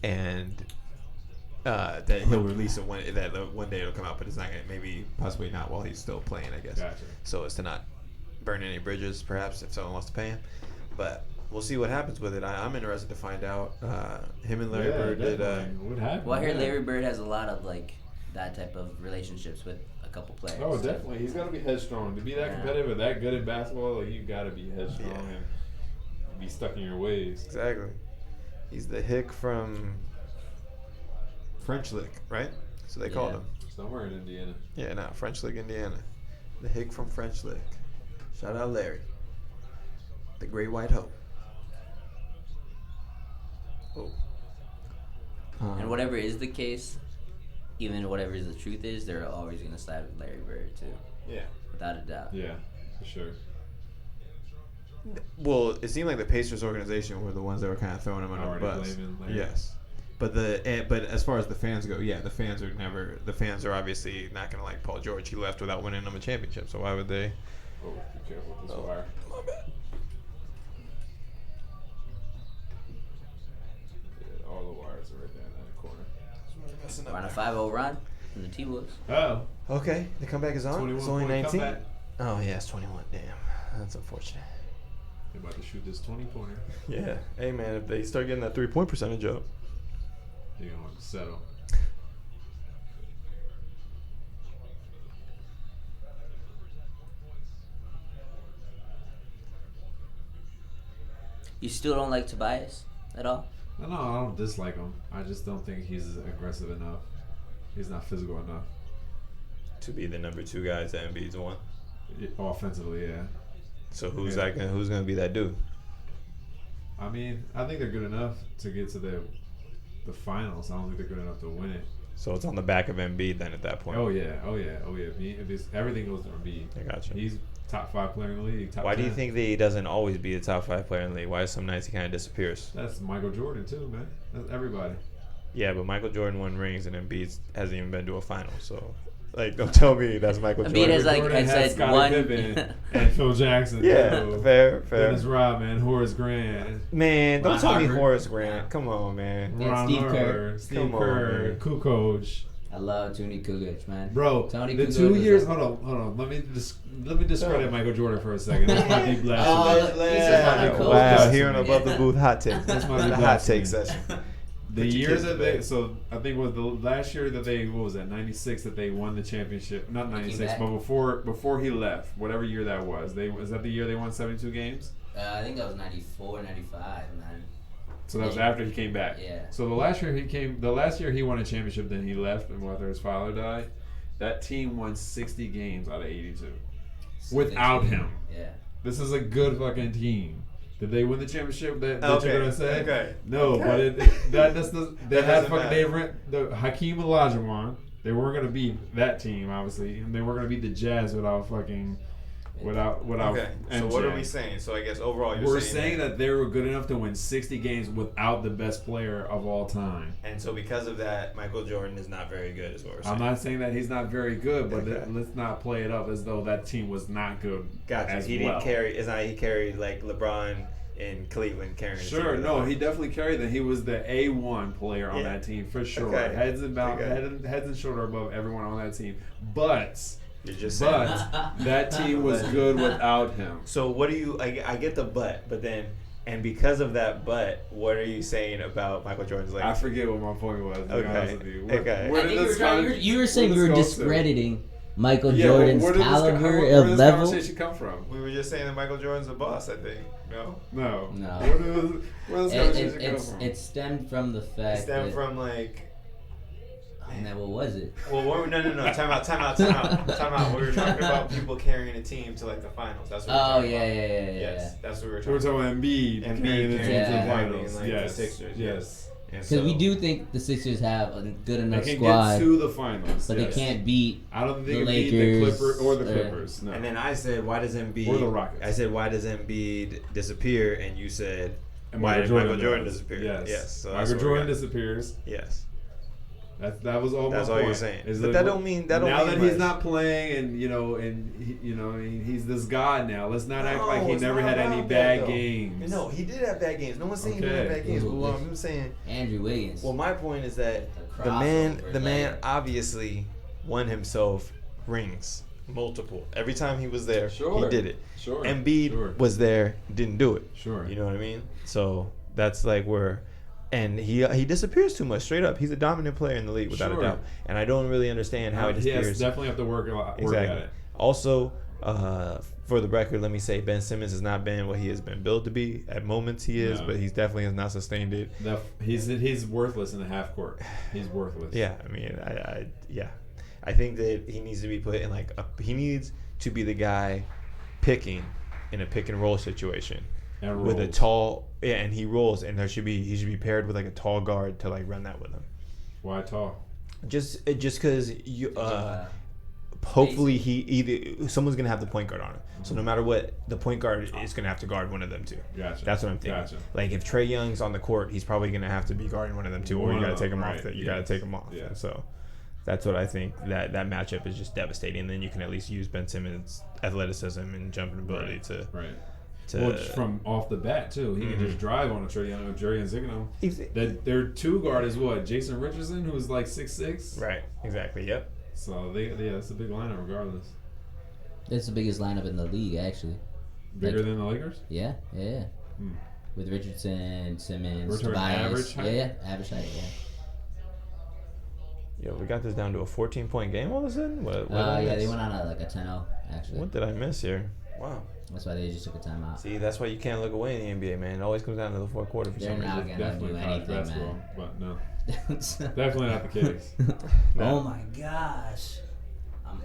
And that he'll release it one day it'll come out, but it's not gonna, maybe possibly not while he's still playing, I guess. Gotcha. So as to not burn any bridges, perhaps if someone wants to pay him. But we'll see what happens with it. I'm interested to find out. Him and Larry Bird did. What happened? Well, I hear Yeah. Larry Bird has a lot of like that type of relationships with a couple players. Oh, definitely. He's got to be headstrong. To be that Yeah. competitive and that good in basketball, like, you got to be headstrong Yeah. and be stuck in your ways. Exactly. He's the hick from French Lick, right? So they called Yeah. him. Somewhere in Indiana. Yeah, no, French Lick, Indiana. The hick from French Lick. Shout out Larry. The Great White Hope. Oh. And whatever is the case, even whatever the truth is, they're always gonna side with Larry Bird too, Yeah. without a doubt. Yeah, for sure. Well, it seemed like the Pacers organization were the ones that were kind of throwing him under the Already bus. blaming Larry. Yes. But as far as the fans go, yeah, the fans are obviously not going to like Paul George. He left without winning them a championship, so why would they? Oh, be careful with this Oh. wire. My bad. Yeah, all the wires are right there in that corner. We're on a 5-0 run from the T-Wolves. Oh. Okay, the comeback is on. It's only 21-point 19. comeback. Oh yeah, it's 21. Damn, that's unfortunate. They're about to shoot this 20-pointer. Yeah. Hey man, if they start getting that 3-point percentage up. They're going to settle. You still don't like Tobias at all? No, I don't dislike him. I just don't think he's aggressive enough. He's not physical enough. To be the number 2 guys that Embiid's want. Offensively, yeah. So who's Yeah. who's gonna be that dude? I mean, I think they're good enough to get to the finals. I don't think they're good enough to win it. So it's on the back of Embiid then at that point. Oh yeah. Everything goes to Embiid. I gotcha. He's top 5 player in the league. Top Why do you 10. think that he doesn't always be a top 5 player in the league? Why some nights he kind of disappears? That's Michael Jordan too, man. That's everybody. Yeah, but Michael Jordan won rings and Embiid hasn't even been to a final. So, like, don't tell me that's Michael Embiid Jordan. has, like, Jordan I had said, Scottie one- Pippen and Phil Jackson. Yeah, too. fair. Dennis Rodman, Horace Grant, Man, don't Ron tell me Harper. Horace Grant. Come on, man. Yeah, Ron Steve Harper, Kerr. Steve Come on, Kerr, man. Kukoc. I love Tony Kukoc, man. Bro, Tony the Kukoc 2 is years. a- Hold on. Let me discredit Michael Jordan for a second. That's my big blast. Oh, today. he's just on the coast. Wow, Blasphemy. here on Above the Booth hot takes. That's my the big hot blasphemy. take session. The Put your years kids that to they, bed. so I think it was the last year that they, what was that, 96 that they won the championship. Not 96, back. but before he left, whatever year that was. Was that the year they won 72 games? I think that was 94, 95, man. So that was Yeah. after he came back. Yeah. So the last year he won a championship, then he left, and whether his father died, that team won 60 games out of 82 without him. Yeah. This is a good fucking team. Did they win the championship? That Okay, you're gonna say? okay, No, okay. but that's the they That had doesn't fucking matter. the Hakeem Olajuwon. They weren't gonna beat that team, obviously, and they weren't gonna beat the Jazz without Okay, so what are MJ. we saying? So I guess overall you're We're saying saying that they were good enough to win 60 games without the best player of all time. And so because of that, Michael Jordan is not very good, is what we're saying. I'm not saying that he's not very good, but Okay. let's not play it up as though that team was not good. Gotcha. As He well. didn't carry. It's not he carried like LeBron in Cleveland carrying. Sure, no, he definitely carried them. He was the A1 player on that team for sure. Okay. Heads and shoulder above everyone on that team. But you're just saying. That team was good without him. So what do you? I get the but then. And because of that, what are you saying about Michael Jordan's legacy? I forget what my point was. To be honest with you. Okay. I think you were saying we were discrediting Michael Jordan's where caliber where of did this level. conversation come from? We were just saying that Michael Jordan's a boss. I think. No. Where does this conversation come from? It stemmed from the fact. It stemmed from like. And then what was it? Well, no. Time out. We were talking about people carrying a team to like the finals. That's what we're talking about. Yes, that's what we were talking about. We're talking about Embiid carrying the team to the finals. Like Yes. The Sixers. Yes. Because we do think the Sixers have a good enough they can squad, get to the finals, but they can't beat. I don't think the they Lakers beat the Clippers or the Clippers. No. And then I said, why does Embiid? Or the Rockets. I said, why does Embiid disappear? And you said, And why did Michael Jordan does. disappear? Yes. So Michael Jordan disappears. Yes. That was all. That's my all point. you're saying. Is But that don't mean now that much. he's not playing, and he's this god now. Let's not act like he it's never not had any about bad that, though. games. No, he did have bad games. No one's saying he didn't have bad games. But I'm saying Andrew Wiggins. Well, my point is that the crossover man layup. obviously won himself rings, multiple. Every time he was there, Sure. he did it. Sure. Embiid was there, didn't do it. Sure. You know what I mean? So that's like where, and he disappears too much. Straight up, he's a dominant player in the league without a doubt. And I don't really understand how he disappears. Yes, definitely have to work at it. Also, for the record, let me say Ben Simmons has not been what he has been billed to be. At moments he is, but he definitely has not sustained it. He's worthless in the half court. He's worthless. Yeah, I mean, I think that he needs to be put in he needs to be the guy picking in a pick and roll situation with a tall and he rolls, and he should be paired with like a tall guard to like run that with him. Why tall? Just because you hopefully someone's gonna have the point guard on him. So no matter what, the point guard is gonna have to guard one of them too. Gotcha. That's what I'm thinking. Gotcha. Like if Trae Young's on the court, he's probably gonna have to be guarding one of them too, or you gotta take him off. You gotta take him off. Yeah. And so that's what I think. That matchup is just devastating. And then you can at least use Ben Simmons' athleticism and jumping ability to. Well, just from off the bat too, he can just drive on a Trae Young or Jerry and Zigano. Their two guard is what? Jason Richardson, who's like 6'6". Right. Exactly. Yep. So that's a big lineup, regardless. That's the biggest lineup in the league, actually. Bigger than the Lakers? Yeah. With Richardson, Simmons, Return Tobias. average height? Yeah, average height. Yo, we got this down to a 14-point game all of a sudden. What They went on a 10-0 actually. What did I miss here? Wow. That's why they just took a timeout. See, that's why you can't look away in the NBA, man. It always comes down to the fourth quarter for They're some not reason. gonna Definitely do college anything, basketball, man. but no. Definitely not the case. Oh my gosh.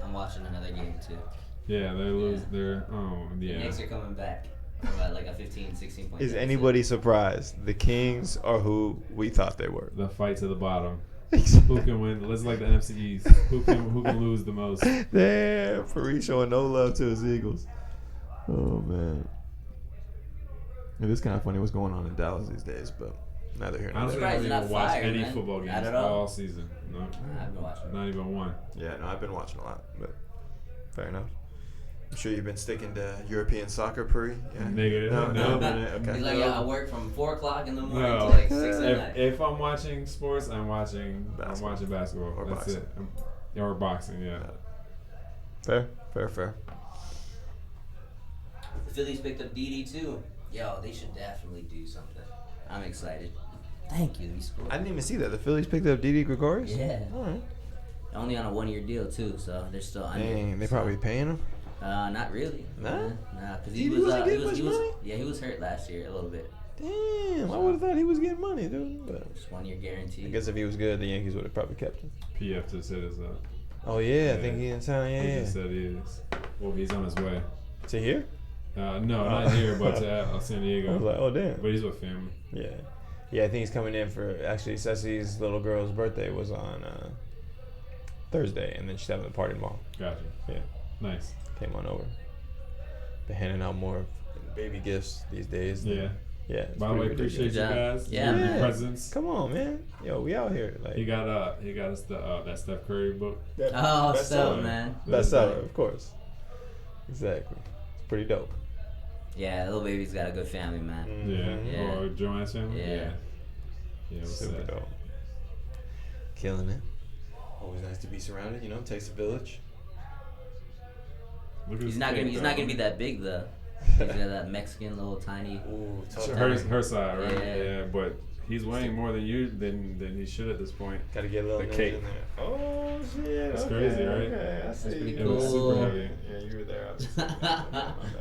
I'm watching another game too. Yeah, they lose their The Knicks are coming back. Like a 15, 16 point. Is anybody surprised? The Kings are who we thought they were. The fight to the bottom. Who can win? Let's like the NFC East. Who can lose the most? Damn, Fareed showing no love to his Eagles. Oh man. It is kind of funny what's going on in Dallas these days, but neither here nor Honestly, there. I haven't even watched any man. football Not games at all. all season. No, I've been watching. not even one. Yeah, no, I've been watching a lot, but fair enough. I'm sure you've been sticking to European soccer, Puri. Yeah. Negative. No. He's Okay. like, I work from 4 o'clock in the morning No. to like 6 at night. If I'm watching sports, I'm watching basketball. Or That's boxing. it. Or boxing, yeah. Fair. The Phillies picked up DD too. Yo, they should definitely do something. I'm excited. Thank you. They scored. I didn't even see that. The Phillies picked up Didi Gregorius? Yeah. All right. Only on a 1-year deal too, so they're still under. Dang, they probably paying him? Not really. Nah? Nah, because He wasn't getting much money? Yeah, he was hurt last year a little bit. Damn, I would have thought he was getting money, dude. But Just 1 year guarantee. I guess if he was good, the Yankees would have probably kept him. PF just said it's up. Oh, yeah, I Yeah. think he's in town, He yeah. just said he is. Well, he's on his way. To here? No, not here, but to San I was Diego. like, oh, damn. But he's with family. Yeah. Yeah, I think he's coming in for, actually, Ceci's little girl's birthday was on Thursday, and then she's having a party tomorrow. Gotcha. Yeah. Nice. Came on over. Been handing out more baby gifts these days. Yeah. Yeah. It's By the way, pretty appreciate you ridiculous. guys. Yeah, man. Presents. Come on, man. Yo, we out here. Like, He got us that Steph Curry book. Oh, Bestseller. so man. Bestseller, of course. Exactly. It's pretty dope. Yeah, little baby's got a good family, man. Yeah. Yeah. Or Joanne's family. Yeah. Yeah. What's Super that? dope. Killing it. Always nice to be surrounded. Takes a village. Look at He's this not cake, gonna though. be that big though. He's got that Mexican little tiny. Ooh, Her side, right? Yeah. Yeah, but he's weighing more than you than he should at this point. Gotta get a little The nudge cake. in there. Oh shit! That's okay, crazy, right? Okay, I see. pretty It was super Cool. heavy. Yeah, you were there.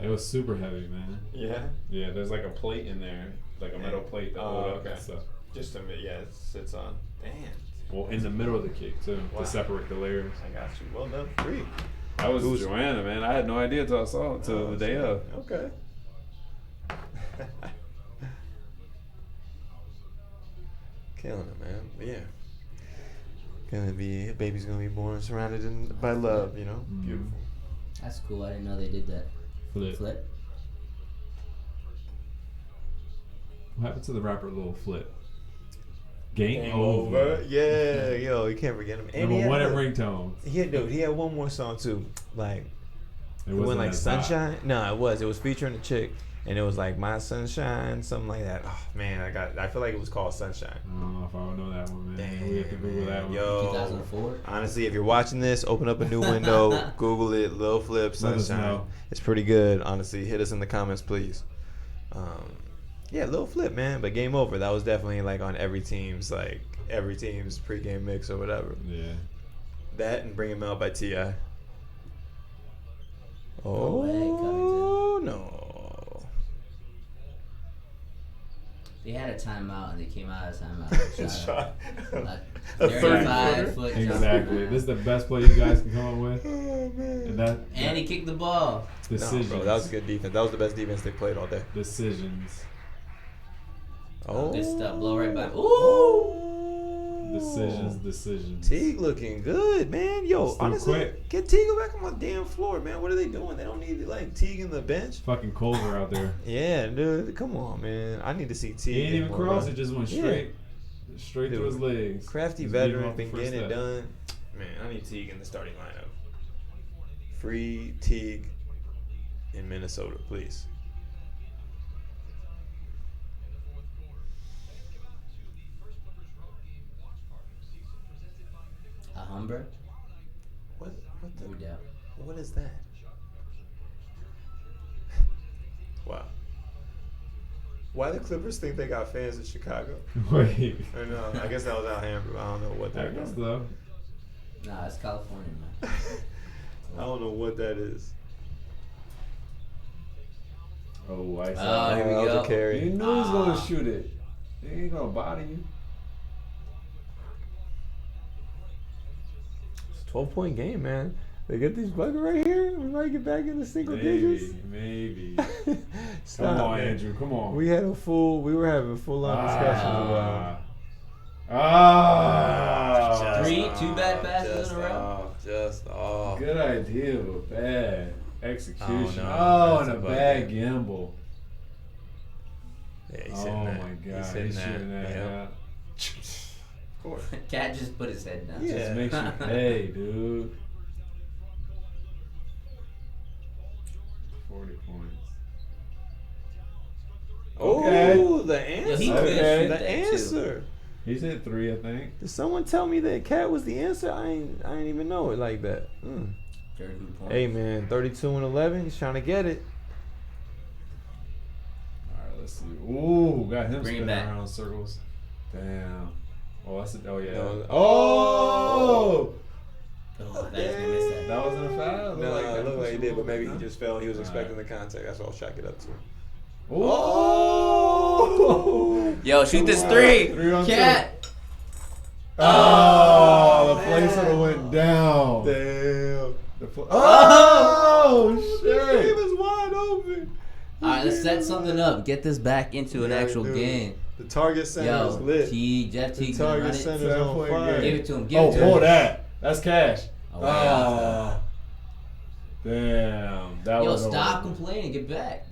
It was super heavy, man. Yeah. Yeah, there's like a plate in there, like a metal plate that hold up okay. and stuff. Just a minute. Yeah, it sits on. Damn. Well, in the middle of the cake too, Wow. to separate the layers. I got you. Well done. Free. That was Who's- Joanna, man. I had no idea until I saw it till the day of. Okay. Killing it, man. But yeah. Baby's gonna be born surrounded by love, Beautiful. That's cool. I didn't know they did that. Flip. What happened to the rapper Lil Flip? Game over. Yeah, yo, you can't forget him. And Number one at a- ringtones. He had one more song too. Like It it went wasn't like as hot. Sunshine. No, it was featuring a chick. And it was like My Sunshine, something like that. Oh man, I feel like it was called Sunshine. I don't know if I would know that one, man. Damn, We have to Google that one. yo. 2004. Honestly, if you're watching this, open up a new window, Google it, Lil Flip, Let us Sunshine. know. It's pretty good, honestly. Hit us in the comments, please. Yeah, Lil Flip, man. But Game Over, that was definitely like on every team's pregame mix or whatever. Yeah. That and Bring Him Out by T.I. No way, Oh, Covington. no. They had a timeout and they came out of timeout. Shot. A A 35-foot jump. Exactly. This is the best play you guys can come up with. Oh, man. And that And he kicked the ball. decisions. No, bro, that was good defense. That was the best defense they played all day. Decisions. Oh, Good stuff. Blow right by. Ooh. Decisions. Teague looking good, man. Yo, Still honestly, quick. get Teague back on my damn floor, man. What are they doing? They don't need like Teague in the bench. Fucking Culver out there. Yeah, dude. Come on, man. I need to see Teague. He ain't even more, cross. bro. It just went Yeah. straight Dude, through his legs. Crafty Just beat him veteran, off the been first getting it step. done. Man, I need Teague in the starting lineup. Free Teague in Minnesota, please. A Humber. What No the? doubt. What is that? Wow. Why the Clippers think they got fans in Chicago? Wait. Or no, I guess that was Alhambra. I don't know what I that guess is. though. Nah, it's California, man. I don't know what that is. Oh, I Oh, saw. here we that was go. a carry. You knew he was gonna Ah. shoot it. He ain't gonna body you. It's a 12-point game, man. They get these buckets right here. We might get back into single digits. Maybe. Stop, Come on, man. Andrew. Come on. We were having full-on discussions about. Two bad passes in a row? Just off. Good idea, but bad execution. no. Oh, That's and a a bad bucket. gamble. Yeah, he's Oh hitting that. my God, He's hitting he's that. shooting that. Yeah. Of course. Cat just put his head down. Yeah. Just makes you pay, dude. 40 points. Okay. Oh, the answer. Yo, he could the shoot that too. answer. He's hit 3, I think. Did someone tell me that Cat was the answer? I ain't even know it like that. 32 points. Hey man, 32 and 11. He's trying to get it. All right, let's see. Ooh, got him Bring it spinning back. around in circles. Damn. Oh, that's it. Oh yeah. No. Oh. Oh, I thought he was gonna miss that. That wasn't a foul. No, it looked like he did, but maybe he Huh? just fell. He was All expecting right. the contact. That's what I was chalking it up to. Oh! Yo, shoot this Wow. three. 3 on 2. Cat. Oh, the man. place would have went down. Damn. Oh, This game shit. is wide open. All right, let's set something up. Get this back into an Yeah, actual dude. game. The target center is Yo, lit. Jeff The Teague gonna run target it. center is on 7-point fire. game. Give it to him. Give Oh, it to pull him. that. That's cash. Oh, wow. Oh. Damn. That Yo, was stop over. complaining. Get back.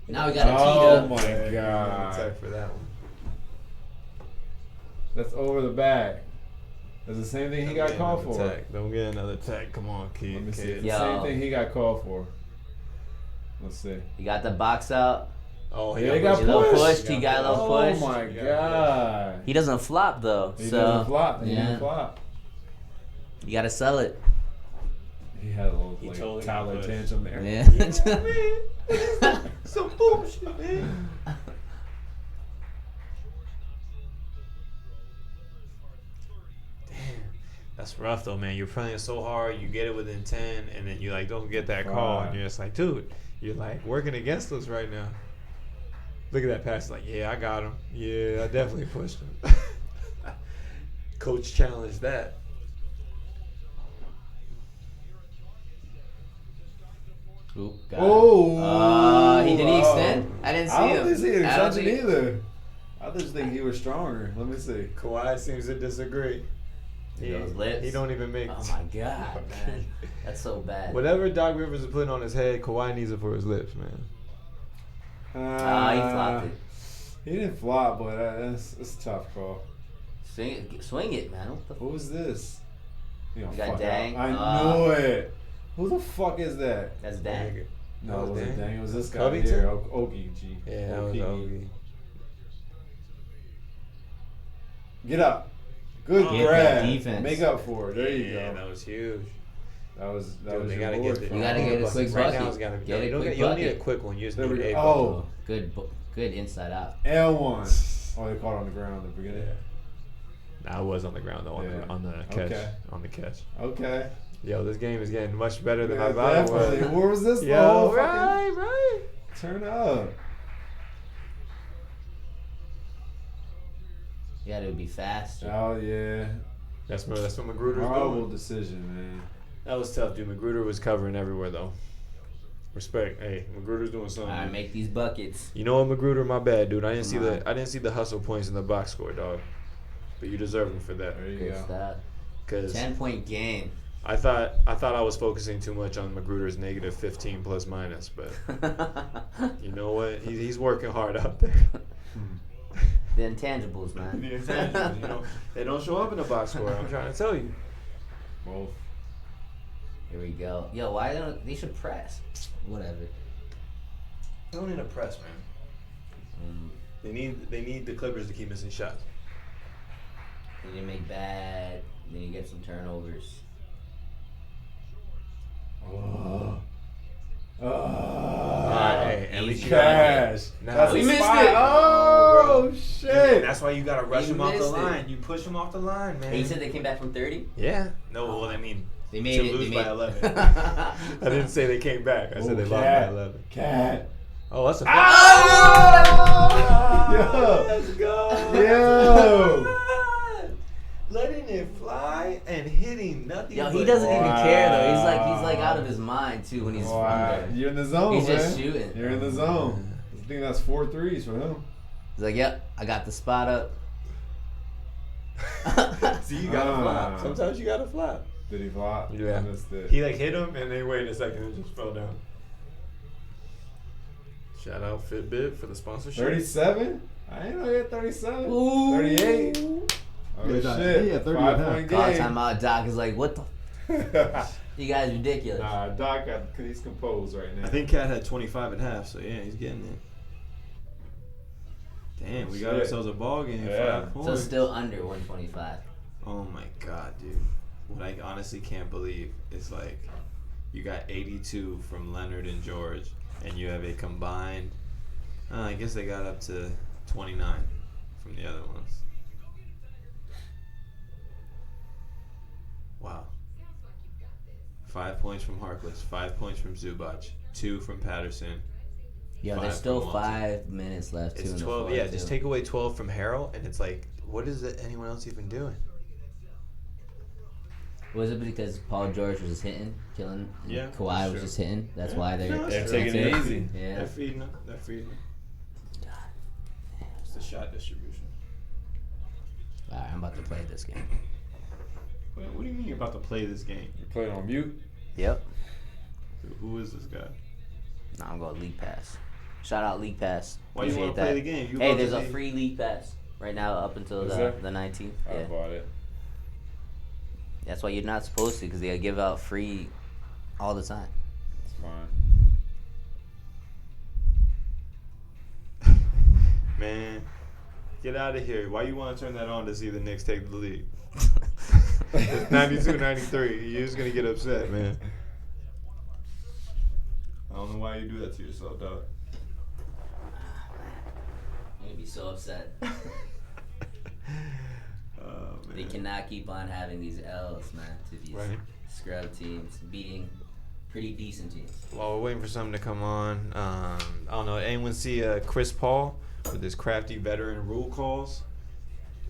Now we got a Oh teed up. my God. Attack for that one. That's over the back. That's the same thing he got Don't get called another for. tag. Don't get another tag. Come on, Let kid. me see. kid. The Yo. same thing he got called for. Let's see. He got the box out. Oh, Yeah, he got He got pushed. pushed. He got a little push. Oh my He got god. He doesn't flop though. He so doesn't flop. He yeah. didn't flop. You gotta sell it. He had a little He like, totally Tyler pushed. tantrum there. Yeah. Some bullshit, man. Damn, that's rough though, man. You're playing so hard, you get it within 10, and then you like don't get that call, and you're just like, dude, you're like working against us right now. Look at that pass, like, yeah, I got him. Yeah, I definitely pushed him. Coach challenged that. Oop, got Oh, it. Did he extend? I didn't see I him. don't think he I don't extended think- either. I just think he was stronger. Let me see. Kawhi seems to disagree. Those lips. He don't even make. Oh my god, man, that's so bad. Whatever Doc Rivers is putting on his head, Kawhi needs it for his lips, man. He flopped it. He didn't flop, but it's a tough call. Swing it, man. What the What was this? You got fuck Dang. out. I knew it. Who the fuck is that? That's dang. No, it wasn't Dang. It was this guy Covington? here. Okie G. Yeah, that was Ogie. Get up. Good Get grab. that defense. Make up for it. There you Yeah, go. that was huge. That was Dude, your they gotta Lord get for You gotta it. get a quick Right bucket. now, it's gotta be. Get a You don't, quick you don't need a bucket. quick one. You just There need we a go. bucket. Oh. Good inside out. L1. Oh, they caught it on the ground at the beginning. Nah, I was on the ground though, Yeah. on the catch. Okay. On the catch. Okay. Yo, this game is getting much better than Yeah, I thought it definitely. was. Where was this? Yo, The whole fucking- right. Turn up. Yeah, it would be faster. Oh, yeah. That's what Magruder's Horrible doing. decision, man. That was tough, dude. Magruder was covering everywhere though. Respect. Hey, Magruder's doing All something. right, make these buckets. You know what, Magruder? My bad, dude. I didn't Come on. see the hustle points in the box score, dog. But you deserve them for that. There you Good go. stuff. Cause 10-point game. I thought I was focusing too much on Magruder's negative 15 plus minus, but you know what? He's working hard out there. The intangibles, man. The intangibles, you know, they don't show up in the box score. I'm trying to tell you. Both. Here we go. Yo, why don't they should press? Whatever. They don't need a press, man. Mm, They need the Clippers to keep missing shots. then you make bad. Then you get some turnovers. Oh. Alright, hey, at least you Cash. Nah, That's we a missed spot. it. Oh, Yeah, shit. that's why you gotta rush You him off the missed it. line. You push him off the line, man. Hey, you said they came back from 30? Yeah. No, well, I mean, They made to it. lose They by made 11. I didn't say they came back. I said they lost by 11. Cat. Oh, that's a Yo. Let's go. Yo. Letting it fly and hitting nothing. Yo, he but- doesn't even care though. He's Wow. like out of his mind too when he's Wow. from there. You're in the zone, He's man. just shooting. You're in the zone. I think that's 4 threes for him. He's like, yep, I got the spot up. See, you gotta Ah. flop. Sometimes you gotta flop. Did he flop? Yeah. I missed it. He like hit him and then waited a second and just fell down. Shout out Fitbit for the sponsorship. 37? I didn't know he had 37. Ooh. 38. Oh, Yeah, shit. yeah, 30 5 and a point Call game. time out. Doc is like, what the? You guys ridiculous. Nah, Doc, he's composed right now. I think Cat had 25 and a half, so yeah, he's getting it. Damn, we got Shit. ourselves a ball game. Yeah. 5 So points. still under 125. Oh my god, dude. What I honestly can't believe is like you got 82 from Leonard and George, and you have a combined. I guess they got up to 29 from the other ones. Wow. 5 points from Harkless, 5 points from Zubac, 2 from Patterson. Yo, 5 there's still from Walton. 5 minutes left too It's in the 12. fourth, Yeah, too. just take away 12 from Harrell, and it's like, what is it? Anyone else even doing? Was it because Paul George was just hitting, killing? And Yeah, Kawhi that's was true. just hitting. That's Yeah. why they're No, They're that's taking true. it easy. Yeah. They're feeding them. They're feeding them. It's the shot distribution. All right, I'm about to play this game. What do you mean you're about to play this game? You playing on mute? Yep. Who is this guy? Nah, I'm going League Pass. Shout out League Pass. Why you Appreciate want to play that. the game? You Hey, about there's to a be- free League Pass right now up until Is there? the 19th. I Yeah. bought it. That's why you're not supposed to, because they give out free all the time. It's fine. man. Get out of here. Why you want to turn that on to see the Knicks take the lead? It's 92-93. You're just going to get upset, man. I don't know why you do that to yourself, dog. I'm gonna be so upset. Oh, man. They cannot keep on having these L's, man, to these scrub teams, beating pretty decent teams. While we're waiting for something to come on, I don't know. Anyone see Chris Paul with his crafty veteran rule calls?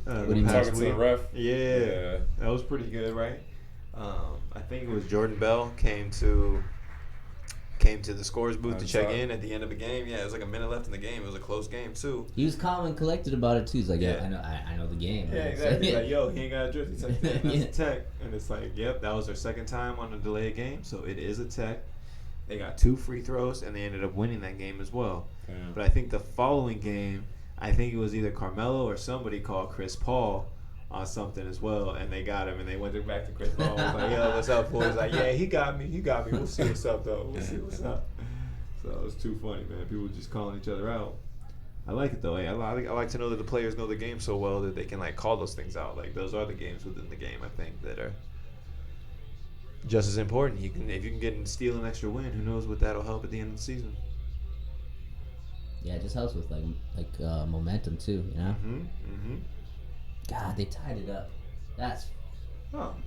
What are you talking to the ref? Yeah, that was pretty good, right? I think it was Jordan Bell came to the scorer's booth to check in at the end of the game. Yeah, it was like a minute left in the game. It was a close game too. He was calm and collected about it too. He's like, yeah, I know the game. Yeah, man. exactly. He's like, yo, he ain't got a drift. He's like, that's a tech. And it's like, yep, that was their second time on a delayed game, so it is a tech. They got 2 free throws, and they ended up winning that game as well. Damn. But I think the following game, I think it was either Carmelo or somebody called Chris Paul on something as well, and they got him, and they went back to Chris Paul. Was like, yo, what's up, boys? Like, yeah, he got me. We'll see what's up, though. We'll see what's up. So it was too funny, man. People just calling each other out. I like it though. Hey, I like to know that the players know the game so well that they can like call those things out. Like those are the games within the game, I think, that are just as important. If you can get and steal an extra win, who knows what that'll help at the end of the season. Yeah, it just helps with like momentum too, you know. God, they tied it up. That's not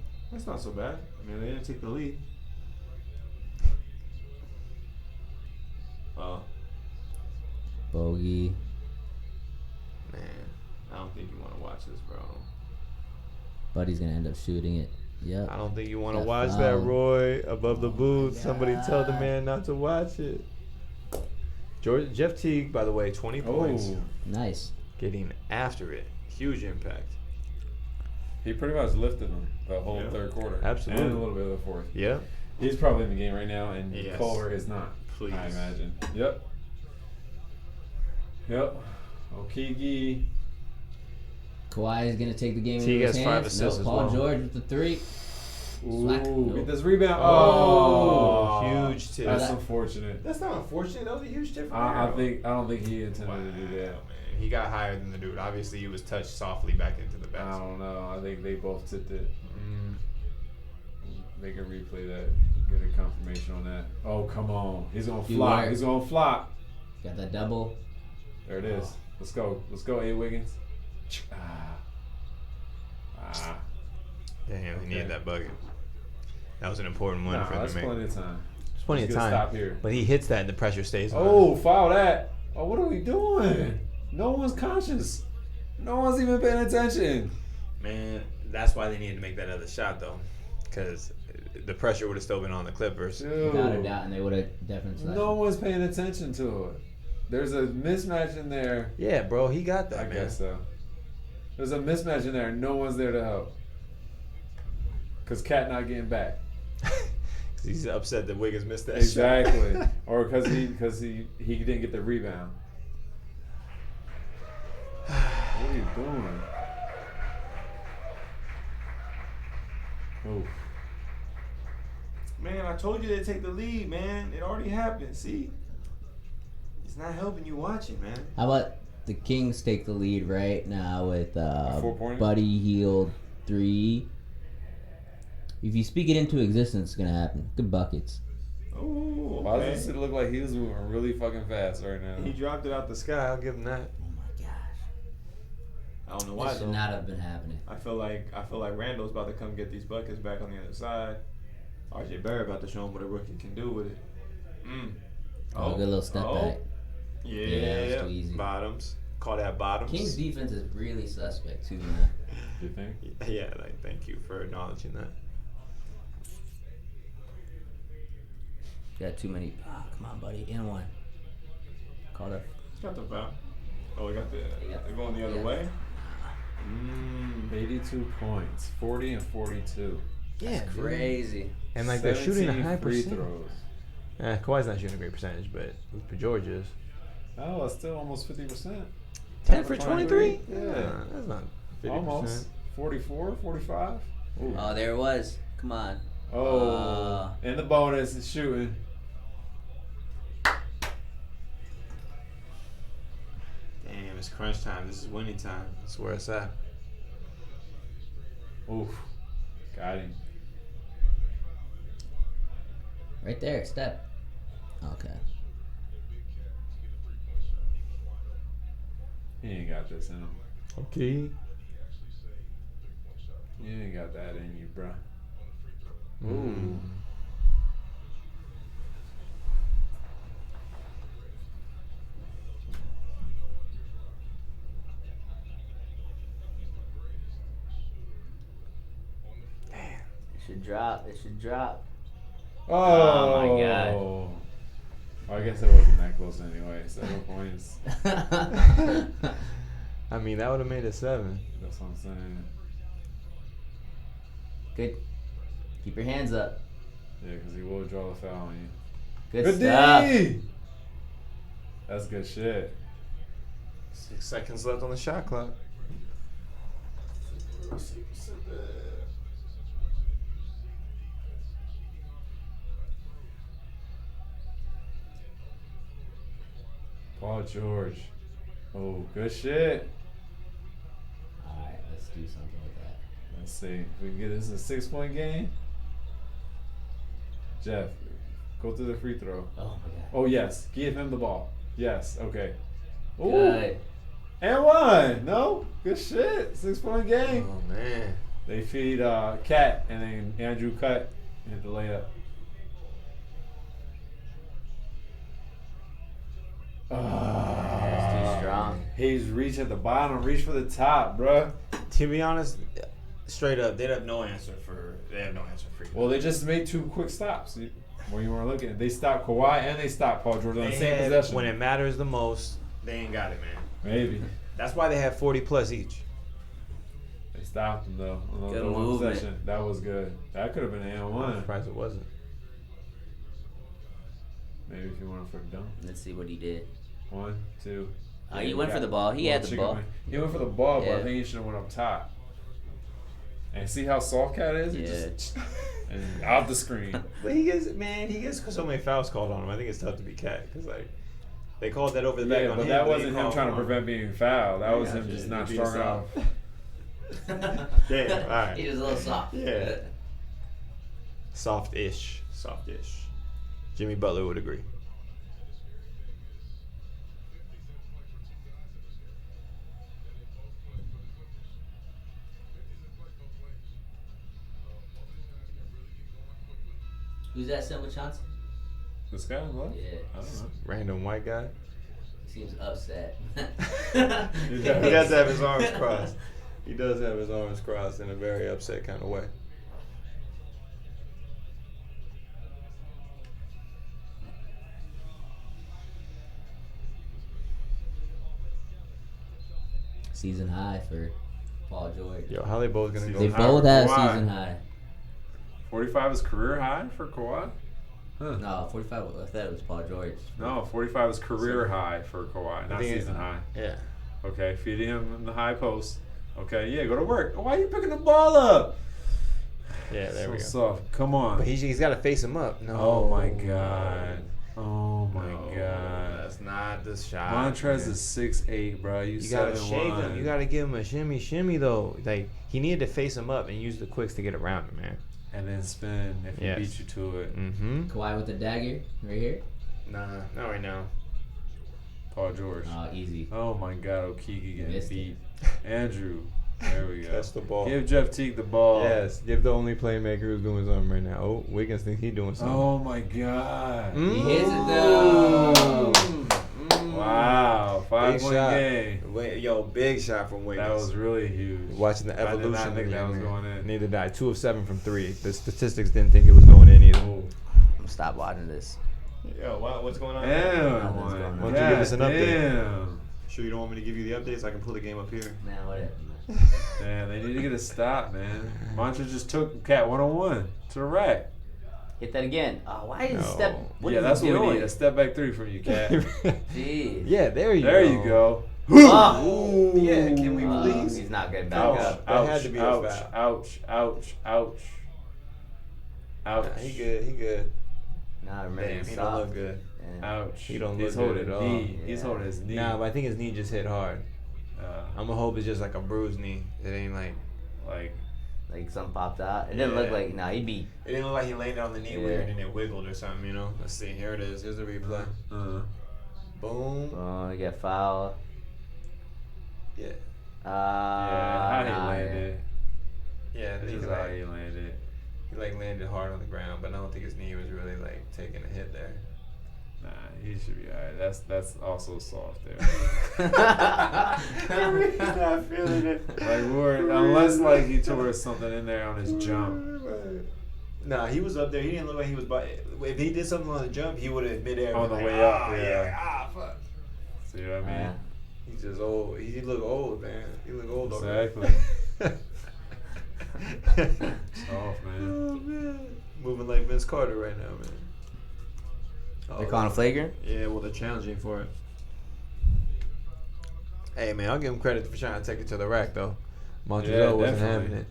so bad. I mean, they didn't take the lead. bogey. Man, I don't think you want to watch this, bro. Buddy's gonna end up shooting it. Yep. I don't think you want to watch that, Roy. Above the booth. Somebody tell the man not to watch it. Jeff Teague, by the way, 20 points. Nice. Getting after it. Huge impact. He pretty much lifted them the whole third quarter. Absolutely. And a little bit of the fourth. Yeah. He's probably in the game right now, and Yes. Culver is not. Please. I imagine. Yep. Okigi. Kawhi is gonna take the game Teague into his has 5 hands. assists as Paul well. George with the 3. Slack. Ooh, No. get this rebound. Oh, huge tip. That's unfortunate. That's not unfortunate. That was a huge tip. I don't think he intended to do that. Man. He got higher than the dude. Obviously, he was touched softly back into the I basket. don't know. I think they both tipped it. They can replay that. Get a confirmation on that. Oh, come on. He's going to flop. right. He's going to flop. Got that double. There it is. Let's go. Let's go, A. Wiggins. Damn, he needed that bucket. That was an important one for him that's to make. plenty of time. There's plenty of Let's get a time. stop here. But he hits that and the pressure stays on. Oh, foul that. Oh, what are we doing? No one's conscious. No one's even paying attention. Man, that's why they needed to make that other shot, though. Because the pressure would have still been on the Clippers. Dude. Without a doubt, and they would have definitely. No one's paying attention to it. There's a mismatch in there. Yeah, bro, he got that, I man. guess so. There's a mismatch in there. No one's there to help. Because Cat not getting back. He's upset that Wiggins missed that Exactly. shot. Or because he didn't get the rebound. What are you doing? Oh. Man, I told you to take the lead, man. It already happened. See? It's not helping you watching, man. How about the Kings take the lead right now with 4-pointer? Buddy Hield 3. If you speak it into existence, it's gonna happen. Good buckets. Oh, Why does it look like he was moving really fucking fast right now? He dropped it out the sky. I'll give him that. Oh my gosh. I don't know That why should though. not have been happening. I feel like Randall's about to come get these buckets back on the other side. RJ Barrett about to show him what a rookie can do with it. Oh, good little step back. Yeah, Yeah, that's too easy. Bottoms. Call that bottoms. Kings defense is really suspect too, man. You think? Yeah, like, thank you for acknowledging that. Got too many. Come on, buddy. In one. Call that. He's got the foul. Oh, we got the. They're going the other way. 82 points. 40 and 42. Yeah, dude. Crazy. And like they're shooting a 17 high free percentage. throws. Kawhi's not shooting a great percentage, but Luka George is. Oh, that's still almost 50%. 10 for 23? Yeah. That's not 50%. Almost. 44, 45. Ooh. Oh, there it was. Come on. Oh, and the bonus is shooting. Damn, It's crunch time. This is winning time. That's where it's at. Oof. Got him. Right there, step. Okay. He ain't got this in him. Okay. You ain't got that in you, bruh. Ooh. It should drop. It should drop. Oh, Oh my God. Well, I guess it wasn't that close anyway. 7 points. I mean, that would have made it 7. That's what I'm saying. Good. Keep your hands up. Yeah, because he will draw the foul on you. Good stuff. D! That's good shit. 6 seconds left on the shot clock. Paul George. Oh, good shit. Alright, let's do something with that. Let's see. If we can get this a 6-point game. Jeff, go through the free throw. Oh my god. Oh, yes. Give him the ball. Yes. Okay. Ooh. Good. And 1. No? Good shit. 6-point game. Oh, man. They feed Cat, and then Andrew cut and hit the layup. That's too strong. He's reach at the bottom. Reach for the top, bruh. To be honest, straight up, they have no answer for free. Well, they just made 2 quick stops. Where you weren't looking, they stopped Kawhi and they stopped Paul George on the same possession. When it matters the most, they ain't got it, man. Maybe That's why they have 40 plus each. they stopped him though on Good the one movement. possession. That was good. That could have been an I'm and 1. surprised it wasn't. Maybe if you wanted for a dunk. Let's see what he did. 1, 2. Oh, he went for the ball. He had the ball. He went for the ball, but I Yeah. think he should have went up top. And see how soft Cat is? He Yeah. just and out the screen. But he gets so many fouls called on him. I think it's tough to be Cat because they called that over the back Yeah, on but him. that they wasn't him called trying to for prevent being fouled. That was Yeah, him just yeah, not being strong enough. soft. Damn, all right. He was a little soft. Yeah. Soft-ish. Jimmy Butler would agree. Who's that sitting with Chauncey? This guy on the left? Yeah. I don't know. Random white guy. He seems upset. He does have his arms crossed. He does have his arms crossed in a very upset kind of way. Season high for Paul George. Yo, how they both gonna go? They Season both high have for Kawhi. season high. 45 is career high for Kawhi? Huh. No, 45. I thought it was Paul George. No, 45 is career high for Kawhi, not think it- season high. Yeah. Okay, feeding him in the high post. Okay, yeah, go to work. Why are you picking the ball up? Yeah, there so we go. soft. Come on. But he's got to face him up. No. Oh my god. Oh my No, god. That's not the shot. Montrez man. is 6'8", bro. You gotta 7'1". shake him. You gotta give him a shimmy though. Like he needed to face him up and use the quicks to get around him, man. And then spin if he Yes. beat you to it. Mm-hmm. Kawhi with the dagger right here. Nah, not right now. Paul George. Oh, easy. Oh my god, Okiki getting Missed beat. Andrew. There we go. Catch the ball. Give Jeff Teague the ball. Yes, give the only playmaker who's doing something right now. Oh, Wiggins thinks he's doing something. Oh my god. He hits it though. Wow. Big 5-point shot. game. Yo, big shot from Wiggins. That was really huge. Watching the I did not evolution think of that that was man. going in. Neither did I. 2 of 7 from 3. The statistics didn't think it was going in either. Oh. I'm gonna stop watching this. Yo, what's going on? Damn. Nothing's going on. Why don't you give us an update? Damn. Sure you don't want me to give you the updates? I can pull the game up here. Man, whatever. Man, they need to get a stop, man. Mantra just took Cat 1-on-1 to the rack. Hit that again. Oh, why is No. step? What Yeah, is that's he what doing? we need. A step back 3 from you, Cat. Jeez. Yeah, there you There go. you go. Oh. Ooh. Yeah, can we please? He's not getting back Ouch, up. That had to be a ouch, foul. ouch, ouch, ouch. Ouch. Nah, he good. Nah, Damn, remember he he's don't look soft. good. And Ouch. He don't He's look holding good at all. knee. He's Yeah. holding his knee. Nah, but I think his knee just hit hard. Uh, I'm gonna hope it's just like a bruised knee. It ain't like. like something popped out. It didn't look Yeah. like. Nah, he'd be. It didn't look like he landed on the knee Yeah. weird and it wiggled or something, you know? Let's see. Here it is. Here's the replay. Boom. Oh, he got fouled. Yeah. yeah, how he Nah, landed. Yeah, I This think is how he landed. he like landed hard on the ground, but I don't think his knee was really like taking a hit there. Nah, he should be alright. That's also soft there. He's not feeling it. Like unless like he tore something in there on his jump. Nah, he was up there. He didn't look like he was. If he did something on the jump, he would have midair. On been the like, way up, "Ah, yeah. fuck. See what I mean? Yeah. He's just old. He look old, man. He look old. Exactly. Soft, Soft, man. Oh man, moving like Vince Carter right now, man. They're calling a flagrant. Yeah, well, they're challenging for it. Hey, man, I'll give him credit for trying to take it to the rack, though. Montreal wasn't definitely. having it.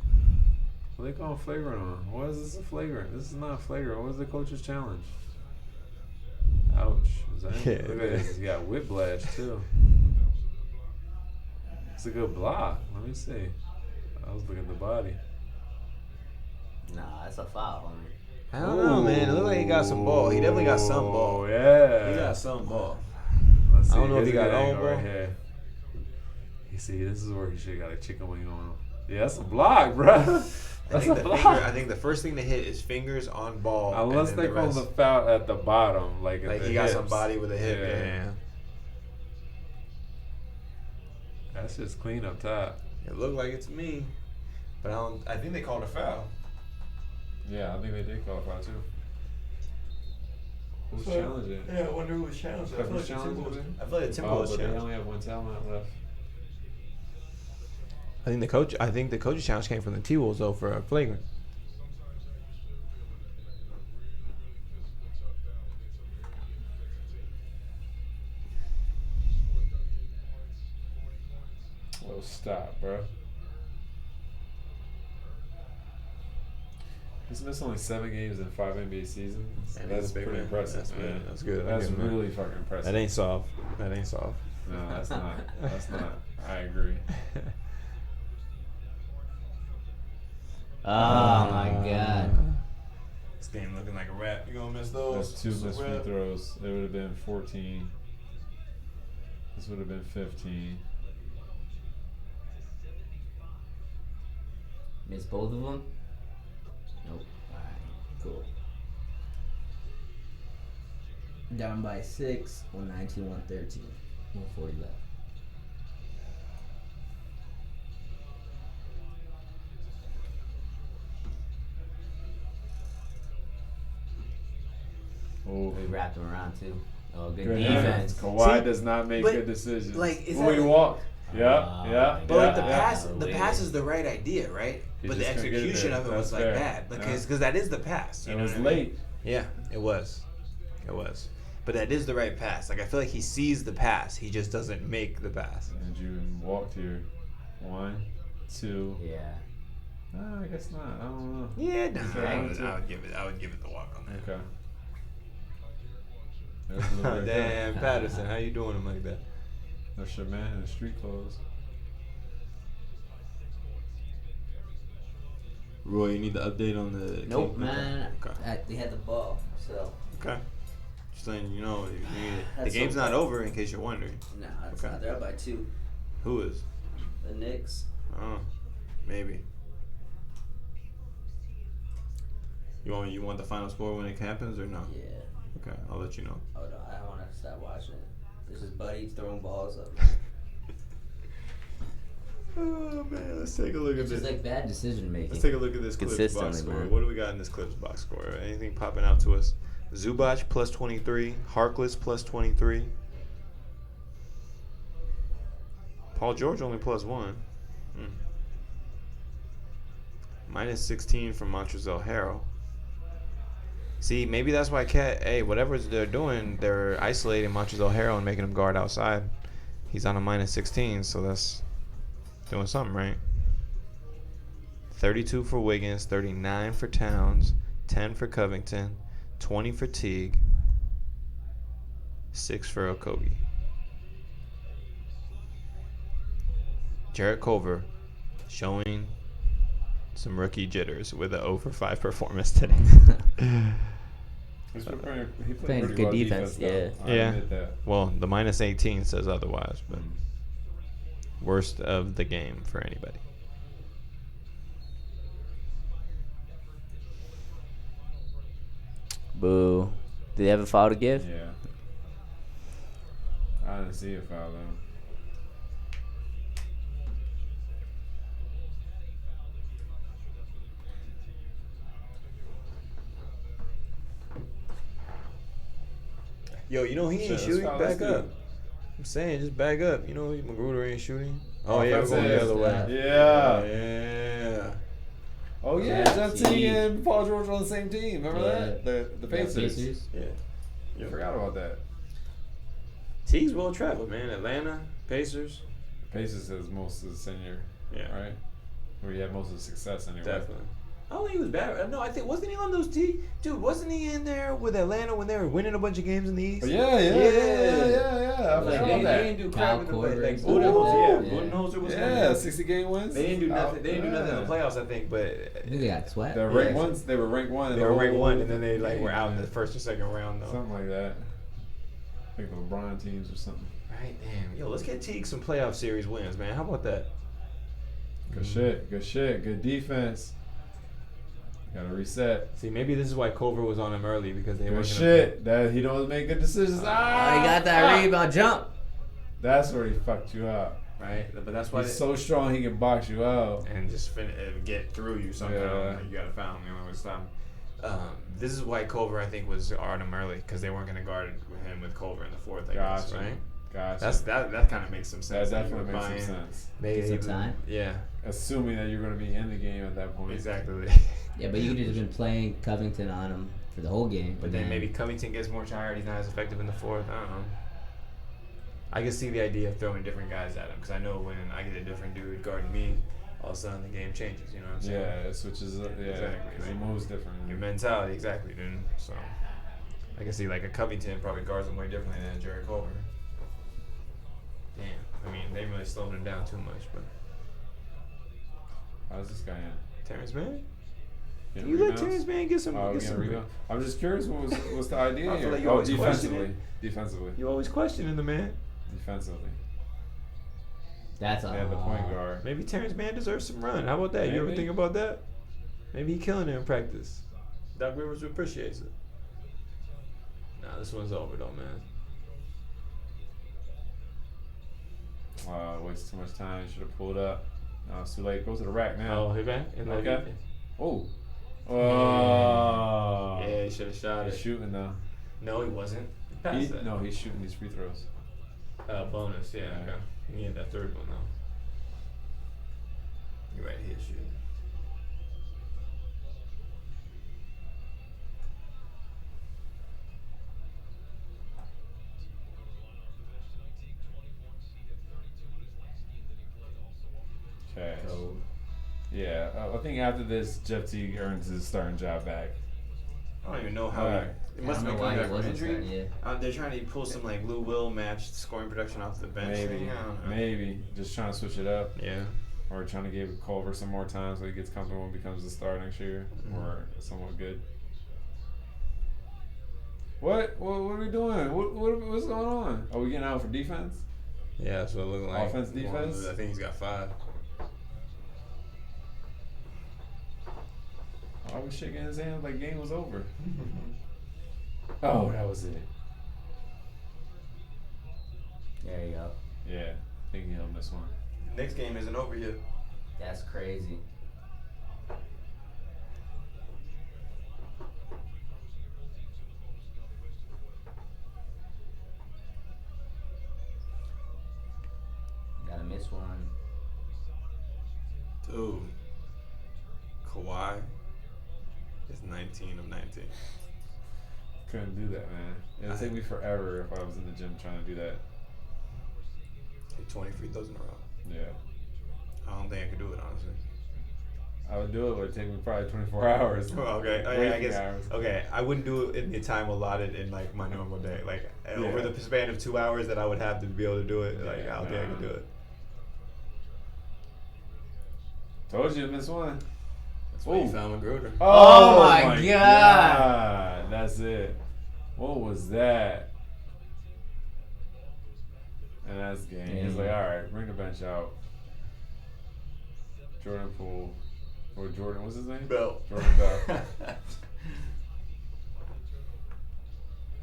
What they calling flagrant on? Why is this a flagrant? This is not flagrant. What is the coach's challenge? Ouch. Is that Yeah, Look at man. this. He got whiplash, too. It's a good block. Let me see. I was looking at the body. Nah, that's a foul, homie. I don't know, man. It looked like he got some ball. He definitely got some ball. Oh, yeah. He got some ball. Let's see. I don't know if Here's he got a good all angle ball. right here. You see, this is where he should have got a chicken wing on him. Yeah, that's a block, bro. I think the first thing to hit is fingers on ball. Unless and then they call rest. the foul at the bottom, like at the he got hips. some body with a hip. Yeah. Yeah. That's just clean up top. It looked like it to me, but I think they called a foul. Yeah, I think they did call a foul too. Who's So, challenging? Yeah, I wonder who was challenged. I feel like Who's the challenging Timberwolves. it? I feel like the Oh, Timberwolves but they challenge. only have one timeout left. I think the coach's challenge came from the T-Wolves though for a flagrant. Oh, stop, bro. He's missed only 7 games in 5 NBA seasons. Man, That's he's a big pretty man. impressive, That's man. good. That's good. That's I'll give him that. really fucking impressive. That ain't soft. That ain't soft. No, that's not. That's not. I agree. Oh my god. This game looking like a wrap. You gonna miss those? That's 2 It's a missed free wrap. throws. It would have been 14. This would have been 15. Missed both of them? Nope. Alright, cool. Down by 6, 119, 113. 140 left. Oh, We wrapped him around too. Oh, good good defense. Kawhi See, does not make but, good decisions. like, is oh, he that- walked. Yeah, Ah, yeah. But like Yeah, the pass is the right idea, right? He But the just couldn't get it execution there. of it That's was like fair. bad because that is the pass. You It know was what I mean? late. Yeah, it was. It was. But that is the right pass. Like I feel like he sees the pass. He just doesn't make the pass. And you walked here. 1, 2. Yeah. No, I guess not. I don't know. Yeah, nah, Okay. I would give it the walk on that. Okay. There's a little bit of Damn, Patterson, how you doing him like that? That's your man in the street clothes. Roy, you need the update on the. Nope, King- man. Okay. They had the ball, so. Okay. Just letting you know, you need it. The That's game's okay. not over in case you're wondering. Nah, it's Okay. not. They're up by 2. Who is? The Knicks. Oh, maybe. You want the final score when it happens or no? Yeah. Okay, I'll let you know. Oh no, I don't want to stop watching it. This is Buddy throwing balls up. Oh man, let's take a look at It's this. just like bad decision making. Let's take a look at this Clips box Consistently, score. man. What do we got in this Clips box score? Anything popping out to us? Zubac plus 23, Harkless plus 23, Paul George only plus 1. Minus 16 from Montrezl Harrell. See, maybe that's why whatever they're doing, they're isolating Montrezl Harrell and making him guard outside. He's on a minus 16, so that's doing something right. 32 for Wiggins, 39 for Towns, 10 for Covington, 20 for Teague. 6 for Okogie. Jarrett Culver showing some rookie jitters with an 0 for 5 performance today. He's been playing Playing pretty good well defense, though. I Yeah. admit that. Well, the minus 18 says otherwise, but worst of the game for anybody. Boo. Did they have a foul to give? Yeah. I didn't see a foul though. Yo, you know he ain't Shit, shooting. let's Back do up. it. I'm saying, just back up. You know, Magruder ain't shooting. Oh, Oh, yeah, we're that's going it. the other way. Yeah. Yeah. Oh yeah, Yeah, Jeff geez. T and Paul George on the same team. Remember Yeah. that? The Yeah, Pacers. Yeah. I forgot about that. T's well traveled, man. Atlanta, Pacers. Pacers is most of the senior, Yeah. right? Where you had most of the success anyway. Definitely. I don't think he was bad. No, I think wasn't he on those T? Dude, wasn't he in there with Atlanta when they were winning a bunch of games in the East? Oh, yeah. I Like, forgot they about didn't that. do Kyle crap in the Korver play. Like and stuff like Budenholzer, that. yeah. Budenholzer was Yeah, 60-game wins. They didn't do nothing. They didn't do nothing in the Yeah. playoffs, I think, but I think they got swept. They were ranked Yeah. ones. They were ranked one. they were ranked one, and then they like were out in the first or second round though. Something like that. Like the LeBron teams or something. Right, damn. Yo, let's get Teague some playoff series wins, man. How about that? Good shit. Good defense. Gotta reset. See, maybe this is why Culver was on him early because they Good weren't shit. That he don't make good decisions. Oh, he got that rebound jump. That's where he fucked you up. right? But that's why. He's so strong he can box you out. And just get through you somehow. Yeah. You got to foul him. The only way to stop him. This is why Culver, I think, was guard him early because they weren't going to guard him with Culver in the fourth. I guess, Gotcha. right? Gotcha. That kind of makes some sense. That you definitely were makes some buying- sense. Maybe Get some time. Yeah, Assuming that you're going to be in the game at that point. exactly. Yeah, but you could have just been playing Covington on him for the whole game. But then maybe Covington gets more tired. He's not as effective in the fourth. I don't know. I can see the idea of throwing different guys at him because I know when I get a different dude guarding me, all of a sudden the game changes. You know what I'm saying? Yeah, it switches. Yeah, Exactly. because he moves different. Your mentality, exactly, dude. So I can see like a Covington probably guards him way differently than a Jared Culver. Damn. I mean, they really slowed him down too much, but How's this guy in? Terrence Mann? Getting You let rebounds? Terrence Mann get some. Oh, get getting some rebound. I'm just curious. What's the idea I feel here? like you Oh, always question defensively. it. Defensively. You always questioning the man. Defensively. That's They have the point guard. Maybe Terrence Mann deserves some run. How about that? You ever Maybe. think about that? Maybe he killing it in practice. Doc Rivers appreciates it. Nah, this one's over though, man. Wasted too much time. Should have pulled up. No, it's too late. Go to the rack now. Oh, okay. Okay. Oh. Oh. Yeah, he should have shot He's it. shooting now. No, he wasn't. He passed that. No, he's shooting these free throws. Bonus. Yeah. Yeah. Okay. He needed that third one though. You're right. He is shooting. Okay. Cold. Yeah, I think after this, Jeff Teague earns his starting job back. I don't even know how. Alright. It must have been why coming he back from wasn't injury. starting, yeah. They're trying to pull some like Lou Will matched scoring production off the bench. Maybe, thing. I don't know. maybe just trying to switch it up, Yeah. or trying to give Culver some more time so he gets comfortable and becomes the star next year, or somewhat good. What are we doing? What's going on? Are we getting out for defense? Yeah, so it looking like Offense, defense? I think he's got 5. I was shaking his hand like game was over. Oh, that was it. There you go. Yeah, I think he'll miss one. Next game isn't over yet. That's crazy. Gotta miss one. Dude, Kawhi is 19 of 19. Couldn't do that, man. It would take me forever if I was in the gym trying to do that. Hit 20 free throws in a row. Yeah. I don't think I could do it, honestly. I would do it. It would take me probably 24 hours. Okay, I Waking guess. hours. Okay, I wouldn't do it in the time allotted in like my normal day. Like over Yeah. the span of 2 hours that I would have to be able to do it. Like I don't think I could do it. Told you to miss one. That's why you found Magruder. Oh my God. That's it. What was that? And that's game. He's like, all right, bring the bench out. Jordan Poole. Or Jordan, what's his name? Bell. Jordan Bell.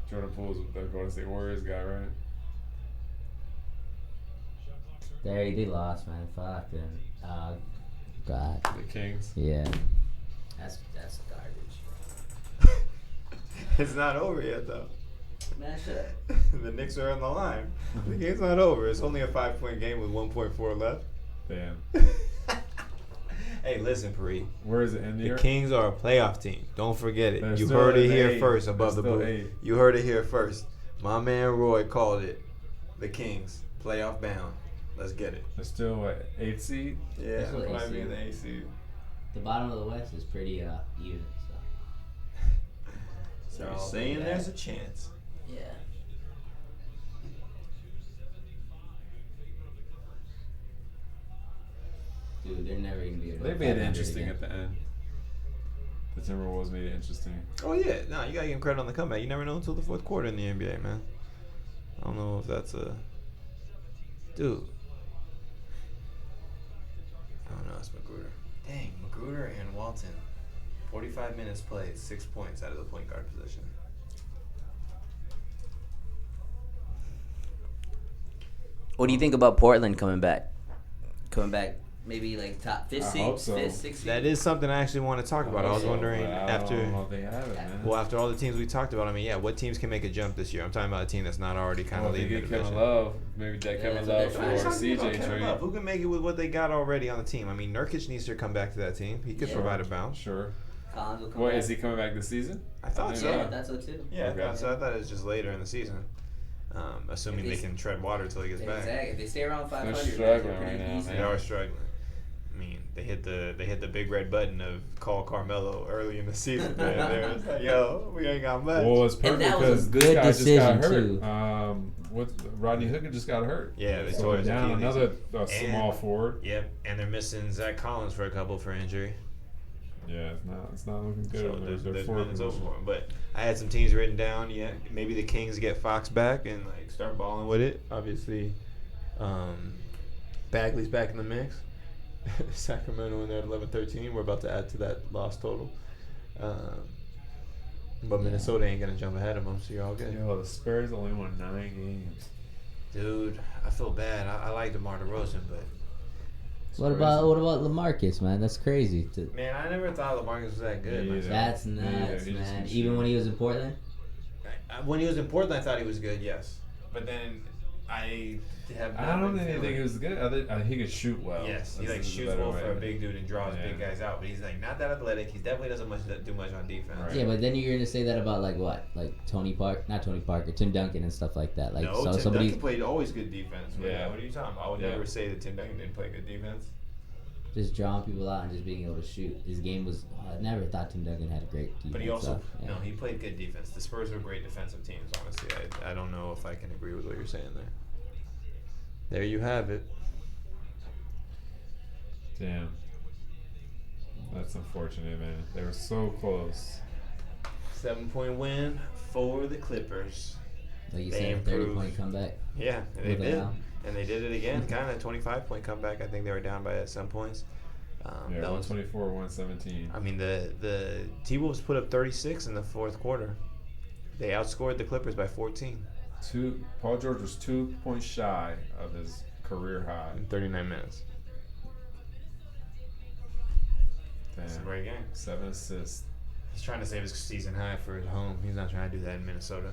Jordan Poole's the Golden State Warriors guy, right? They lost, man. Fuck them. God. The Kings. Yeah. That's garbage. It's not over yet though. Man, shut up. The Knicks are on the line. The game's not over. It's only a 5-point game with 1.4 left. Damn. Hey, listen, Pari. Where is it in The here? Kings are a playoff team. Don't forget it. They're You still heard it in here eight. first above the They're still booth. eight. You heard it here first. My man Roy called it. The Kings, playoff bound. Let's get it. They're still what, 8th seed? Yeah. That's what Might AC. be in the AC. The bottom of the West is pretty even. So They're you're all saying bad. there's a chance. Yeah. Dude, they're never gonna be able to. They made it interesting at the end. The Timberwolves made it interesting. Oh yeah, no, you gotta give him credit on the comeback. You never know until the fourth quarter in the NBA, man. I don't know if that's a dude. I don't know, it's Magruder. Dang, Magruder and Walton. 45 minutes played, 6 points out of the point guard position. What do you think about Portland coming back? Maybe like top fifth I seed, hope so. fifth, sixth seed. That is something I actually want to talk about. I was So, wondering but I after. don't know if they have it, man. Well, after all the teams we talked about, I mean, yeah, what teams can make a jump this year? I'm talking about a team that's not already kind Well, of if they leading the get Kevin division. Love, maybe that Yeah, Kevin that's what Love they're for trying to CJ Kevin trade. Love. Who can make it with what they got already on the team? I mean, Nurkic needs to come back to that team. He could Yeah. provide a bounce. Sure. Collins will come What, back. is he coming back this season? I thought think so. Yeah, that's so too. Yeah, Okay. I thought it was just later in the season. Assuming If they they- can tread water till he gets back. Exactly. If they stay around 500, struggling they're pretty right now, decent. They are struggling. I mean, they hit the big red button of call Carmelo early in the season. Man, they was like, yo, we ain't got much. Well, it's perfect that was a because good this guy just got decision, hurt. too. Rodney Hood just got hurt. Yeah, they so tore his down Achilles. another small forward. Yep, and they're missing Zach Collins for a couple for injury. Yeah, it's not looking good. So over there's their forward minutes over position. for him. But I had some teams written down. Yeah, maybe the Kings get Fox back and like start balling with it. Obviously, Bagley's back in the mix. Sacramento in there at 11-13. We're about to add to that loss total. But Minnesota ain't gonna jump ahead of them, so you're all good. Yo, the Spurs only won 9 games. Dude, I feel bad. I like DeMar DeRozan, but What about LaMarcus, man? That's crazy. man, I never thought LaMarcus was that good. Me myself. either. That's Yeah, nuts, he just man. can Even shoot. when he was in Portland. When he was in Portland, I thought he was good. Yes, but then I have. I don't think he was good. He could shoot well. Yes, he That's like the shoots better well way. for a big dude and draws Yeah. big guys out, but he's like not that athletic. He definitely doesn't do much on defense. Right. Yeah, but then you're gonna say that about like what? Like not Tony Parker, Tim Duncan and stuff like that. Like No, so Tim somebody Duncan played always good defense. Yeah. What are you talking about? I would Yeah. never say that Tim Duncan didn't play good defense. just drawing people out and just being able to shoot. His game was. I never thought Tim Duncan had a great defense. But he also so, yeah. no, he played good defense. The Spurs were great defensive teams. Honestly, I don't know if I can agree with what you're saying there. There you have it. Damn. That's unfortunate, man. They were so close. 7-point win for the Clippers. Like you They said, improved. 30-point comeback. Yeah, they With did. Al. And they did it again. Kind of 25-point comeback. I think they were down by at some points. Yeah, That was, 124, 117. I mean, the T-Wolves put up 36 in the fourth quarter. They outscored the Clippers by 14 Paul George was 2 points shy of his career high. in 39 minutes. That's a Damn. great game. 7 assists. He's trying to save his season high for his home. He's not trying to do that in Minnesota.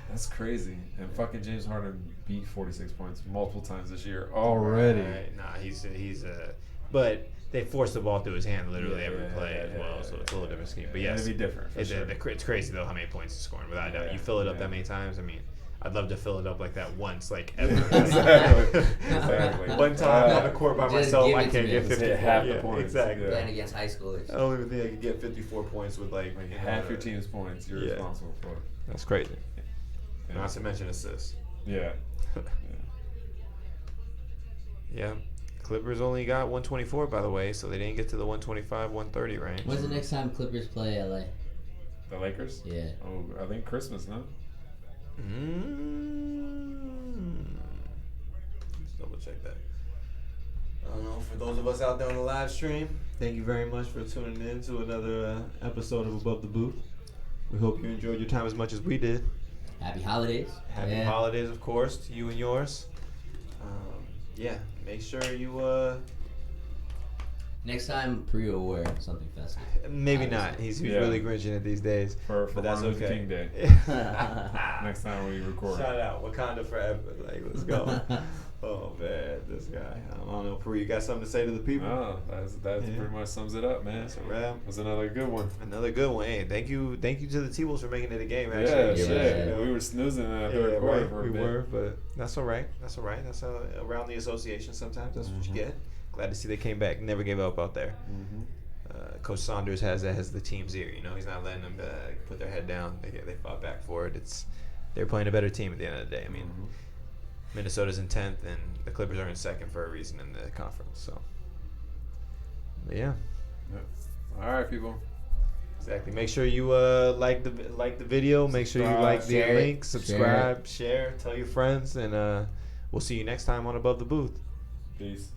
That's crazy. And fucking James Harden beat 46 points multiple times this year already. Right. Nah, he's but they forced the ball through his hand literally Yeah, every yeah, play yeah, as well, yeah, so it's a little different scheme. But Yeah, yes, it'd be different for it's, sure. it's crazy though how many points he's scoring without a doubt. Yeah, You fill it up yeah. that many times. I mean, I'd love to fill it up like that once, like ever. Exactly. One time on the court by Just myself, give I it to can't me. get Just 54. hit half the Yeah, points. exactly. Yeah. Playing against high schoolers. I don't even think I could get 54 points with like Half your team's points you're Yeah. responsible for. That's crazy. Yeah. Not to mention assists. Yeah. Yeah. Clippers only got 124, by the way, so they didn't get to the 125, 130 range. When's the next time Clippers play LA? The Lakers? Yeah. Oh, I think Christmas, no? Let's double check that. For those of us out there on the live stream, thank you very much for tuning in to another episode of Above the Booth. We hope you enjoyed your time as much as we did. Happy holidays. Happy holidays, of course, to you and yours. Yeah, make sure you Next time, Pri will wear something festive. maybe Obviously. not. He's Yeah. really grinching it these days. For But that's Martin Luther okay. King Day. Next time we record. Shout out Wakanda forever. Like, let's go. Oh man, this guy. I don't know, Puri, you got something to say to the people? Oh, that's Yeah. pretty much sums it up, man. That's a wrap. That's another good one. Another good one. Hey, thank you to the T-Wolves for making it a game. Yeah, Actually, shit. Yeah. We were snoozing in that Yeah, third quarter right. for a We bit. were, but that's all right. That's all right. That's around the association. Sometimes that's what you Mhm. get. Glad to see they came back. Never gave up out there. Mm-hmm. Coach Saunders has the team's ear. You know, he's not letting them put their head down. They fought back for it. They're playing a better team at the end of the day. I mean, Minnesota's in 10th, and the Clippers are in 2nd for a reason in the conference. So, but yeah, Yep. All right, people. exactly. Make sure you like the video. Make sure you like the Share it. link, subscribe, share, tell your friends, and we'll see you next time on Above the Booth. Peace.